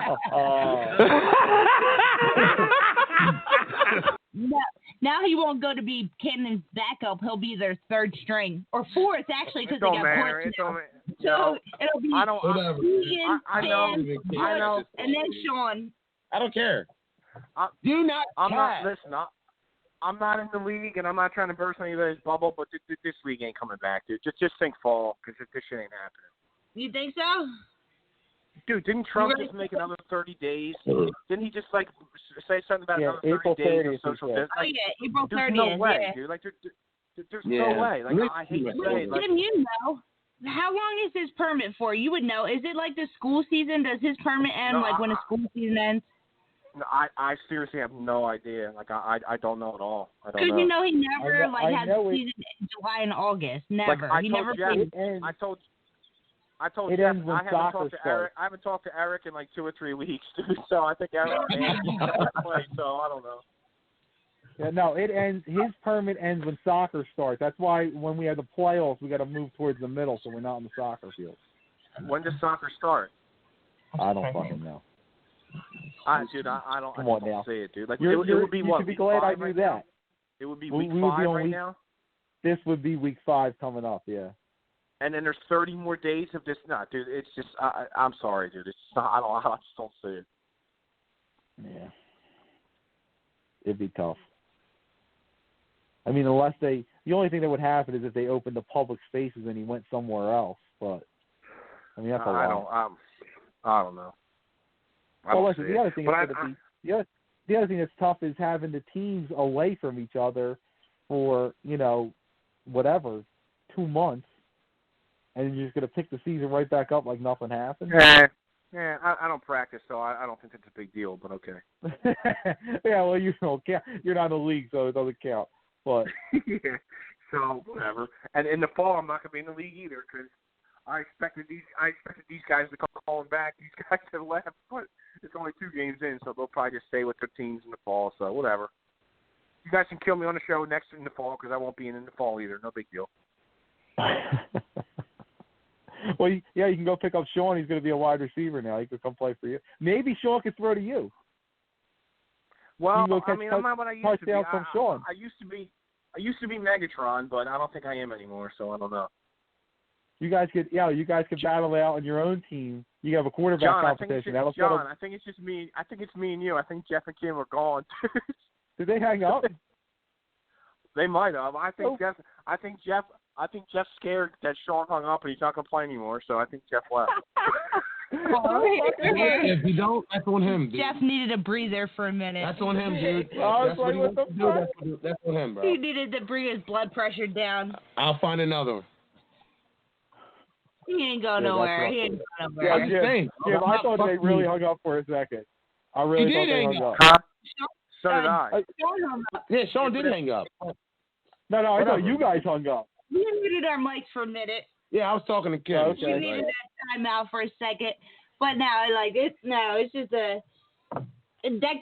Now he won't go to be Cannon's backup. He'll be their third string or fourth, actually, because they got points now. So it'll be Keegan, I know. And then Sean. I don't care. I'm not in the league, and I'm not trying to burst anybody's bubble, but this league ain't coming back, dude. Just think fall, because this shit ain't happening. You think so? Dude, didn't Trump just make another 30 days? Didn't he just, like, say something about another 30 days of social distance? Oh, yeah, April 30th. There's no way, dude. Like, there's no way. Like, I hate to say it. Like, Jim, you know. How long is his permit for? You would know. Is it like the school season? Does his permit end when the school season ends? No, I seriously have no idea. Like, I don't know at all. I don't know. Because, you know, he never, has a season in July and August. Never. Like, he never played. I told it Jeff, ends when I haven't soccer talked to starts. Eric. I haven't talked to Eric in like 2 or 3 weeks, dude. So I think Eric may play. So I don't know. Yeah, no, it ends. His permit ends when soccer starts. That's why when we have the playoffs, we got to move towards the middle, so we're not on the soccer field. When does soccer start? I don't fucking know. Dude, I don't. Come on don't now. say it, dude. Like you would be you what? should be glad I knew that. It would be week 5 right now. This would be week 5 coming up. Yeah. And then there's 30 more days of this. No, dude, it's just. I'm sorry, dude. It's just not, I just don't see it. Yeah. It'd be tough. I mean, unless the only thing that would happen is if they opened the public spaces and he went somewhere else. But I mean, that's a lot. I don't know. Well, listen, the other thing the other thing that's tough is having the teams away from each other for 2 months. And you're just going to pick the season right back up like nothing happened? Yeah, I don't practice, so I don't think it's a big deal, but okay. Yeah, well, you don't count. You're not in the league, so it doesn't count. But yeah, so whatever. And in the fall, I'm not going to be in the league either because I expected these guys to come calling back. These guys have left, but it's only 2 games in, so they'll probably just stay with their teams in the fall, so whatever. You guys can kill me on the show next in the fall because I won't be in the fall either. No big deal. Well, yeah, you can go pick up Sean. He's going to be a wide receiver now. He could come play for you. Maybe Sean could throw to you. Well, I'm not what I used to be. From Sean. I used to be Megatron, but I don't think I am anymore. So I don't know. You guys could battle it out on your own team. You have a quarterback competition. I think it's just me. I think it's me and you. I think Jeff and Kim are gone. Did they hang up? They might have. I think Jeff's scared that Sean hung up and he's not going to play anymore. So I think Jeff left. If you don't, that's on him, dude. Jeff needed a breather for a minute. That's on him, dude. That's on him, bro. He needed to bring his blood pressure down. I'll find another one. He ain't going nowhere. He ain't going nowhere. Yeah, Jim, I thought they really hung up for a second. I really thought they hung up. Huh? So did I. Yeah, Sean did hang up. No, I thought you guys hung up. We muted our mics for a minute. Yeah, I was talking to Kim. Okay. We needed that time out for a second. But now, it's just that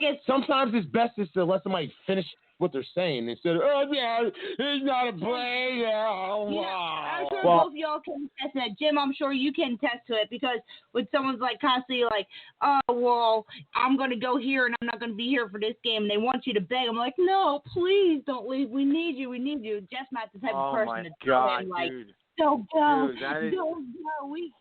gets... Sometimes it's best just to let somebody finish what they're saying instead of, oh, yeah, he's not a player. Oh, wow. I'm sure both y'all can attest to that. Jim, I'm sure you can attest to it because when someone's like constantly like, oh, well, I'm going to go here and I'm not going to be here for this game and they want you to beg. I'm like, no, please don't leave. We need you. Jeff's not the type of person to tell him, like, dude. Don't go. Dude, Don't go. We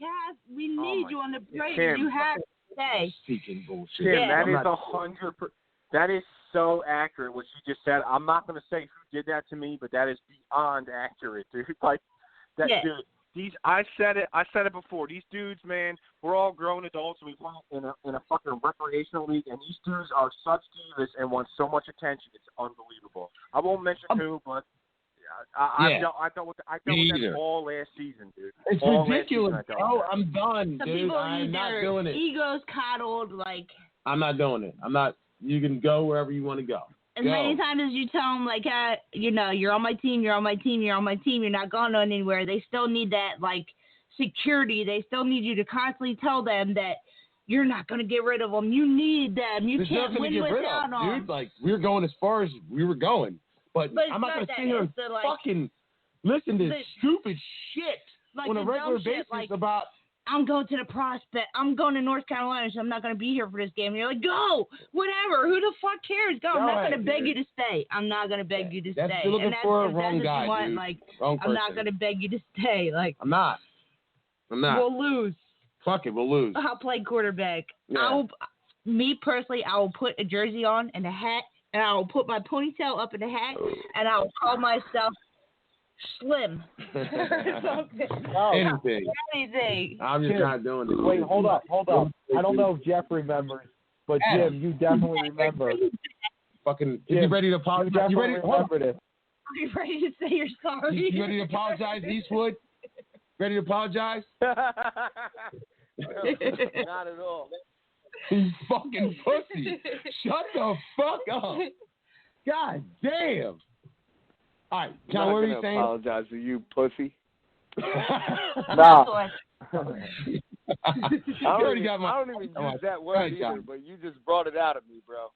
need you on the break. Kim, You have to stay. Speaking bullshit. Kim, that is 100%. That is so accurate what you just said. I'm not going to say who did that to me, but that is beyond accurate, dude. Like that, dude. I said it before. These dudes, man, we're all grown adults. We play in a fucking recreational league, and these dudes are such divas and want so much attention. It's unbelievable. I won't mention who, but I dealt with that all last season, dude. It's all ridiculous, bro. I'm done, Some dude. people I'm not doing it. Egos coddled, like. I'm not doing it. I'm not. You can go wherever you want to go. As many times as you tell them, like, you're on my team, you're not going anywhere, they still need that, like, security. They still need you to constantly tell them that you're not going to get rid of them. You need them. You can't win without them. Dude, like, we're going as far as we were going. But I'm not going to sit here and fucking listen to stupid shit on a regular basis about... I'm going to the prospect. I'm going to North Carolina, so I'm not going to be here for this game. And you're like, go, whatever. Who the fuck cares? Go. I'm not going to beg you to stay. I'm not going to beg you to stay. You're looking for a wrong guy, dude. Like, I'm not going to beg you to stay. Like, I'm not. We'll lose. Fuck it, we'll lose. I'll play quarterback. Yeah. Me personally, I will put a jersey on and a hat, and I will put my ponytail up in the hat, and I will call myself Slim. Anything. I'm just not doing it. Wait, hold up. I don't know if Jeff remembers, but Jim, you definitely remember. Fucking, Jim, you ready to apologize? You ready to remember this? Are you ready to say you're sorry? You ready to apologize, Eastwood? Ready to apologize? Not at all. You fucking pussy. Shut the fuck up. God damn. All right, John, what are you saying? Apologize to you, pussy. No. I don't even use that word either, but you just brought it out of me, bro.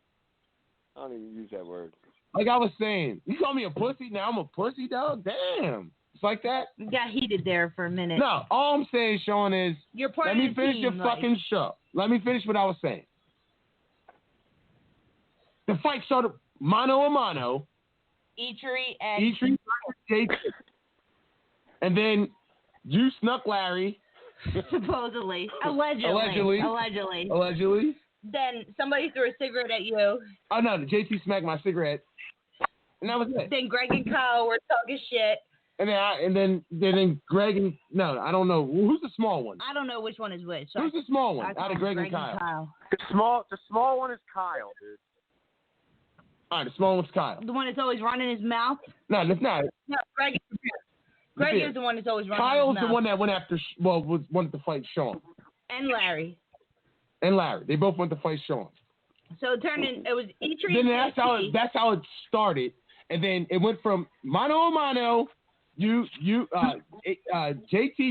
I don't even use that word. Like I was saying, you call me a pussy, now I'm a pussy, dog? Damn. It's like that? You got heated there for a minute. No, all I'm saying, Sean, is let me finish your fucking show. Let me finish what I was saying. The fight started mano a mano. Eitri and versus JT. And then you snuck Larry. Supposedly. Allegedly. Then somebody threw a cigarette at you. Oh, no, JT smacked my cigarette. And that was it. Then Greg and Kyle were talking shit. And then Greg and... No, I don't know. Who's the small one? I don't know which one is which. So who's the small one out of Greg and Kyle? The small one is Kyle, dude. All right, the small one's Kyle. The one that's always running his mouth? No, that's not. No, Greg is the one that's always running Kyle's his mouth. the one that went after... wanted to fight Sean. And Larry. They both went to fight Sean. So it turned in... It was Eitri Then and that's how it started. And then it went from mano a mano... JT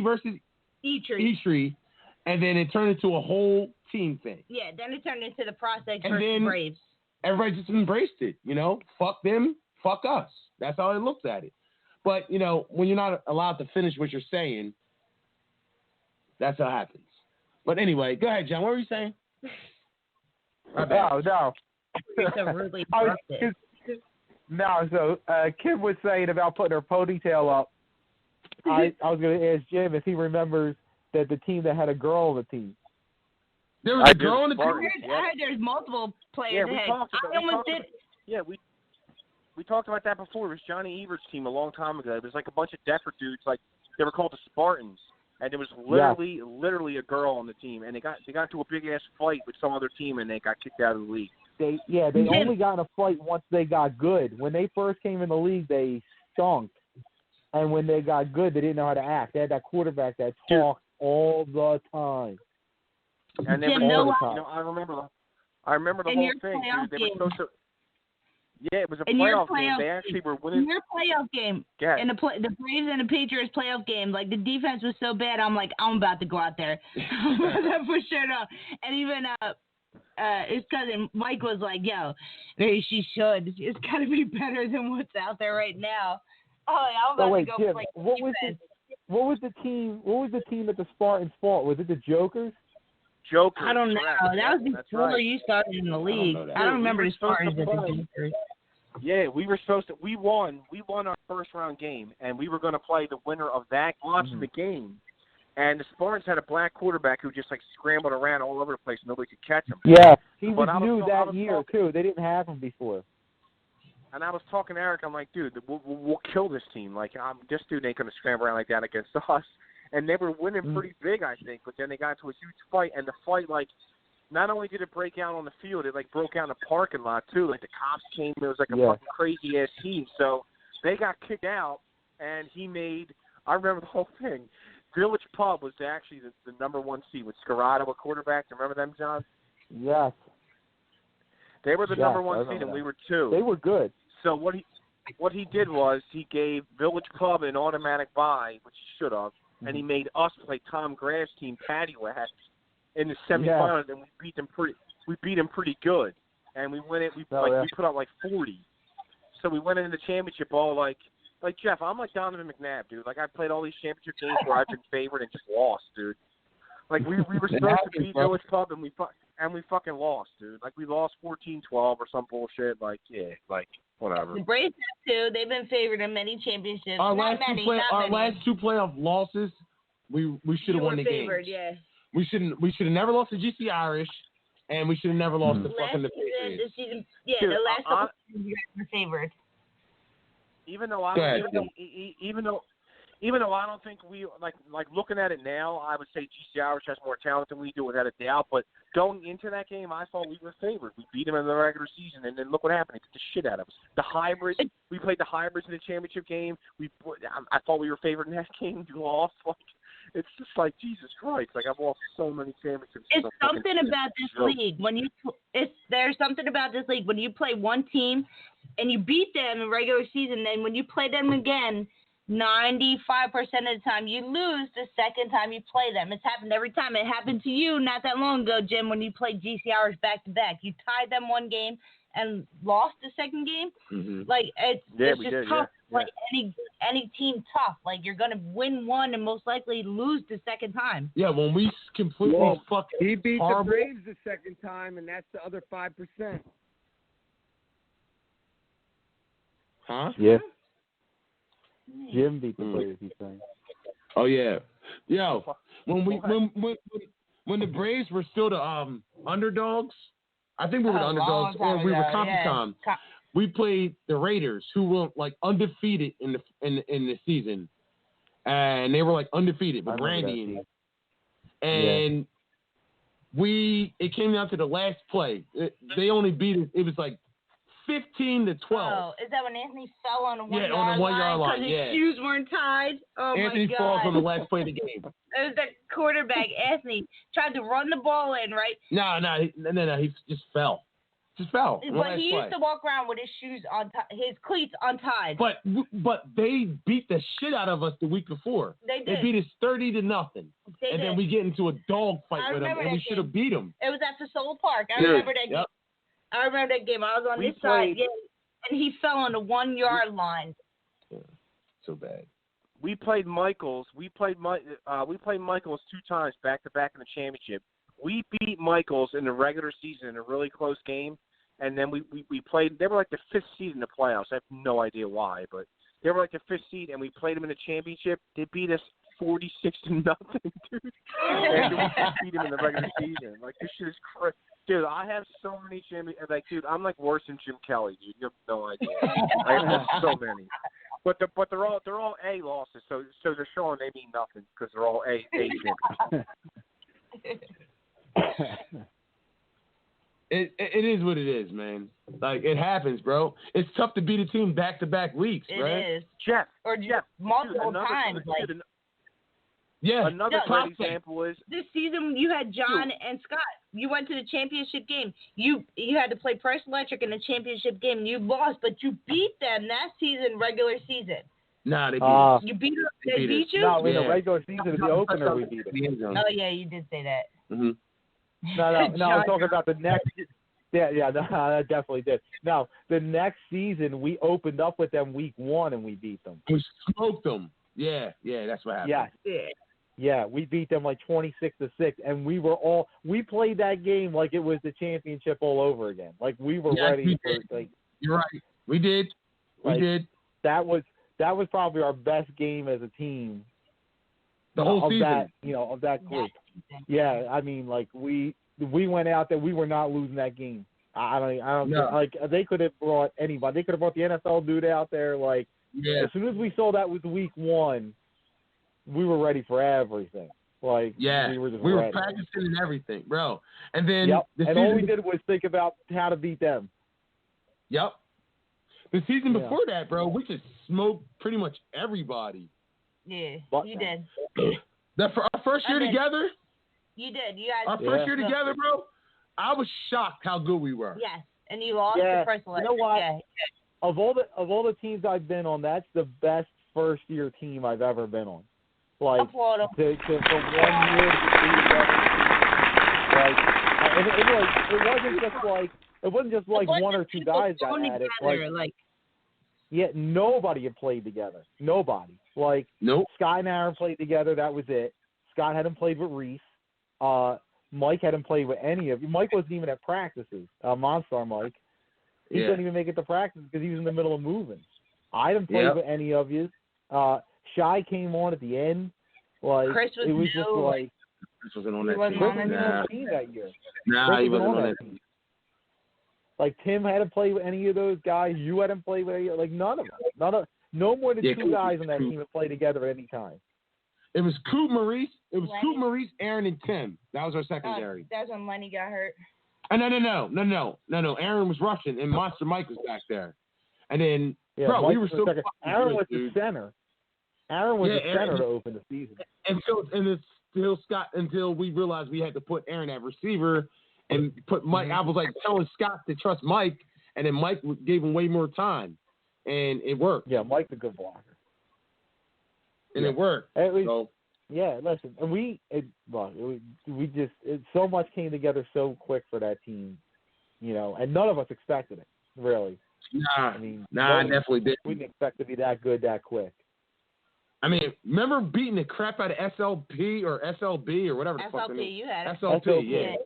versus Eitri, and then it turned into a whole team thing. Yeah, then it turned into the Prospects versus Braves. Everybody just embraced it, Fuck them, fuck us. That's how I looked at it. But, you know, when you're not allowed to finish what you're saying, that's what happens. But anyway, go ahead, John. What were you saying? No. So Kim was saying about putting her ponytail up. I was going to ask Jim if he remembers that the team that had a girl on the team. There was a girl on the team? I heard there's multiple players. Yeah, we talked about that before. It was Johnny Evert's team a long time ago. It was like a bunch of Decker dudes, like they were called the Spartans, and there was literally a girl on the team, and they got into a big ass fight with some other team, and they got kicked out of the league. They only got in a fight once they got good. When they first came in the league, they stunk, and when they got good, they didn't know how to act. They had that quarterback that talked all the time. And they I remember the whole thing. Dude. They were supposed to. Yeah, it was a playoff game. They actually were winning. In your playoff game, in the Braves and the Patriots playoff game, like the defense was so bad, I'm like, I'm about to go out there. For sure, no. And even his cousin Mike was like, "Yo, maybe she should. It's got to be better than what's out there right now." Oh, I'm about to go Jim, play defense. What was the team that the Spartans fought? Was it the Jokers? Jokers. I don't know. That was before you started in the league. I don't remember the Spartans at the Jokers. Yeah, we won our first round game, and we were going to play the winner of that, watching the game. And the Spartans had a black quarterback who just like scrambled around all over the place, and nobody could catch him. Yeah, he was new that year too. They didn't have him before. And I was talking to Eric. I'm like, dude, we'll kill this team. Like, this dude ain't going to scramble around like that against us. And they were winning pretty big, I think. But then they got into a huge fight, and the fight, like, not only did it break out on the field, it, like, broke out in the parking lot, too. Like, the cops came. It was, like, a fucking crazy-ass team. So they got kicked out, and he made – I remember the whole thing. Village Pub was actually the number one seed with Scarrato, a quarterback. Do you remember them, John? Yes. They were the number one seed, and we were 2. They were good. So what he did was he gave Village Pub an automatic bye, which he should have, and he made us play Tom Graff's team, Patriots, in the semifinals, and we beat them pretty good, and we win it. We put out like 40. So we went into the championship all like Jeff. I'm like Donovan McNabb, dude. Like I played all these championship games where I've been favored and just lost, dude. Like we were supposed to beat Village Pub and we fucking lost, dude. Like we lost 14-12 or some bullshit. Like whatever. The Braves have too. They've been favored in many championships. Our last two playoff losses, we should have won the game. Yeah. We should have never lost to GC Irish, and we should have never lost to fucking the Patriots. The last couple seasons you guys were favored. Even though I don't think we like looking at it now, I would say GC Irish has more talent than we do, without a doubt. But going into that game, I thought we were favored. We beat them in the regular season, and then look what happened. They took the shit out of us. The hybrids, we played the hybrids in the championship game. I thought we were favored in that game. We lost. Like, it's just like Jesus Christ. Like I've lost so many championships. It's something about this league there's something about this league when you play one team and you beat them in regular season. Then when you play them again, 95% of the time you lose the second time you play them. It's happened every time. It happened to you not that long ago, Jim, when you played GC Irish back to back. You tied them one game and lost the second game. Mm-hmm. Like it's just tough. Yeah. Like any team tough. Like you're gonna win one and most likely lose the second time. Yeah, when we completely fucking he beat horrible. The Braves the second time, and that's the other 5%. Huh? Yeah. Jim beat the Braves, he's saying. Oh yeah. Yo, when the Braves were still the underdogs, I think we were the underdogs, or we were CONCACAF. Yeah. We played the Raiders, who were like undefeated in the season, and they were like undefeated with Randy. And it came down to the last play. They only beat it. It was like 15-12. Oh, is that when Anthony fell on the 1 yard line? Yeah, on the 1 yard line. Because his shoes weren't tied. Oh Anthony my God. falls on the last play of the game. It was the quarterback, Anthony, tried to run the ball in, right? No, he just fell. But he used to walk around with his shoes his cleats untied. But they beat the shit out of us the week before. They did. They beat us 30-0. Then we get into a dog fight with them, and we should have beat them. It was at Fasola Park. I remember that game. I remember that game. I was on this side, and he fell on the 1 yard line. Yeah. so bad. We played Michaels. We played Michaels 2 times back to back in the championship. We beat Michaels in the regular season in a really close game, and then we played. They were like the 5th seed in the playoffs. I have no idea why, but they were like the 5th seed, and we played them in the championship. They beat us 46-0, dude. And we beat them in the regular season. Like, this shit is crazy. Dude, I have so many championships. Like, dude, I'm like worse than Jim Kelly, dude. You have no idea. I have so many. But they're all A losses, so they're showing they mean nothing because they're all A champions. It is what it is, man. Like, it happens, bro. It's tough to beat a team back-to-back weeks, right? It is. Jeff. Or Jeff, multiple times. Another great example is this season you had John and Scott. You went to the championship game. You had to play Price Electric in the championship game. You lost, but you beat them that season, regular season. Nah, they beat us. You beat them? They beat you? No, in the regular season, the opener, we beat them. Oh, yeah, you did say that. Mm-hmm. No, I'm talking about the next. Yeah, no, I definitely did. No, the next season we opened up with them week 1 and we beat them. We smoked them. Yeah, that's what happened. Yeah, we beat them like 26-6, and we played that game like it was the championship all over again. Like we were ready for like. You're right. We did. We did. That was probably our best game as a team. The whole season. Of that group. Yeah, I mean, like we went out there. We were not losing that game. I don't know. Like they could have brought anybody. They could have brought the NFL dude out there. Like as soon as we saw that was week 1, we were ready for everything. Like we were practicing and everything, bro. And then and all we did was think about how to beat them. Yep. The season before that, bro, we just smoked pretty much everybody. Yeah, you did. For our first year together. You did. You guys. Our first year together, bro. I was shocked how good we were. Yes, and you lost the first one. You know what? Yeah. Of all the teams I've been on, that's the best first year team I've ever been on. Like for 1 year to be together. Like, it wasn't just like 1 or 2 guys that had it. Like nobody had played together. Nobody. Like Scott and Aaron played together. That was it. Scott hadn't played with Reese. Mike hadn't played with any of you. Mike wasn't even at practices. Monstar Mike. He couldn't even make it to practice because he was in the middle of moving. I didn't play with any of you. Shy came on at the end. Like Chris was it was just like Chris wasn't on that team that year. Nah, he wasn't on that team. Like Tim hadn't played with any of those guys. You hadn't played with any. Like none of them. No more than 2 guys on that team that played together at any time. It was Coop Maurice. It was Coop Maurice, Aaron, and Tim. That was our secondary. That's when Lenny got hurt. No. Aaron was rushing, and Monster Mike was back there. And then, bro, Mike we were so. Aaron was the center. Aaron was the center to open the season. Until we realized we had to put Aaron at receiver and put Mike. I was like telling Scott to trust Mike, and then Mike gave him way more time, and it worked. Yeah, Mike's a good blocker. And it worked. Listen, and so much came together so quick for that team, and none of us expected it, really. I definitely didn't. We didn't expect to be that good that quick. I mean, remember beating the crap out of SLP or SLB or whatever the fuck it is? You had it. SLP,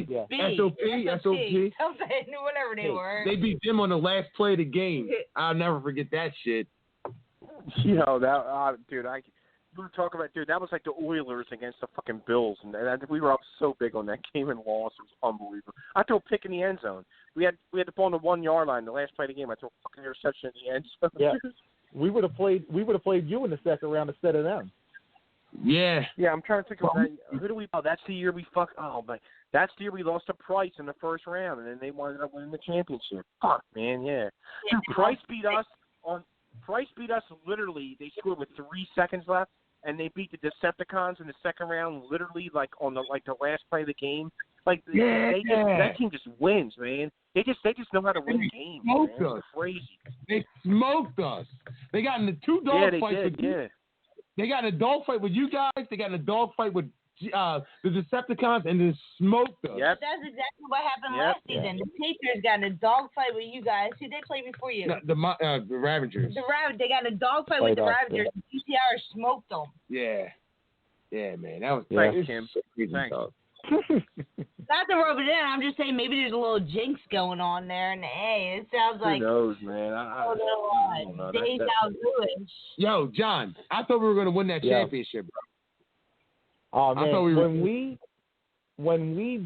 yeah. SOP. Whatever they were. They beat them on the last play of the game. I'll never forget that shit. Dude, we were talking about, that was like the Oilers against the fucking Bills, and we were up so big on that game and lost. It was unbelievable. I threw a pick in the end zone. We had the ball on the 1 yard line. The last play of the game, I threw a fucking interception in the end zone. Yeah, we would have played you in the second round instead of them. Yeah. Yeah, I'm trying to think of that. Who do we? Oh, that's the year we fucked. Oh man, that's the year we lost to Price in the first round, and then they wound up winning the championship. Fuck, man, yeah. Dude, Price beat us literally. They scored with 3 seconds left, and they beat the Decepticons in the second round, literally like on the last play of the game. That team just wins, man. They just know how to win games. Man. It's crazy. They smoked us. They got in the 2 dog fights with you. They got in a dog fight with you guys. They got in a dog fight with the Decepticons and then smoked them. Yep. That's exactly what happened last season. The Patriots got in a dogfight with you guys. Who they played before you? No, the Ravagers. They got in a dogfight with the Ravagers. Yeah. GTR smoked them. Yeah. Yeah, man. That was Thanks, Kim. Thanks. Not to rub it in. I'm just saying maybe there's a little jinx going on there. And hey, it sounds like. Who knows, man? I don't know. Yo, John, I thought we were going to win that championship, bro. Oh man, I thought when we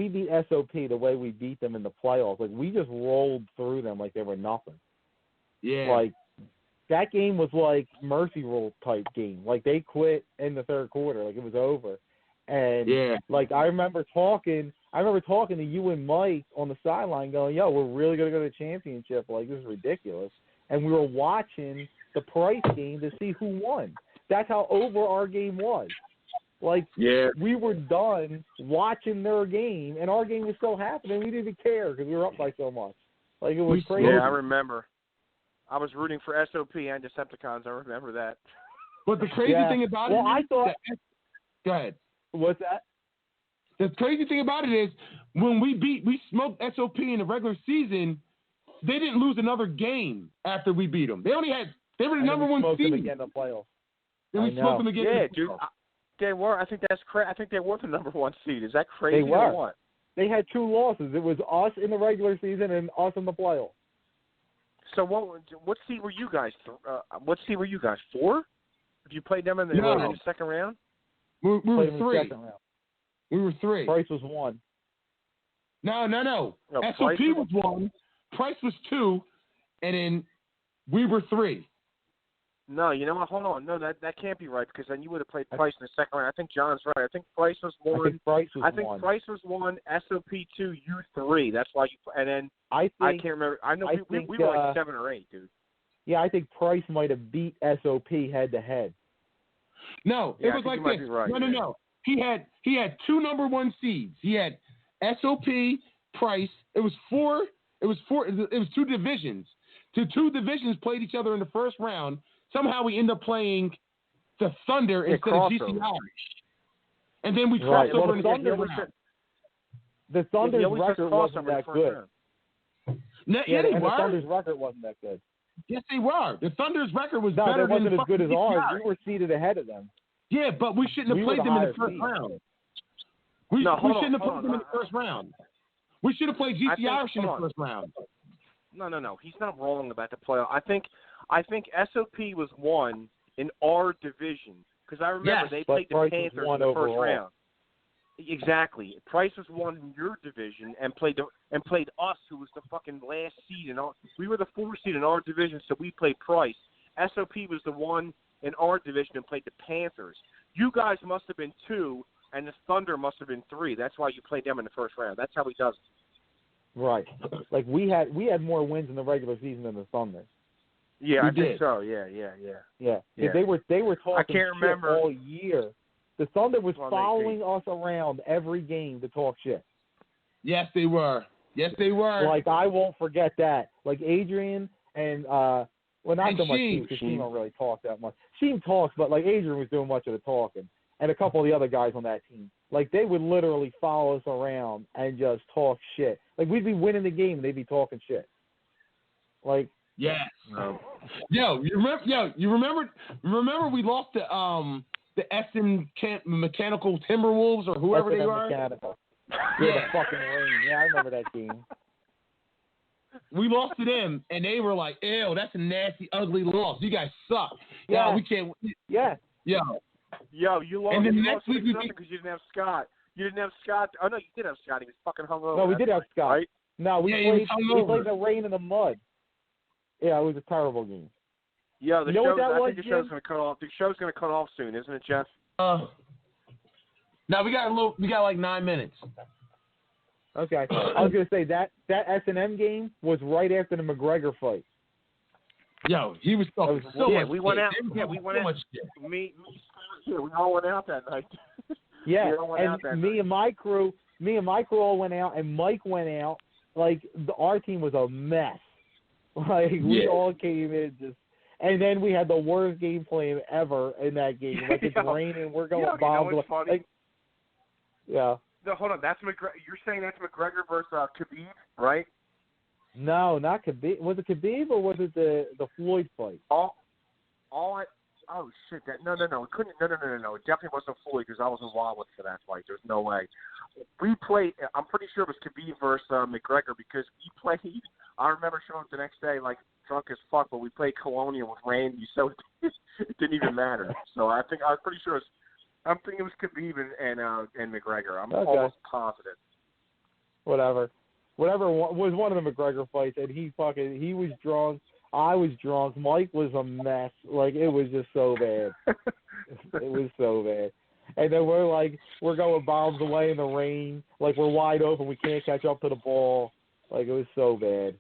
beat SOP the way we beat them in the playoffs, like we just rolled through them like they were nothing. Yeah. Like that game was like mercy rule type game. Like they quit in the third quarter, like it was over. And like I remember talking to you and Mike on the sideline going, yo, we're really going to go to the championship. Like, this is ridiculous. And we were watching the Price game to see who won. That's how over our game was. Like, we were done watching their game, and our game was still happening. We didn't even care because we were up by so much. Like, it was crazy. Yeah, I remember. I was rooting for SOP and Decepticons. I remember that. But the crazy thing about it is I thought... Go ahead. What's that? The crazy thing about it is when we smoked SOP in the regular season, they didn't lose another game after we beat them. They were the number one seed. Again in the playoffs. Then we smoked them again. Yeah, dude. They were. I think that's crazy. I think they were the number one seed. Is that crazy? They were. Or what? They had 2 losses. It was us in the regular season and us in the playoffs. So what seed were you guys? What seed were you guys? 4? If you played them in the second round. We were 3. We were 3. Price was 1. No. Price was 1. Price was 2, and then we were 3. No, you know what? Hold on. No, that can't be right because then you would have played Price in the second round. I think John's right. I think Price was 1. I think Price was 1. SOP 2. You 3. That's why you. And then I can't remember. I know we were like 7 or 8, dude. Yeah, I think Price might have beat SOP head to head. No, it was like this. Right, no. He had 2 number 1 seeds. He had SOP, Price. It was 4. It was 2 divisions. The 2 divisions played each other in the first round. Somehow we end up playing the Thunder instead of GCI. And then we crossed over in the second round. The Thunder's record wasn't that good. The Thunder's record wasn't that good. Yes, they were. The Thunder's record was better than as good as ours. We were seated ahead of them. Yeah, but we shouldn't have played them in the first round. We shouldn't have played them in the first round. We should have played GCI in the first round. No. He's not wrong about the playoff. I think SOP was 1 in our division because I remember they played the Panthers in the first round. Exactly. Price was 1 in your division and played us, who was the fucking last seed. We were the 4th seed in our division, so we played Price. SOP was the 1 in our division and played the Panthers. You guys must have been 2, and the Thunder must have been 3. That's why you played them in the first round. That's how he does it. Right. Like we had more wins in the regular season than the Thunder. Yeah, I think so. Yeah. They were talking I can't remember all year. The Thunder was following us around every game to talk shit. Yes, they were. Like, I won't forget that. Like, Adrian and, not so much Sheen, because Sheen don't really talk that much. Sheen talks, but, like, Adrian was doing much of the talking. And a couple of the other guys on that team. Like, they would literally follow us around and just talk shit. Like, we'd be winning the game, and they'd be talking shit. Like... Yes. You remember we lost the Essen Mechanical Timberwolves or whoever they are? Mechanical. The fucking rain. Yeah, I remember that game. We lost to them, and they were like, ew, that's a nasty, ugly loss. You guys suck. Yeah. No, we can't. Yeah. Yo, you lost. And then you next week we because you didn't have Scott. You didn't have Scott. Oh, no, you did have Scott. He was fucking hungover. No, we did have Scott. Right? No, we played in the rain and the mud. Yeah, it was a terrible game. Yeah, I think the show's going to cut off. The show's going to cut off soon, isn't it, Jeff? No, we got like 9 minutes. Okay. I was going to say that S&M game was right after the McGregor fight. Yo, he was so much we went out. Yeah, we went out. We all went out that night. Yeah, and me and my crew all went out, and Mike went out. Like, our team was a mess. Like, we all came in And then we had the worst game plan ever in that game. Like, it's raining, we're going bombs. You know what's funny? Like, yeah. No, hold on. That's You're saying that's McGregor versus Khabib, right? No, not Khabib. Was it Khabib or was it the Floyd fight? Oh shit! No. It couldn't. No. It definitely wasn't Floyd because I was in Wildwood for that fight. There's no way. We played. I'm pretty sure it was Khabib versus McGregor because we played. I remember showing up the next day like drunk as fuck, but we played Colonial with Randy, so it didn't even matter. So I was pretty sure. I'm thinking it was Khabib and McGregor. I'm almost positive. Whatever was one of the McGregor fights, and he was drunk. I was drunk. Mike was a mess. Like, it was just so bad. It was so bad. And then we're going bombs away in the rain. Like, we're wide open. We can't catch up to the ball. Like, it was so bad.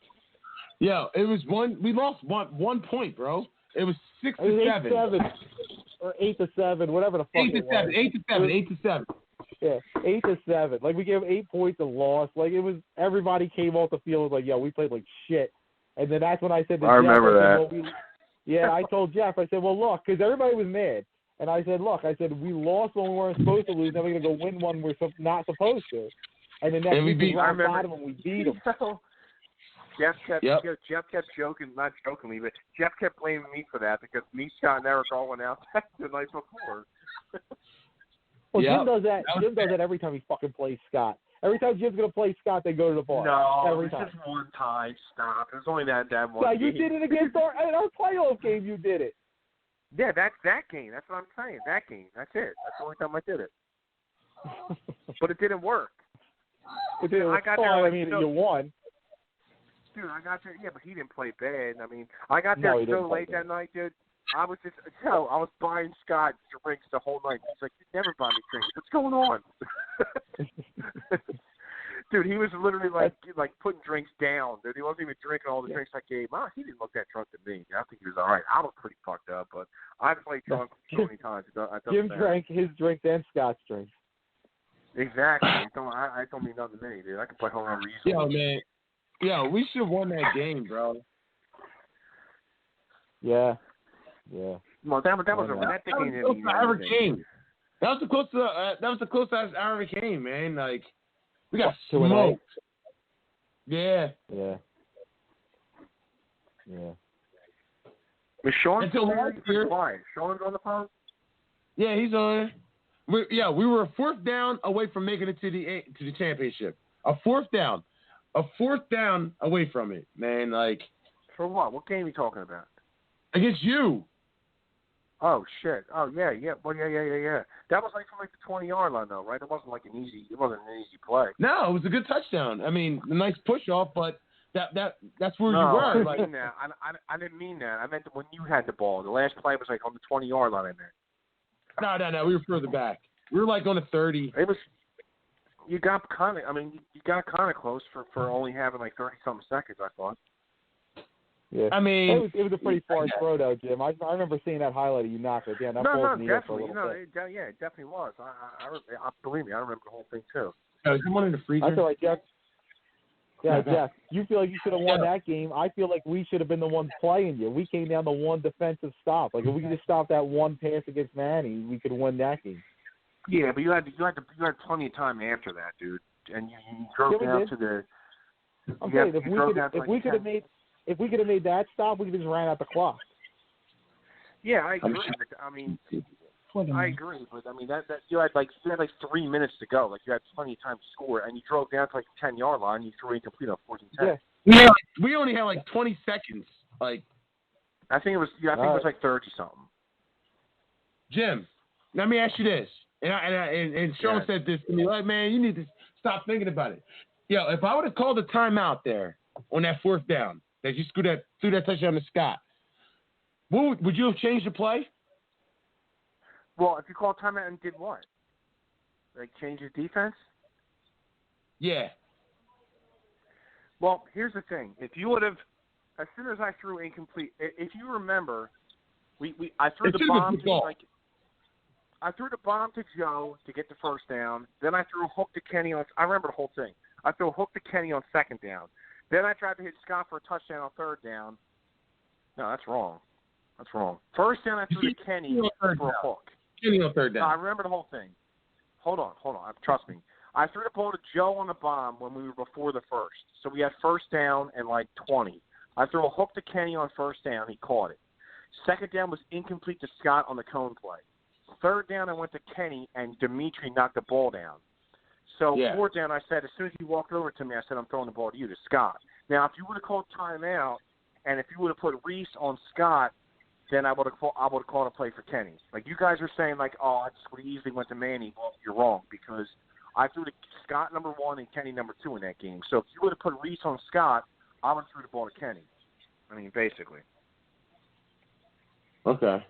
Yeah, it was we lost 1 point, bro. It was 6-7. 8-7. Or 8-7, whatever the fuck it was. 8-7. Yeah, 8-7. Like, we gave 8 points and lost. Like, it was, everybody came off the field and was like, yo, we played like shit. And then that's when I said to Jeff, remember that. I told Jeff, I said, well, look, because everybody was mad. And I said, look, we lost when we weren't supposed to lose. Now we're going to go win one we're not supposed to. And then next week we rock bottom and we beat them. Jeff kept joking, not jokingly, but Jeff kept blaming me for that because me, Scott, and Eric all went out the night before. Well, Jim does that. Jim does that every time he fucking plays Scott. Every time Jim's going to play Scott, they go to the bar. No, every time. Just one time. Stop. It was only that one game. You did it against our playoff game. You did it. Yeah, that's that game. That's what I'm saying. That game. That's it. That's the only time I did it. But it didn't work. It didn't work. You won. Dude, I got there. Yeah, but he didn't play bad. I mean, I got there so late that night, dude. I was buying Scott drinks the whole night. He's like, you never buy me drinks. What's going on? Dude, he was literally like putting drinks down. Dude, he wasn't even drinking all the drinks I gave him. He didn't look that drunk to me. I think he was all right. I was pretty fucked up, but I played drunk so many times. Jim drank his drinks and Scott's drinks. Exactly. I don't mean nothing to me, dude. I can play home run easily. Yo, man. Yo, we should have won that game, bro. Yeah. Well, that was a game. That was the closest. That was the closest I ever came, man. Like, we got smoked. Yeah. Yeah. Was Sean until last year? Sean's on the phone? Yeah, he's on. We were a fourth down away from making it to the championship. A fourth down away from it, man. Like, for what? What game are you talking about? Against you. Oh shit! Oh yeah. Well, yeah. That was like from like the 20-yard line, though, right? It wasn't an easy play. No, it was a good touchdown. I mean, a nice push off, but that's where you were. Like, I didn't mean that. I meant when you had the ball. The last play was like on the 20-yard line. I meant. No. We were further back. We were like on the 30. It was. You got kind of close for only having like 30-something seconds, I thought. Yeah. I mean, it was a pretty far throw, though, Jim. I remember seeing that highlight of you knock it down. That definitely. It definitely was. I believe me, I remember the whole thing too. Is someone in the freezer? That's all right, Jeff. Yeah, Jeff. You feel like you should have won that game. I feel like we should have been the ones playing you. We came down to one defensive stop. Like, if we could just stop that one pass against Manny, we could win that game. Yeah, but you had plenty of time after that, dude. And you drove down to the. I'm saying, if we could have made that stop, we could have just ran out the clock. Yeah, I agree. I agree, but I mean that you had like 3 minutes to go. Like, you had plenty of time to score, and you drove down to like the 10-yard line. You threw incomplete on 14-10. Yeah. We only had like 20 seconds. Like, I think it was. Yeah, I think it was like 30-something. Jim, let me ask you this, and Sean said this to me. Like, man, you need to stop thinking about it. Yo, if I would have called a timeout there on that fourth down, that you threw that touchdown to Scott, would you have changed the play? Well, if you called timeout and did what? Like, change your defense? Yeah. Well, here's the thing. If you would have, as soon as I threw incomplete, if you remember, I threw the bomb to Joe to get the first down. Then I threw a hook to Kenny on. I remember the whole thing. I threw a hook to Kenny on second down. Then I tried to hit Scott for a touchdown on third down. No, that's wrong. That's wrong. First down, I threw to Kenny for a hook. Kenny on third down. No, I remember the whole thing. Hold on. Trust me. I threw the ball to Joe on the bomb when we were before the first. So we had first down and 20. I threw a hook to Kenny on first down. He caught it. Second down was incomplete to Scott on the cone play. Third down, I went to Kenny, and Dimitri knocked the ball down. So fourth down, I said, as soon as he walked over to me, I said, I'm throwing the ball to you, to Scott. Now, if you would have called timeout, and if you would have put Reese on Scott, then I would have called a play for Kenny. Like, you guys are saying, like, oh, I just would have easily went to Manny. Well, you're wrong, because I threw to Scott number 1 and Kenny number 2 in that game. So if you would have put Reese on Scott, I would have threw the ball to Kenny. I mean, basically. Okay.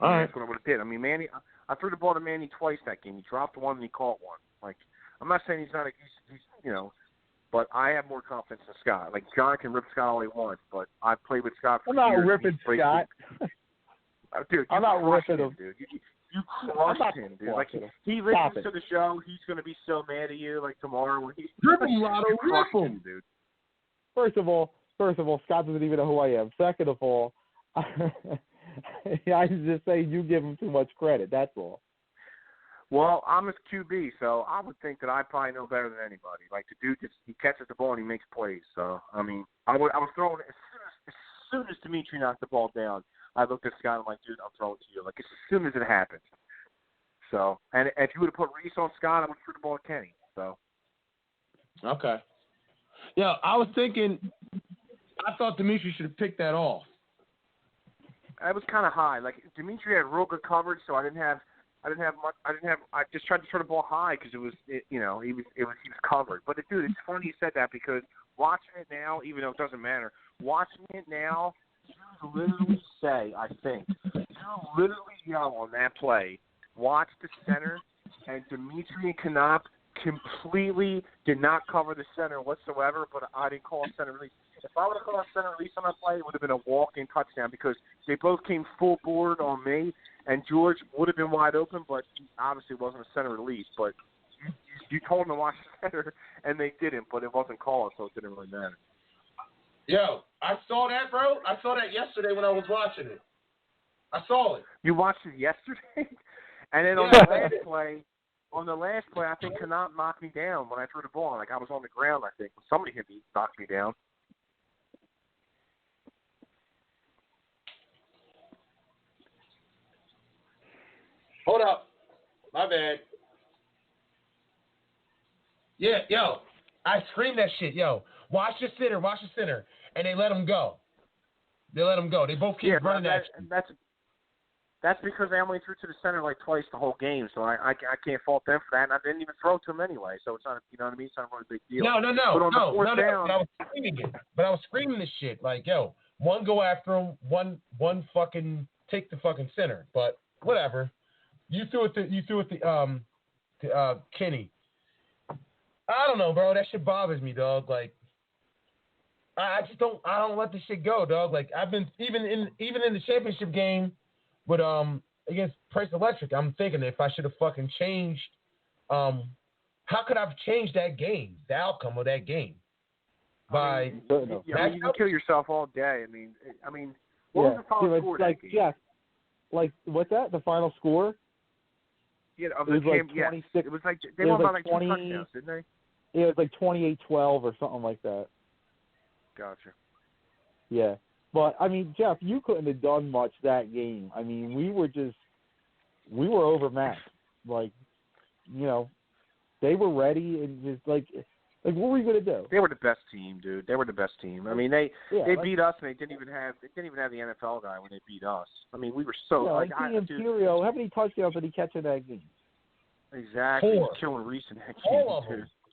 All right. That's what I would have did. I mean, Manny, I threw the ball to Manny twice that game. He dropped one and he caught one. Like, I'm not saying he's not he's but I have more confidence in Scott. Like, John can rip Scott all he wants, but I've played with Scott for years. I'm not ripping Scott. Dude, I'm not ripping him. Dude. You crushed him, dude. Like, he listens to the show. He's going to be so mad at you, like, tomorrow when he's rip him, Lotto, rip him, dude. First of all, Scott doesn't even know who I am. Second of all, I just say you give him too much credit. That's all. Well, I'm his QB, so I would think that I probably know better than anybody. Like, the dude he catches the ball and he makes plays. So, I mean, I was throwing it as soon as Dimitri knocked the ball down. I looked at Scott and I'm like, dude, I'm throwing it to you. Like, as soon as it happened. So, and if you would have put Reese on Scott, I would have threw the ball at Kenny. So. Okay. Yeah, I was thinking. I thought Dimitri should have picked that off. I was kind of high. Like, Dimitri had real good coverage, so I just tried to throw the ball high because he was covered. But dude, it's funny you said that because watching it now, even though it doesn't matter, watching it now, you literally say, I think, you literally yell on that play, watch the center, and Dimitri and Knopp completely did not cover the center whatsoever, but I didn't call a center release. If I would have called a center release on that play, it would have been a walk-in touchdown because they both came full board on me, and George would have been wide open, but he obviously wasn't a center release. But you told them to watch the center, and they didn't, but it wasn't called, so it didn't really matter. Yo, I saw that, bro. I saw that yesterday when I was watching it. I saw it. You watched it yesterday? And then on the last play, I think Knopp knocked me down when I threw the ball. Like, I was on the ground, I think. Somebody hit me, knocked me down. Hold up. My bad. Yeah, yo. I screamed that shit, yo. Watch the center. And they let him go. They both keep running that shit. That's because I only threw to the center like twice the whole game, so I can't fault them for that. And I didn't even throw to him anyway, so it's not, you know what I mean? It's not a really big deal. No. But on the fourth down, But I was screaming it. But I was screaming this shit like, yo, one go after him, one fucking take the fucking center. But whatever. You threw it to Kenny. I don't know, bro. That shit bothers me, dog. Like, I don't let this shit go, dog. Like, I've been even in the championship game with against Price Electric, I'm thinking if I should have fucking changed. How could I have changed that game, the outcome of that game? You can kill yourself all day. I mean, what was the final score? Like, yeah, like what's that? The final score? Yeah, of it was the game. Like 26. Yes. It was like they won by like 20, 2 touchdowns, didn't they? Yeah, it was like 28-12 or something like that. Gotcha. Yeah. But, I mean, Jeff, you couldn't have done much that game. I mean, we were overmatched. Like, you know, they were ready and just, like what were you going to do? They were the best team, dude. They were the best team. I mean, they beat us, and they didn't even have the NFL guy when they beat us. I mean, we were so Imperio, how many touchdowns did he catch in that game? Exactly. 4. He's killing Reese in that game.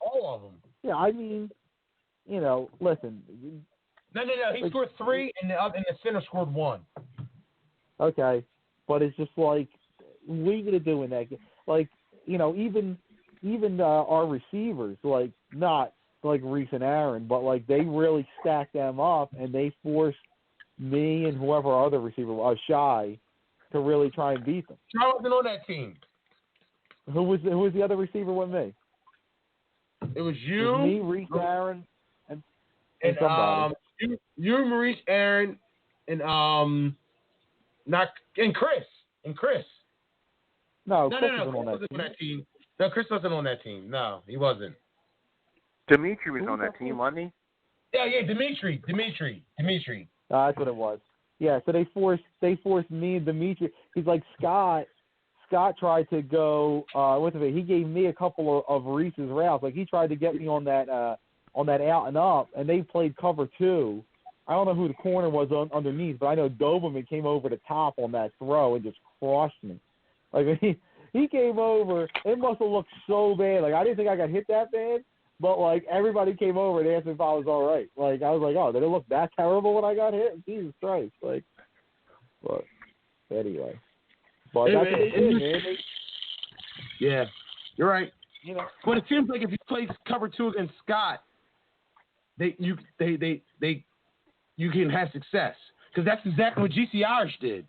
All of them. Yeah, I mean, you know, listen. No. He scored 3, and the center scored 1. Okay, but it's just like, what are you gonna do in that game? Like, you know, even our receivers, like not like Reese and Aaron, but like they really stacked them up, and they forced me and whoever our other receiver was, Shy, to really try and beat them. I wasn't on that team. Who was the other receiver with me? It was you, it was me, Reese, Aaron, and somebody. You, Maurice, Aaron, and Chris. No, Chris wasn't on that team. No, Chris wasn't on that team. No, he wasn't. Dimitri was on that team, wasn't he? Yeah, Dimitri. That's what it was. Yeah, so they forced me and Dimitri. He's like Scott tried to go. He gave me a couple of Reese's routes. Like he tried to get me on that out and up, and they played cover 2. I don't know who the corner was underneath, but I know Doberman came over the top on that throw and just crushed me. Like he came over. It must have looked so bad. Like I didn't think I got hit that bad, but like everybody came over and asked me if I was all right. Like I was like, oh, did it look that terrible when I got hit? Jesus Christ! Like, but anyway, but that's what they did, man. Yeah, you're right. You know, but it seems like if you play cover 2 against Scott, you can have success because that's exactly what GC Irish did.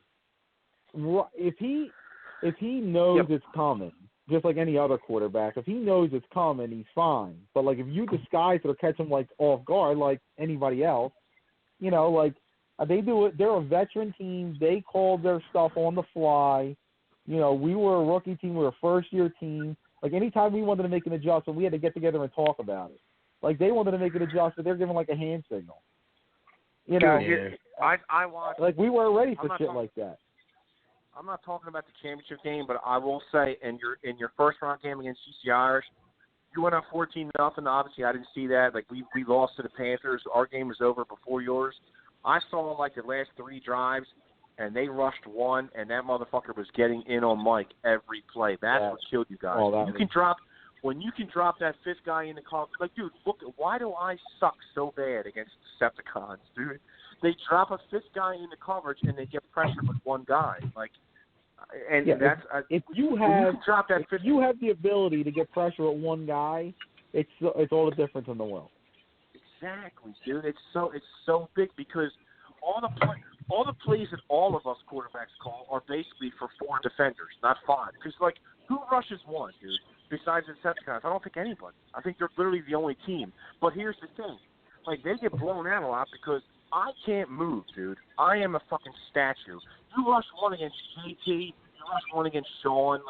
If he knows it's coming, just like any other quarterback, if he knows it's coming, he's fine. But like if you disguise it or catch him like off guard, like anybody else, you know, like they do it. They're a veteran team. They called their stuff on the fly. You know, we were a rookie team. We were a first-year team. Like anytime we wanted to make an adjustment, we had to get together and talk about it. Like they wanted to make an adjustment, they're giving like a hand signal. You know, I watched. Like we weren't ready for shit like that. I'm not talking about the championship game, but I will say in your first round game against GC Irish, you went up 14-0. Obviously, I didn't see that. Like we lost to the Panthers. Our game was over before yours. I saw like the last 3 drives, and they rushed 1, and that motherfucker was getting in on Mike every play. That's what killed you guys. When you can drop that 5th guy in the car, like, dude, look, why do I suck so bad against Decepticons, dude? They drop a 5th guy in the coverage and they get pressure with 1 guy, like, and that's if you have the ability to get pressure with 1 guy, it's all the difference in the world. Exactly, dude. It's so big because all the plays that all of us quarterbacks call are basically for 4 defenders, not 5. Because like, who rushes 1, dude? Besides the Decepticons, I don't think anybody. I think they're literally the only team. But here's the thing. Like, they get blown out a lot because I can't move, dude. I am a fucking statue. You rush 1 against JT, you rush 1 against Sean.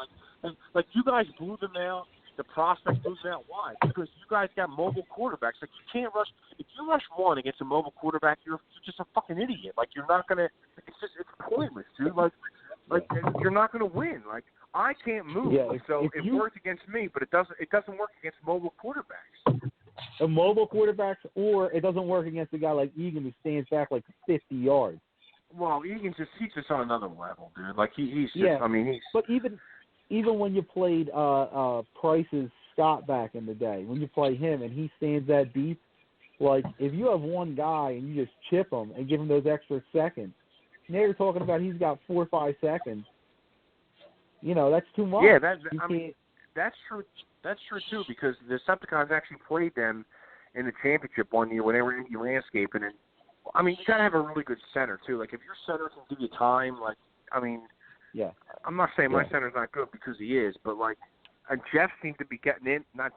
Like you guys blew them out. The prospects blew them out. Why? Because you guys got mobile quarterbacks. Like, you can't rush. If you rush 1 against a mobile quarterback, you're just a fucking idiot. Like, you're not going to – it's pointless, dude. Like you're not going to win. Like, I can't move, so it works against me, but it doesn't work against mobile quarterbacks. Mobile quarterbacks, or it doesn't work against a guy like Egan who stands back like 50 yards. Well, Egan's just on another level, dude. Like he's just, I mean, he's. But even when you played Price's Scott back in the day, when you play him and he stands that deep, like if you have 1 guy and you just chip him and give him those extra seconds, now you're talking about he's got 4 or 5 seconds. You know, that's too much. Yeah, that's true. That's true too, because the Decepticons actually played them in the championship one year when they were in landscaping, and I mean, you gotta have a really good center too. Like if your center can give you time, like I mean, I'm not saying my center's not good because he is, but like, Jeff seemed to be getting in. Not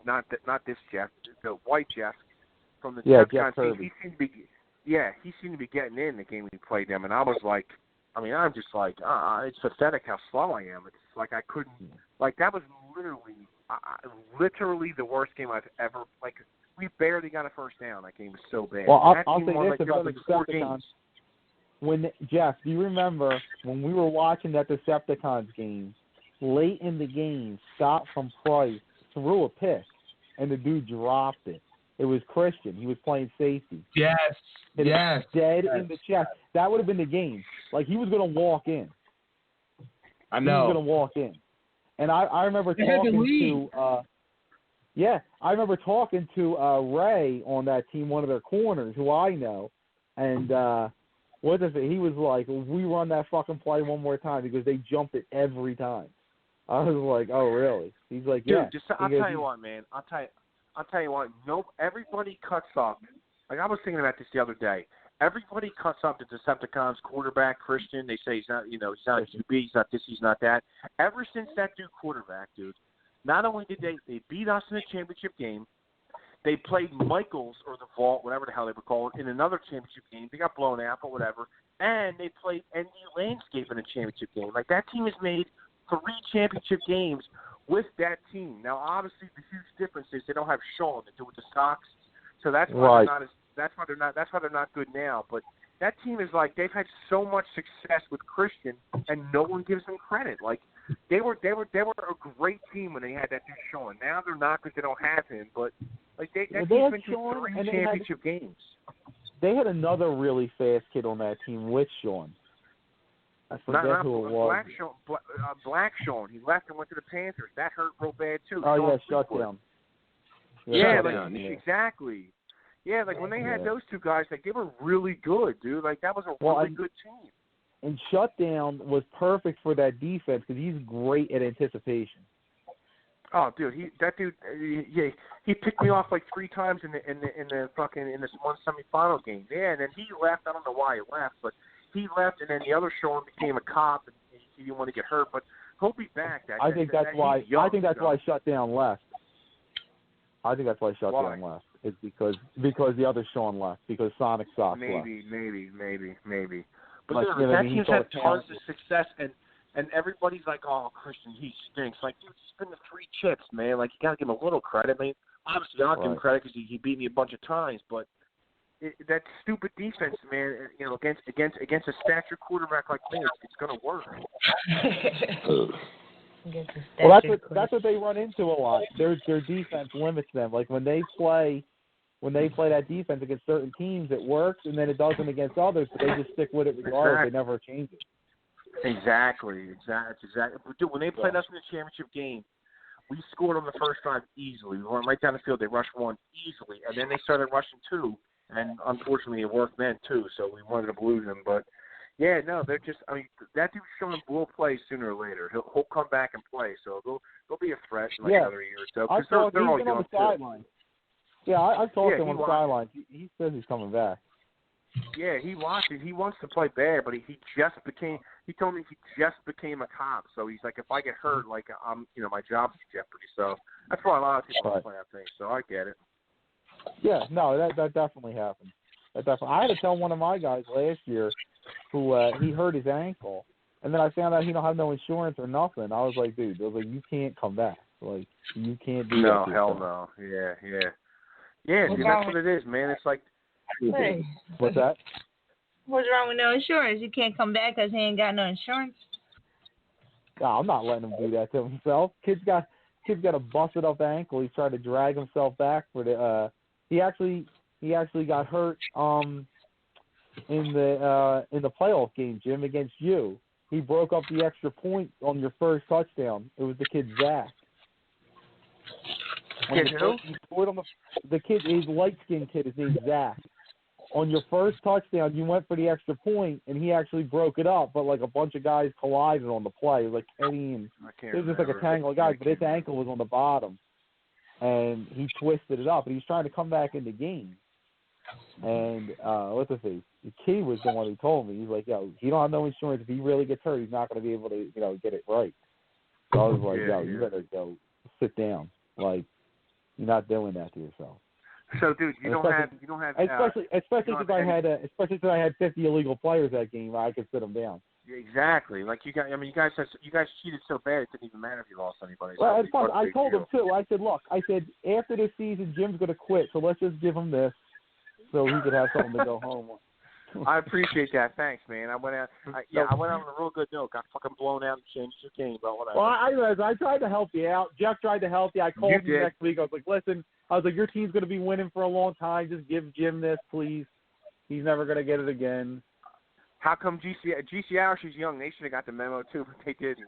this Jeff, the white Jeff from the Decepticons. He seemed to be, he seemed to be getting in the game when he played them, and I was like. I mean, I'm just like, it's pathetic how slow I am. It's like I couldn't, like that was literally the worst game I've ever, like we barely got a first down. That game was so bad. Well, I'll say this about the Decepticons. Jeff, do you remember when we were watching that Decepticons game, late in the game, Scott from Price threw a pick, and the dude dropped it. It was Christian. He was playing safety. Yes. Dead in the chest. That would have been the game. Like, he was going to walk in. I know. He was going to walk in. And I remember talking to Ray on that team, one of their corners, who I know. And he was like, we run that fucking play one more time because they jumped it every time. I was like, oh, really? He's like, yeah. Dude, I'll tell you what, man. I'll tell you what. Everybody cuts up. Like, I was thinking about this the other day. Everybody cuts up the Decepticons quarterback, Christian. They say he's not a QB, he's not this, he's not that. Ever since that dude quarterback, dude, not only did they beat us in the championship game, they played Michaels or the Vault, whatever the hell they were called, in another championship game. They got blown out, but whatever. and they played ND Landscape in a championship game. Like, that team has made 3 championship games with that team. Now, obviously, the huge difference is they don't have Sean to do with the Sox, so that's why that's why they're not good now. But that team is like, they've had so much success with Christian, and no one gives them credit. Like, they were a great team when they had that dude Sean. Now they're not because they don't have him, but like they team's been through 3 championship games. They had another really fast kid on that team with Sean. I forget who it was. Black Sean. He left and went to the Panthers. That hurt real bad too. Oh, yeah, shut down. Exactly. Yeah, like when they had those 2 guys, like they were really good, dude. Like that was a really good team. And Shutdown was perfect for that defense because he's great at anticipation. Oh, dude, he picked me off like 3 times in this one semifinal game. Yeah, and then he left. I don't know why he left, but he left, and then the other Sean became a cop, and he didn't want to get hurt. But he'll be back. I think that's why Shutdown left. I think that's why Shutdown left. It's because the other Sean left, because Sonic Sox left. Maybe. But that team's had tons of success, and everybody's like, oh, Christian, he stinks. Like, dude, he's been to 3 chips, man. Like, you got to give him a little credit. I mean, obviously, I'll give him credit because he beat me a bunch of times, but that stupid defense, man, you know, against a stature quarterback like me, it's going to work. Well, that's what they run into a lot. Their defense limits them. Like when they play that defense against certain teams, it works, and then it doesn't against others. But they just stick with it regardless. They never change it. Exactly. Dude, when they played us in the championship game, we scored on the first drive easily. We went right down the field. They rushed 1 easily, and then they started rushing 2, and unfortunately it worked then too. So we wanted to lose them, but. Yeah, no, they're just. I mean, that dude Sean will play sooner or later. He'll come back and play, so they'll be a threat in like another year or so. Because they're all young on the sideline. Yeah, I've talked to him on the sideline. He says he's coming back. Yeah, he watches. He wants to play bad, but he just became. He told me he just became a cop. So he's like, if I get hurt, like my job's in jeopardy. So that's why a lot of people play that thing. So I get it. Yeah, no, that definitely happened. I had to tell one of my guys last year who he hurt his ankle, and then I found out he don't have no insurance or nothing. I was like, dude, you can't come back. Like, you can't do that. No, hell no. Yeah. Dude, that's what it is, man. It's like, hey. What's that? What's wrong with no insurance? You can't come back because he ain't got no insurance. No, I'm not letting him do that to himself. Kid's got a busted up ankle. He's trying to drag himself back for the. He actually got hurt in the playoff game, Jim, against you. He broke up the extra point on your first touchdown. It was the kid Zach. The kid, his light-skinned kid, his name's Zach. On your first touchdown, you went for the extra point, and he actually broke it up, but like a bunch of guys collided on the play. It was like Kenny and it was just like a tangle of guys, but his ankle was on the bottom, and he twisted it up, and he's trying to come back in the game. And what's the thing? The kid was the one who told me. He's like, yo, he don't have no insurance. If he really gets hurt, he's not going to be able to, get it right. So I was like, you better go sit down. Like, you're not doing that to yourself. So, dude, you don't have. Especially because I had 50 illegal players that game. I could sit them down. Yeah, exactly. Like you guys cheated so bad it didn't even matter if you lost anybody. Well, it's fun. I told him too. I said, look, after this season, Jim's going to quit, so let's just give him this, so he could have something to go home with. I appreciate that. Thanks, man. I went out on a real good note. Got fucking blown out and changed the game, but whatever. Well, I tried to help you out. Jeff tried to help you. I called you next week. I was like, listen, your team's going to be winning for a long time. Just give Jim this, please. He's never going to get it again. How come GCR, she's young, they should have got the memo too, but they didn't.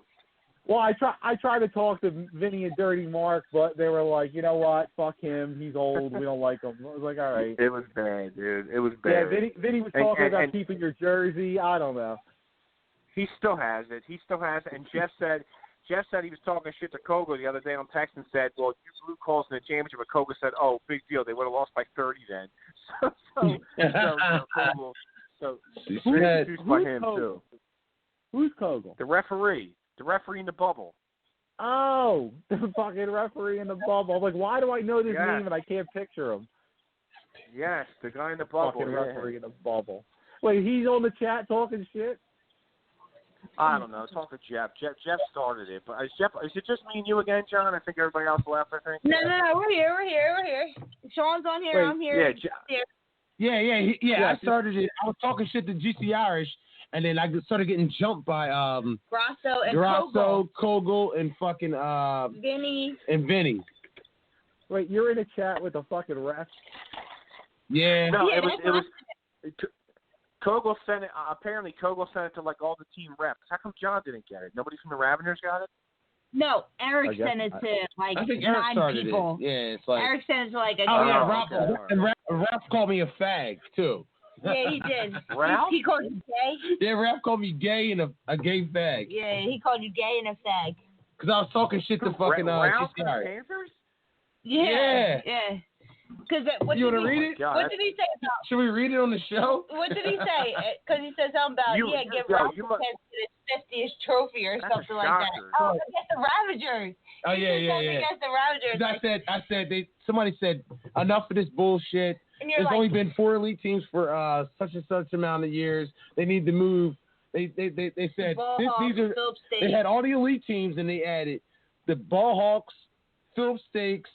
Well, I tried to talk to Vinny and Dirty Mark, but they were like, you know what, fuck him, he's old, we don't like him. I was like, all right. It was bad, dude. It was bad. Yeah, Vinny was talking about keeping your jersey. I don't know. He still has it. And Jeff said he was talking shit to Koga the other day on text and said, well, you blew calls in the championship, and Koga said, oh, big deal, they would have lost by 30 then. So Who's Kogel? The referee in the bubble. Oh, the fucking referee in the bubble. I'm like, why do I know this name and I can't picture him? Yes, the guy in the bubble. Fucking referee in the bubble. Wait, he's on the chat talking shit? I don't know. Talk to Jeff. Jeff started it, but is it just me and you again, John? I think everybody else left. I think. No, we're here. Sean's on here. Wait, I'm here. Yeah. I started it. I was talking shit to GC Irish, and then I started getting jumped by Grasso, Kogel, and fucking Vinny. Wait, you're in a chat with a fucking ref? Yeah. No, it was. Kogel sent it. Apparently, Kogel sent it to like all the team reps. How come John didn't get it? Nobody from the Ravagers got it. No, Eric sent it to like I think Eric 9 people. It. Yeah, it's like Eric sent it to like a. Ralph called me a fag too. Yeah, he did. Ralph? He called you gay. Yeah, Ralph called me gay and a gay fag. Yeah, he called you gay and a fag. Because I was talking shit to fucking Ralph GC Irish. Panthers? Yeah. Because you want to read it? What did he say about? Should we read it on the show? What did he say? Because he said something about give Ralph his 50th trophy or something like that. Oh, against the Ravagers. Oh yeah. Against the Ravagers. I said somebody said enough of this bullshit. There's only been 4 elite teams for such and such amount of years. They need to move. They said these are. They had all the elite teams and they added the Ball Hawks, Philip Stakes,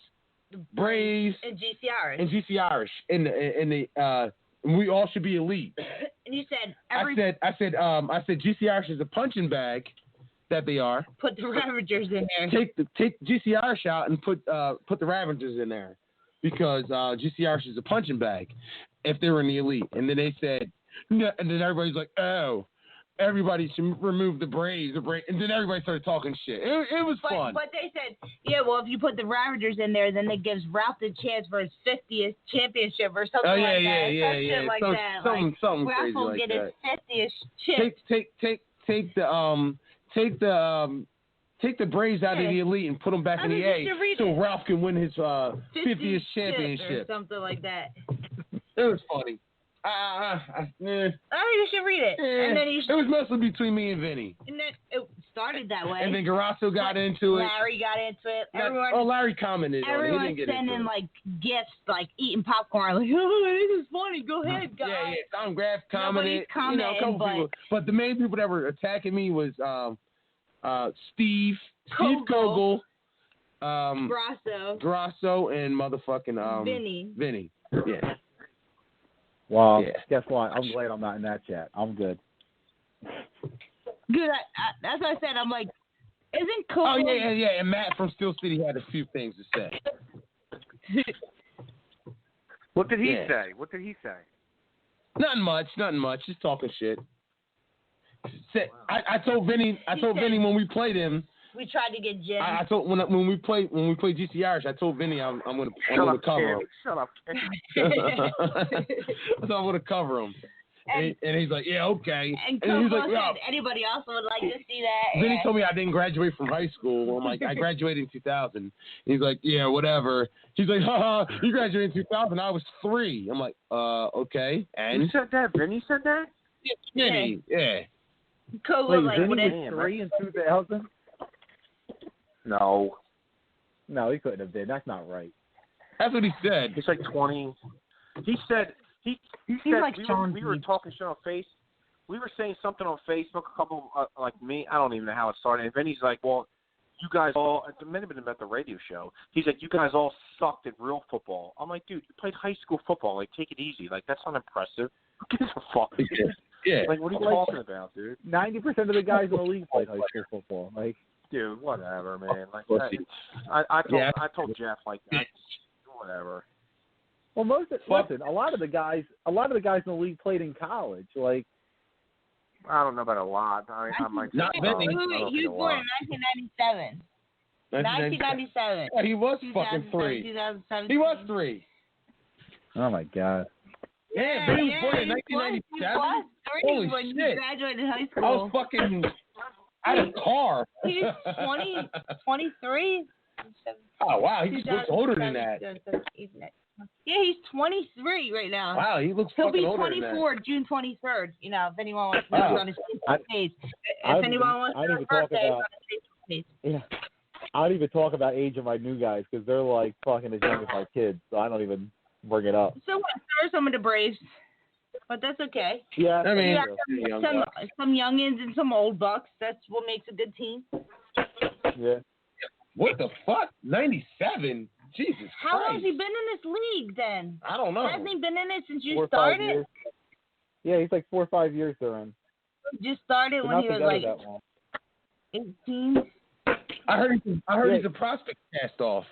Braves, and GC Irish. And we all should be elite. And you said I said GC Irish is a punching bag that they are. Put the Ravagers in there. Take GC Irish out and put the Ravagers in there because GC Irish is a punching bag if they were in the elite. And then they said, no, and then everybody's like, oh. Everybody should remove the Braves, and then everybody started talking shit. It was fun. But they said, if you put the Ravagers in there, then it gives Ralph the chance for his 50th championship or something like that. Yeah. Like that. Something Ralph crazy will like get that. his 50th chip. Take the Braves out of the elite and put them back in the A, so Ralph can win his 50th championship or something like that. It was funny. You should read it. And then it was mostly between me and Vinny. And then it started that way. And then Grasso got into it. Larry got into it. Larry commented on it. He didn't get sending into it. like gifts, like eating popcorn. Like, oh, this is funny. Go ahead, guys. Yeah. Tom Graff commented. Commenting, a couple people. But the main people that were attacking me was Steve Kogel, Grasso, and motherfucking Vinny. Yeah. Well, guess what? I'm glad I'm not in that chat. I'm good. Good. That's what I said. I'm like, isn't Kogel? Oh, yeah. And Matt from Steel City had a few things to say. What did he say? Nothing much. Just talking shit. I told Vinny when we played him. We tried to get Jim. I told when we played GC Irish, I told Vinny I'm gonna cover him. Shut up. I thought I'm gonna cover him. And he's like, yeah, okay. And he's like, anybody else would like to see that? Then he told me I didn't graduate from high school. I'm like, I graduated in 2000. He's like, yeah, whatever. He's like, you graduated in 2000. I was 3. I'm like, okay. And you said that? Vinny said that? Vinny, yeah. Kogel, like, Vinny was 3 in 2000? No, he couldn't have been. That's not right. That's what he said. It's like 20. He said he said like we were talking shit on Facebook. We were saying something on Facebook. A couple like me. I don't even know how it started. And then he's like, "Well, you guys all." It might have been about the radio show. He's like, "You guys all sucked at real football." I'm like, "Dude, you played high school football. Like, take it easy. Like, that's not impressive. Who gives a fuck?" Yeah. Like, what are you talking about, dude? 90% of the guys in the league played high school football. Like, dude, whatever, man. Like, I told Jeff, like, whatever. Well, listen, a lot of the guys in the league played in college. Like, I don't know about a lot. I might. Not Vinny. He was born in 1997. 1997. Yeah, he was fucking 3. He was 3. Oh my God. Yeah, Vinny was born in 1997. He was 3 Holy when shit. he graduated high school. I was fucking out of car. He's 23. Oh wow, he looks older than that. Yeah, he's 23 right now. Wow, he looks fucking older than that. He'll be 24 June 23rd. You know, if anyone wants to know on his Facebook page. If anyone wants to know his birthday, on his Facebook page. Yeah. I don't even talk about age of my new guys because they're like fucking as young as my kids, so I don't even bring it up. So what? Who are some of the Braves? but that's okay. Yeah, I mean, some youngins and some old bucks. That's what makes a good team. Yeah. What the fuck? 97? Jesus How Christ. long has he been in this league then? I don't know. Hasn't he been in it since you 4 or 5 started? years. Yeah, he's like 4 or 5 years they're in. Just started when he was like 18. I heard he's a prospect cast off.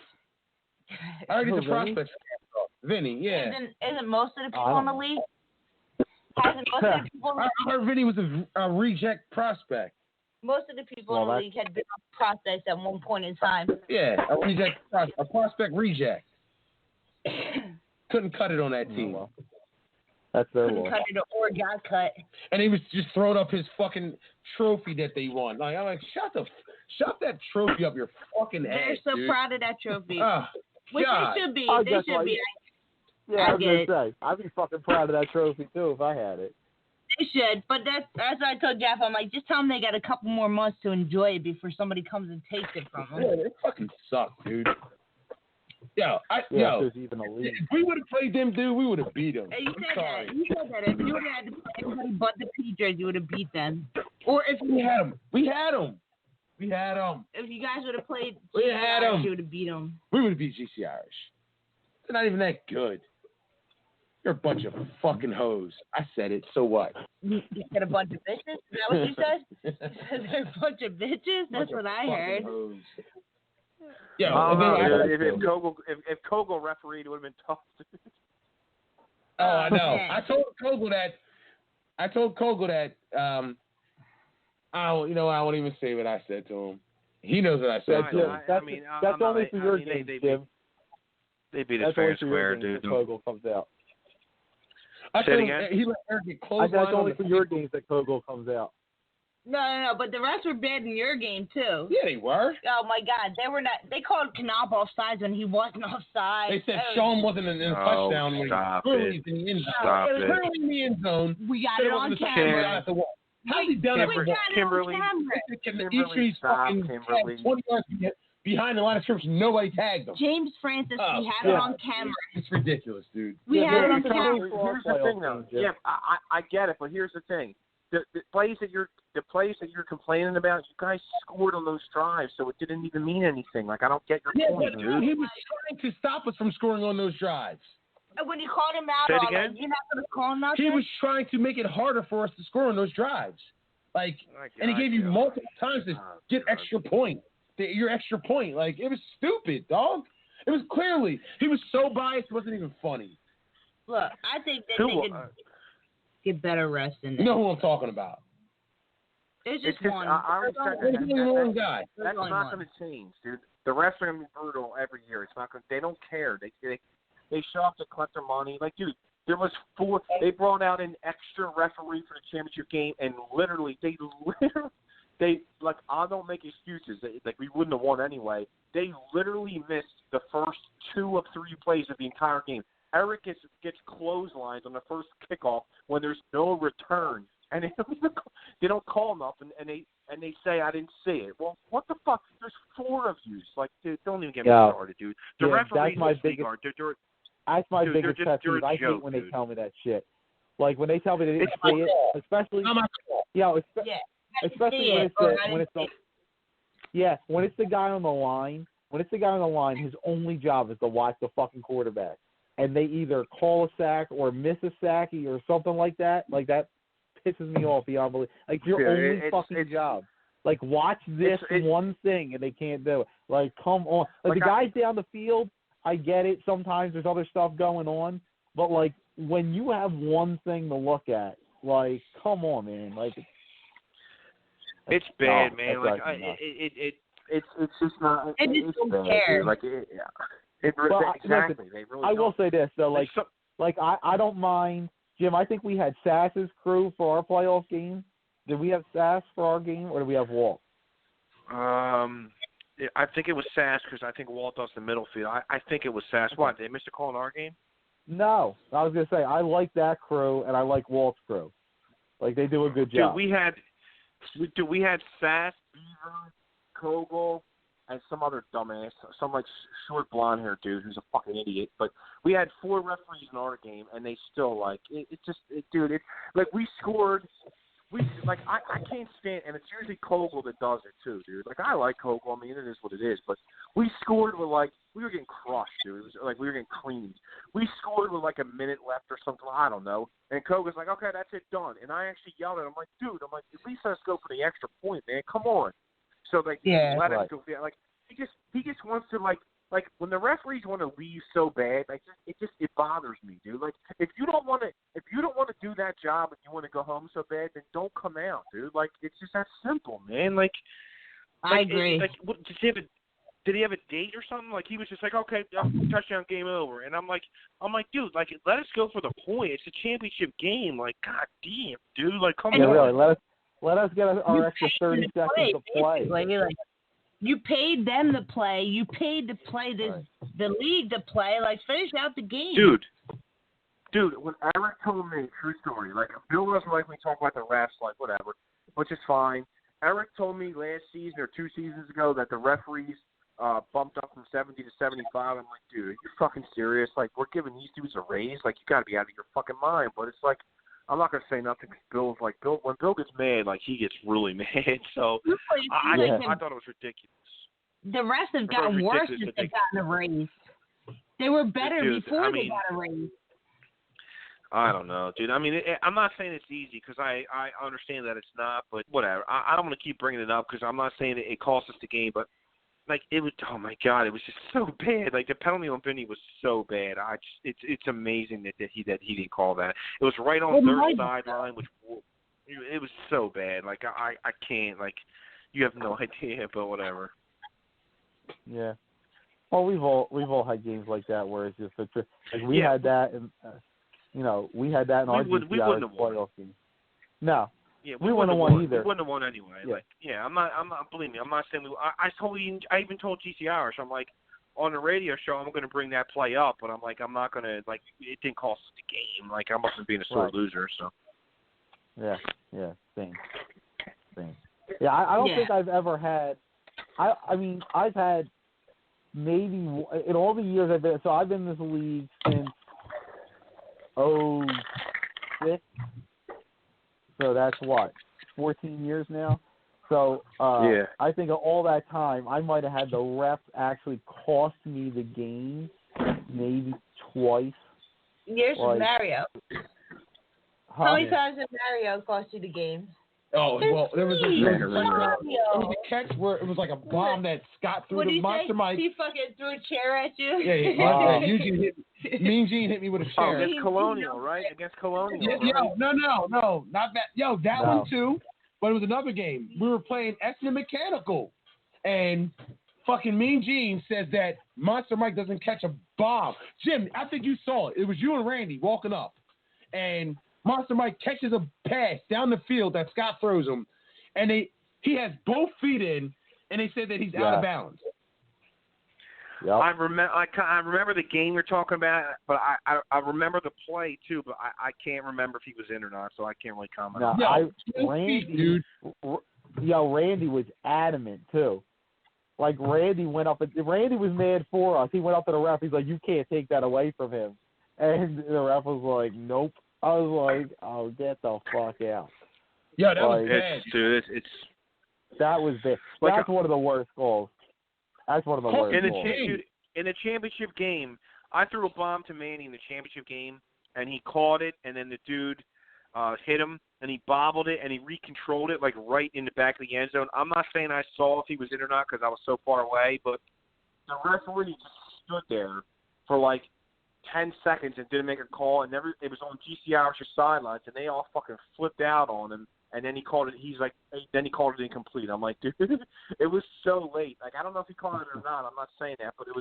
I heard he's a prospect cast off. Vinny, yeah. Isn't most of the people in the league? Hasn't most of the people in the league? I heard Vinny was a reject prospect. Most of the people in the league had been on prospects at one point in time. Yeah, a prospect reject. Couldn't cut it on that team. Well, that's their Couldn't cut it or got cut. And he was just throwing up his fucking trophy that they won. Like, I'm like, shut that trophy up your fucking ass, They're so dude. proud of that trophy. Which God. they should be. I They guess should be. Yeah, I was going to say, I'd be fucking proud of that trophy, too, if I had it. They should, but that's I told Jeff. I'm like, just tell them they got a couple more months to enjoy it before somebody comes and takes it from them. Yeah, they fucking suck, dude. If there's even a league. we would have played them, dude, we would have beat them. Hey, you said that. You said that. If you would have had to play anybody but the Patriots, you would have beat them. Or if we had them. If you guys would have played We had them. you would have beat them. We would have beat GC Irish. They're not even that good. You're a bunch of fucking hoes. I said it. So what? You said a bunch of bitches? Is that what you said? They're a bunch of bitches? That's what I heard. Hoes. If Kogel refereed, it would have been tough. Oh, I know. I told Kogel that. I won't even say what I said to him. He knows what I said to him. That's only for your games, Jim. They beat us fair and square, dude. Kogel comes out. Say it again? He let Eric get close. That's only for your games that Kogel comes out. No, but the rest were bad in your game too. Yeah, they were. Oh my God, they were not. They called Knob offsides when he wasn't offside. They said Sean wasn't in the touchdown when he was in the end zone. It was early in the end zone. We got it on camera. How's he done it? Kimberly, fucking 20 yards behind the line of scrimmage. Nobody tagged him. James Francis, we had it on camera. It's ridiculous, dude. We had it on camera. Here's the thing, though. Yeah, I get it, but here's the thing. The plays that you're complaining about, you guys scored on those drives, so it didn't even mean anything. Like, I don't get your point, dude. He was trying to stop us from scoring on those drives. When you called him out, you're not going to call him out. He was trying to make it harder for us to score on those drives. Like, and he gave you multiple times to get extra point. Your extra point. Like, it was stupid, dog. It was clearly. He was so biased, it wasn't even funny. Look, I think that they could get better rest in there. You know who I'm talking about. It's just one. I respect one guy. That's not going to change, dude. The refs are going to be brutal every year. It's not going. They don't care. They show up to collect their money. Like, dude, there was 4. They brought out an extra referee for the championship game, and literally, like, I don't make excuses. Like, we wouldn't have won anyway. They literally missed the first 2 of 3 plays of the entire game. Eric gets clotheslined on the first kickoff when there's no return, and they don't call him up, and they say I didn't see it. Well, what the fuck? There's 4 of you. Like, dude, don't even get me started, dude. The referees that's my biggest pet peeve. I hate when they tell me that shit. Like, when they tell me they didn't see it, especially when it's the guy on the line. When it's the guy on the line, his only job is to watch the fucking quarterback, and they either call a sack or miss a sack or something like that. Like, that pisses me off beyond belief. Like, your only fucking job. Like, watch this one thing, and they can't do it. Like, come on. Like, the guys down the field, I get it. Sometimes there's other stuff going on, but like, when you have one thing to look at, like, come on, man. Like, it's bad, man. Like, it's just not. They just don't bad, care. Like, exactly. They really. I will say this though, like I don't mind, Jim. I think we had Sass's crew for our playoff game. Did we have Sass for our game, or did we have Walt? I think it was Sass because I think Walt does the middle field. I think it was Sass. What, they missed a call in our game? No. I was going to say, I like that crew, and I like Walt's crew. Like, they do a good job. We had Sass, Beaver, Kogel, and some other dumbass, some, like, short blonde-haired dude who's a fucking idiot. But We had 4 referees in our game, and they still dude. It's like we scored. I can't stand, and it's usually Kogel that does it too, dude. Like I like Kogel. I mean, it is what it is. But we scored with we were getting crushed, dude. It was like we were getting cleaned. We scored with like a minute left or something. I don't know. And Kogel's like, okay, that's it, done. And I actually yelled at him, like, dude, at least let's go for the extra point, man. Come on. So let us go. Like he just wants to like when the referees want to leave so bad, it bothers me, dude. Like if you don't want to do that job and you want to go home so bad, then don't come out, dude. Like it's just that simple, man. Like I agree. Did he have a date or something? Like he was just like, okay, touchdown, game over. And I'm like, dude, like let us go for the point. It's a championship game. Like, god damn, dude. Like come on. Really, let us get our extra 30 seconds to play. You paid them to play. You paid to play the league to play. Like, finish out the game. Dude, when Eric told me, true story, like, Bill doesn't like me talking about the refs, like, whatever, which is fine. Eric told me last season or 2 seasons ago that the referees bumped up from 70 to 75. I'm like, dude, are you fucking serious? Like, we're giving these dudes a raise? Like, you got to be out of your fucking mind. But it's like, I'm not going to say nothing because Bill's like, when Bill gets mad, like, he gets really mad. So I thought it was ridiculous. The rest have gotten worse since they've gotten a raise. They were better before they got a raise. I don't know, dude. I mean, I'm not saying it's easy because I understand that it's not, but whatever. I don't want to keep bringing it up because I'm not saying it cost us the game, but like it was. Oh my God, it was just so bad. Like the penalty on Vinny was so bad. It's amazing that he didn't call that. It was right on their sideline, which it was so bad. Like I can't. Like you have no idea, but whatever. Yeah. Well, we've all had games like that where it's just like we had that and. We had that in our GCI playoff game. No. Yeah, we wouldn't have won either. We wouldn't have won anyway. Yeah. I'm not. Believe me, I'm not saying. I even told GCI, so I'm like, on the radio show, I'm going to bring that play up, but I'm like, I'm not going to like. It didn't cost us the game. Like I mustn't being a sore loser. So. Yeah. Same. Yeah, I don't think I've ever had. I mean, I've had maybe in all the years I've been. So I've been in this league since. 06. So that's 14 years now. So I think of all that time, I might have had the refs actually cost me the game maybe twice. Years with Mario. How many times did Mario cost you the game? Oh, well, there was a catch where it was like a bomb that Scott threw to Monster Mike. He fucking threw a chair at you? Yeah. Mean Gene hit me with a chair. Against Colonial, right? Against Colonial. No, not that. That one too. But it was another game. We were playing Essendon Mechanical, and fucking Mean Gene says that Monster Mike doesn't catch a bomb. Jim, I think you saw it. It was you and Randy walking up, and Monster Mike catches a pass down the field that Scott throws him, and he has both feet in, and they said that he's out of bounds. Yep. I remember the game you're talking about, but I remember the play too, but I can't remember if he was in or not, so I can't really comment. Randy was adamant too. Like Randy was mad for us. He went up to the ref. He's like, "You can't take that away from him," and the ref was like, "Nope." I was like, "Oh, get the fuck out!" Yeah, that was bad, dude. That was bad. That's one of the worst calls. That's one of the worst calls. In the championship game, I threw a bomb to Manny in the championship game, and he caught it, and then the dude hit him, and he bobbled it, and he recontrolled it like right in the back of the end zone. I'm not saying I saw if he was in or not because I was so far away, but the referee just stood there for like 10 seconds and didn't make a call, and it was on GCI sidelines, and they all fucking flipped out on him, and then he called it. Then he called it incomplete. I'm like, dude, it was so late. Like I don't know if he called it or not. I'm not saying that, but it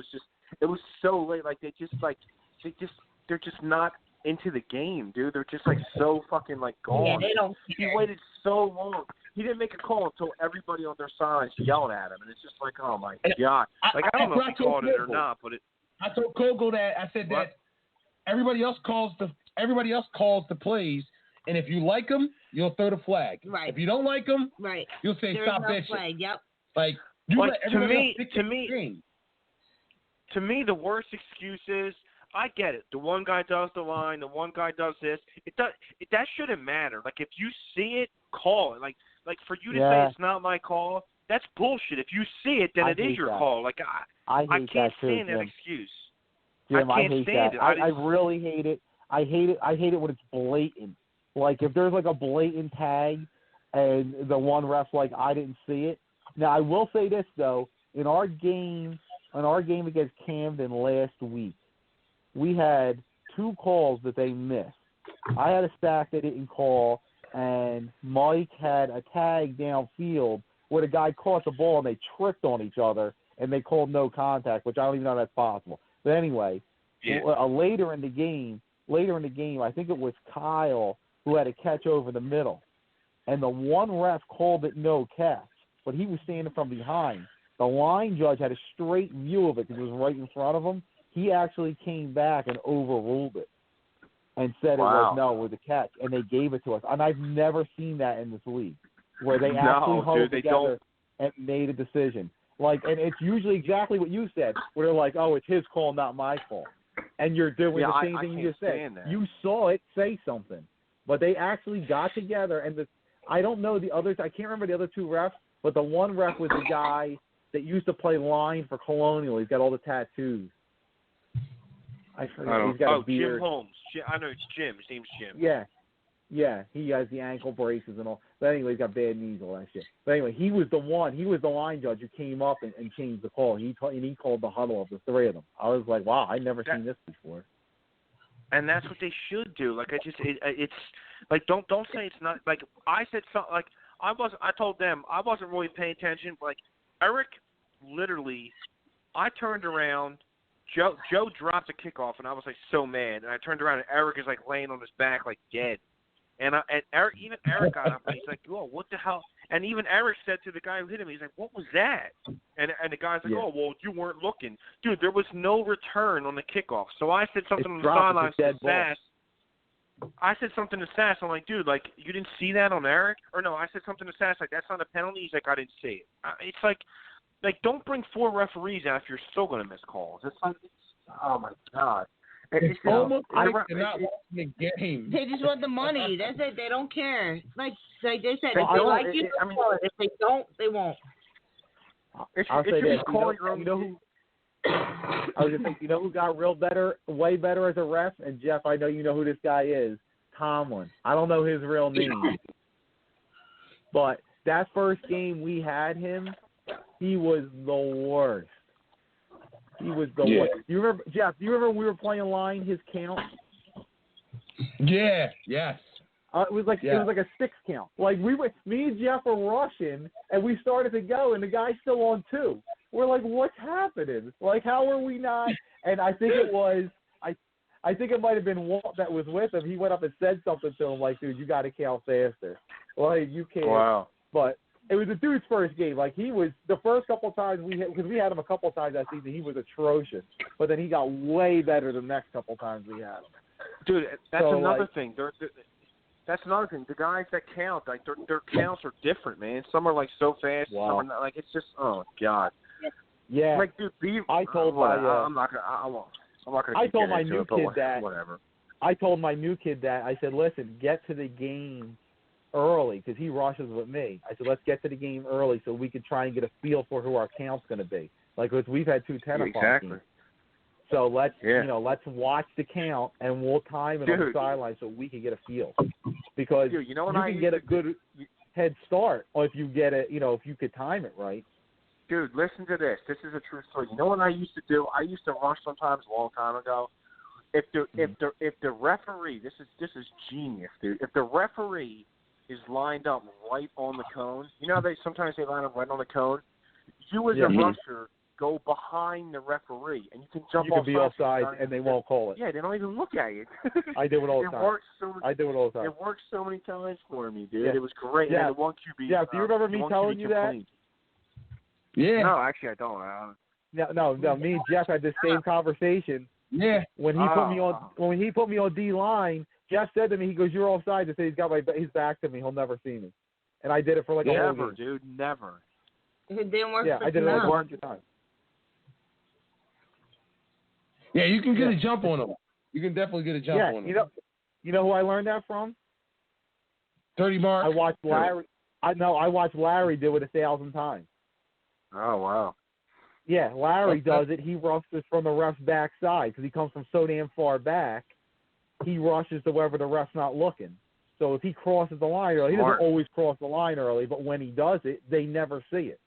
was so late. Like they're just not into the game, dude. They're just like so fucking like gone. Yeah, they don't. He waited so long. He didn't make a call until everybody on their sides yelled at him, and it's just like, oh my God. Like I don't know if he called it or not, but I told Kogel that I said that everybody else calls the plays, and if you like them, you'll throw the flag. Right. If you don't like them, you'll say stop bitching. Flag. Yep. Like to me, the worst excuse is I get it. The one guy does the line, the one guy does this. That shouldn't matter. Like, if you see it, call it. Like for you to say it's not my call, that's bullshit. If you see it, then it is your call. Like, I can't stand that excuse. Jim, I can't hate stand that. it. I really hate it. I hate it when it's blatant. Like, if there's like a blatant tag and the one ref's like, I didn't see it. Now, I will say this, though. In our game against Camden last week, we had 2 calls that they missed. I had a stack they didn't call, and Mike had a tag downfield where the guy caught the ball and they tripped on each other, and they called no contact, which I don't even know that's possible. But anyway, later in the game, I think it was Kyle who had a catch over the middle, and the one ref called it no catch, but he was standing from behind. The line judge had a straight view of it because it was right in front of him. He actually came back and overruled it and said it was a catch, and they gave it to us. And I've never seen that in this league where they actually huddled together and made a decision. Like, and it's usually exactly what you said, where they're like, oh, it's his call, not my call. And you're doing the same thing you just said. You saw it, say something. But they actually got together, and I don't know the others. I can't remember the other 2 refs, but the one ref was the guy that used to play line for Colonial. He's got all the tattoos. I forget. He's got a beard. Jim Holmes. I know it's Jim. His name's Jim. Yeah. He has the ankle braces and all. But anyway, he's got bad knees, all that shit. But anyway, he was the line judge who came up and changed the call. He called the huddle of the 3 of them. I was like, wow, I've never seen this before. And that's what they should do. Like, it's like, don't say it's not. Like, I said something. Like, I told them I wasn't really paying attention. Like, Eric, literally, I turned around. Joe dropped a kickoff, and I was like so mad. And I turned around, and Eric is like laying on his back, like dead. And even Eric got up, and he's like, "Oh, what the hell?" And even Eric said to the guy who hit him, he's like, "What was that?" And the guy's like, "Oh, well, you weren't looking, dude. There was no return on the kickoff." So I said something on the sidelines to Sass. I said something to Sass. I'm like, dude, like, you didn't see that on Eric? Or no, I said something to Sass, like, that's not a penalty. He's like, I didn't see it. It's like, don't bring 4 referees out if you're still going to miss calls. It's like, oh, my God. It's almost like they're not watching the game. They just want the money. That's it. They don't care. Like they said, if they like you, if they don't, they won't. I'll say this. I was just thinking, you know who got way better as a ref? And Jeff, I know you know who this guy is. Tomlin. I don't know his real name. But that first game we had him, he was the worst. He was the worst. You remember, Jeff, do you remember when we were playing line, his count? Yeah, yes. It was like a 6 count. Like me and Jeff were rushing, and we started to go, and the guy's still on 2. We're like, what's happening? Like, how are we not? And I think it was, I think it might have been Walt that was with him. He went up and said something to him, like, dude, you got to count faster. Like, you can't. Wow. But it was the dude's first game. Like, he was, the first couple of times because we had him a couple of times that season, he was atrocious. But then he got way better the next couple of times we had him. Dude, that's another thing. That's another thing. The guys that count, like, their counts are different, man. Some are, like, so fast. Wow. Some are not. Like, it's just, oh, God. Yeah. Like, dude, I told my new kid that. Whatever. I told my new kid that. I said, listen, get to the game early because he rushes with me. I said, let's get to the game early so we can try and get a feel for who our count's going to be. Like, we've had 2 10 o'clock games. So let's watch the count and we'll time it on the sideline so we can get a feel. Because you can get a good head start, or if you get it, if you could time it right. Dude, listen to this. This is a true story. You know what I used to do? I used to rush sometimes a long time ago. If the referee, this is genius, dude. If the referee is lined up right on the cone, you know how sometimes they line up right on the cone. You as a rusher go behind the referee, and you can jump off. You can be offside, and they won't call it. Yeah, they don't even look at you. I do it all the time. I do it all the time. It worked so many times for me, dude. It was great. Yeah. And the one QB. Yeah. Do you remember me telling you that? Yeah. No, actually, I don't. No. Me and Jeff had this same conversation. Yeah. When he put me on D line, Jeff said to me, he goes, "You're offside." To say he's got his back to me, he'll never see me. And I did it for like a whole game. Never, dude. Never. It didn't work. Yeah, I did it like 100 times. Yeah, you can get a jump on him. You can definitely get a jump on him. You know who I learned that from? Dirty Mark. I watched Larry. I watched Larry do it 1,000 times. Oh wow. Yeah, Larry does it. He rushes from the ref's backside because he comes from so damn far back. He rushes to wherever the ref's not looking. So if he crosses the line early, he doesn't always cross the line early, but when he does it, they never see it.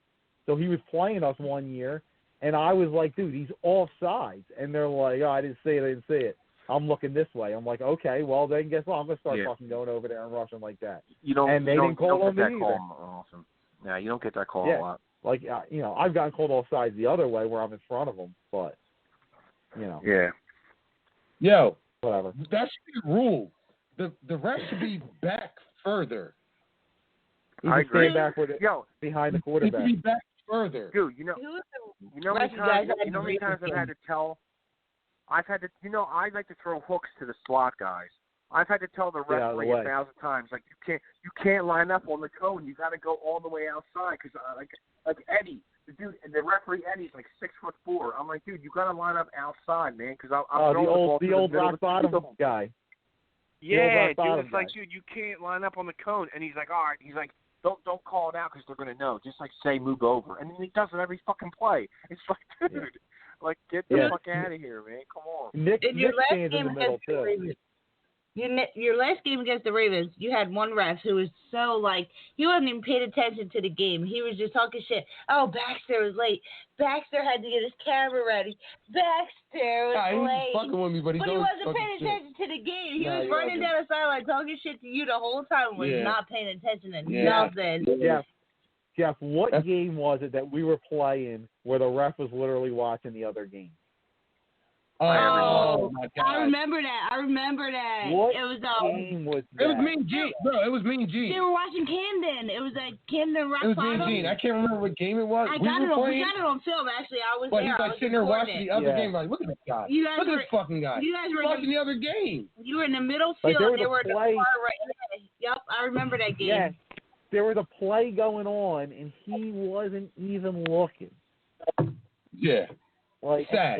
So he was playing us one year, and I was like, dude, he's offsides. And they're like, oh, I didn't see it. I'm looking this way. I'm like, okay, well, then guess what? I'm going to start fucking going over there and rushing like that. You don't get that call often. Yeah, you don't get that call a lot. Like, I've gotten called offsides the other way where I'm in front of them, but, Yeah. Yo. Whatever. That should be a rule. The ref should be back further. I agree. Behind the quarterback. He should be back further. Dude, you know how many times I've had to tell. I like to throw hooks to the slot guys. I've had to tell the referee 1,000 times, like you can't line up on the cone. You got to go all the way outside because like Eddie, the referee Eddie's like 6'4". I'm like, dude, you got to line up outside, man, because I'm throwing the old rock bottom guy. Yeah, dude, it's like, dude, you can't line up on the cone, and he's like, all right, he's like, don't call it out because they're gonna know. Just like say move over, and then he does it every fucking play. It's like, dude. Like, get the fuck out of here, man. Come on. Nick stands in the middle, too. Your last game against the Ravens, you had one ref who was so, like, he wasn't even paying attention to the game. He was just talking shit. Oh, Baxter was late. Baxter had to get his camera ready. Baxter was late. He was fucking with me, but he wasn't paying attention to the game. He was running down the sideline talking shit to you the whole time when he's not paying attention to nothing. Jeff, what game was it that we were playing where the ref was literally watching the other game? Oh my God! I remember that. What it was game was that? It was me and Gene, bro. It was me and Gene. They were watching Camden. It was like Camden Rock Bottom. It was me and Gene. I can't remember what game it was. We got it on film. Actually, I was there. He's like sitting there watching the other game. Like, look at this guy. Look at this fucking guy. You guys were watching the other game. You were in the middle field. They were in the far right. Yep, I remember that game. Yeah, there was a play going on, and he wasn't even looking. Yeah. Like sad.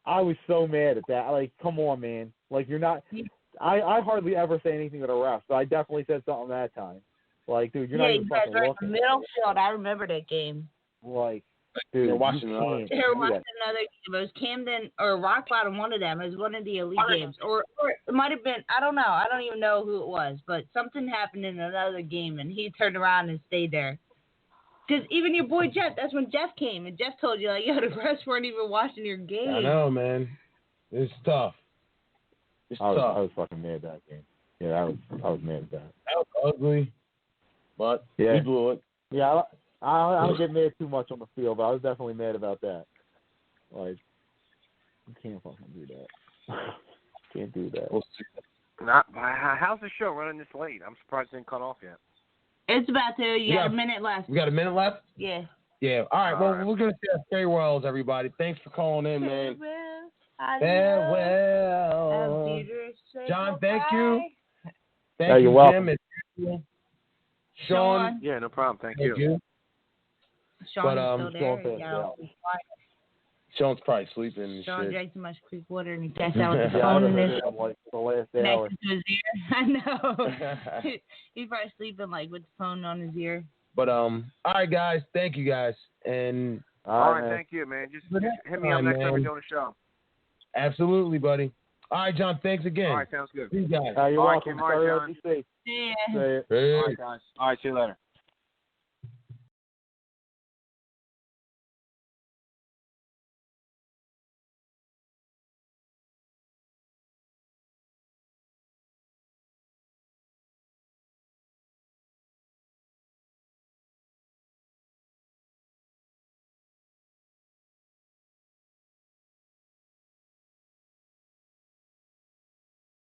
I was so mad at that. Like, come on, man. Like, you're not. I hardly ever say anything to the refs, but I definitely said something that time. Like, dude, you're not even fucking looking. In the middle field. I remember that game. Like, dude, they're watching another game. It was Camden or Rock Bottom, one of them. It was one of the elite games, or it might have been. I don't know. I don't even know who it was, but something happened in another game, and he turned around and stayed there. Because even your boy Jeff, that's when Jeff came, and Jeff told you, like, yo, the refs weren't even watching your game. I know, man. It's tough. I was fucking mad at that game. Yeah, I was mad at that. That was ugly, but we blew it. Yeah, I don't get mad too much on the field, but I was definitely mad about that. Like, you can't fucking do that. Can't do that. We'll see. How's the show running this late? I'm surprised it didn't cut off yet. It's about to. You got a minute left. We got a minute left? Yeah. Yeah. All right. Well, we're going to say farewells, everybody. Thanks for calling in, man. Farewell. John, thank you. Thank you, welcome. Jim. Sean. Yeah, no problem. Thank you. Sean's still there. Sean's probably sleeping. Sean drank too much Creek water and he passed out with the phone in his next to his ear. I know. He's probably sleeping like with the phone on his ear. But all right, guys. Thank you, guys. And all right, thank you, man. Just hit me up next time we're doing a show. Absolutely, buddy. All right, John. Thanks again. All right, sounds good. See you guys. You're welcome. All right, John. See ya. All right, guys. All right, see you later.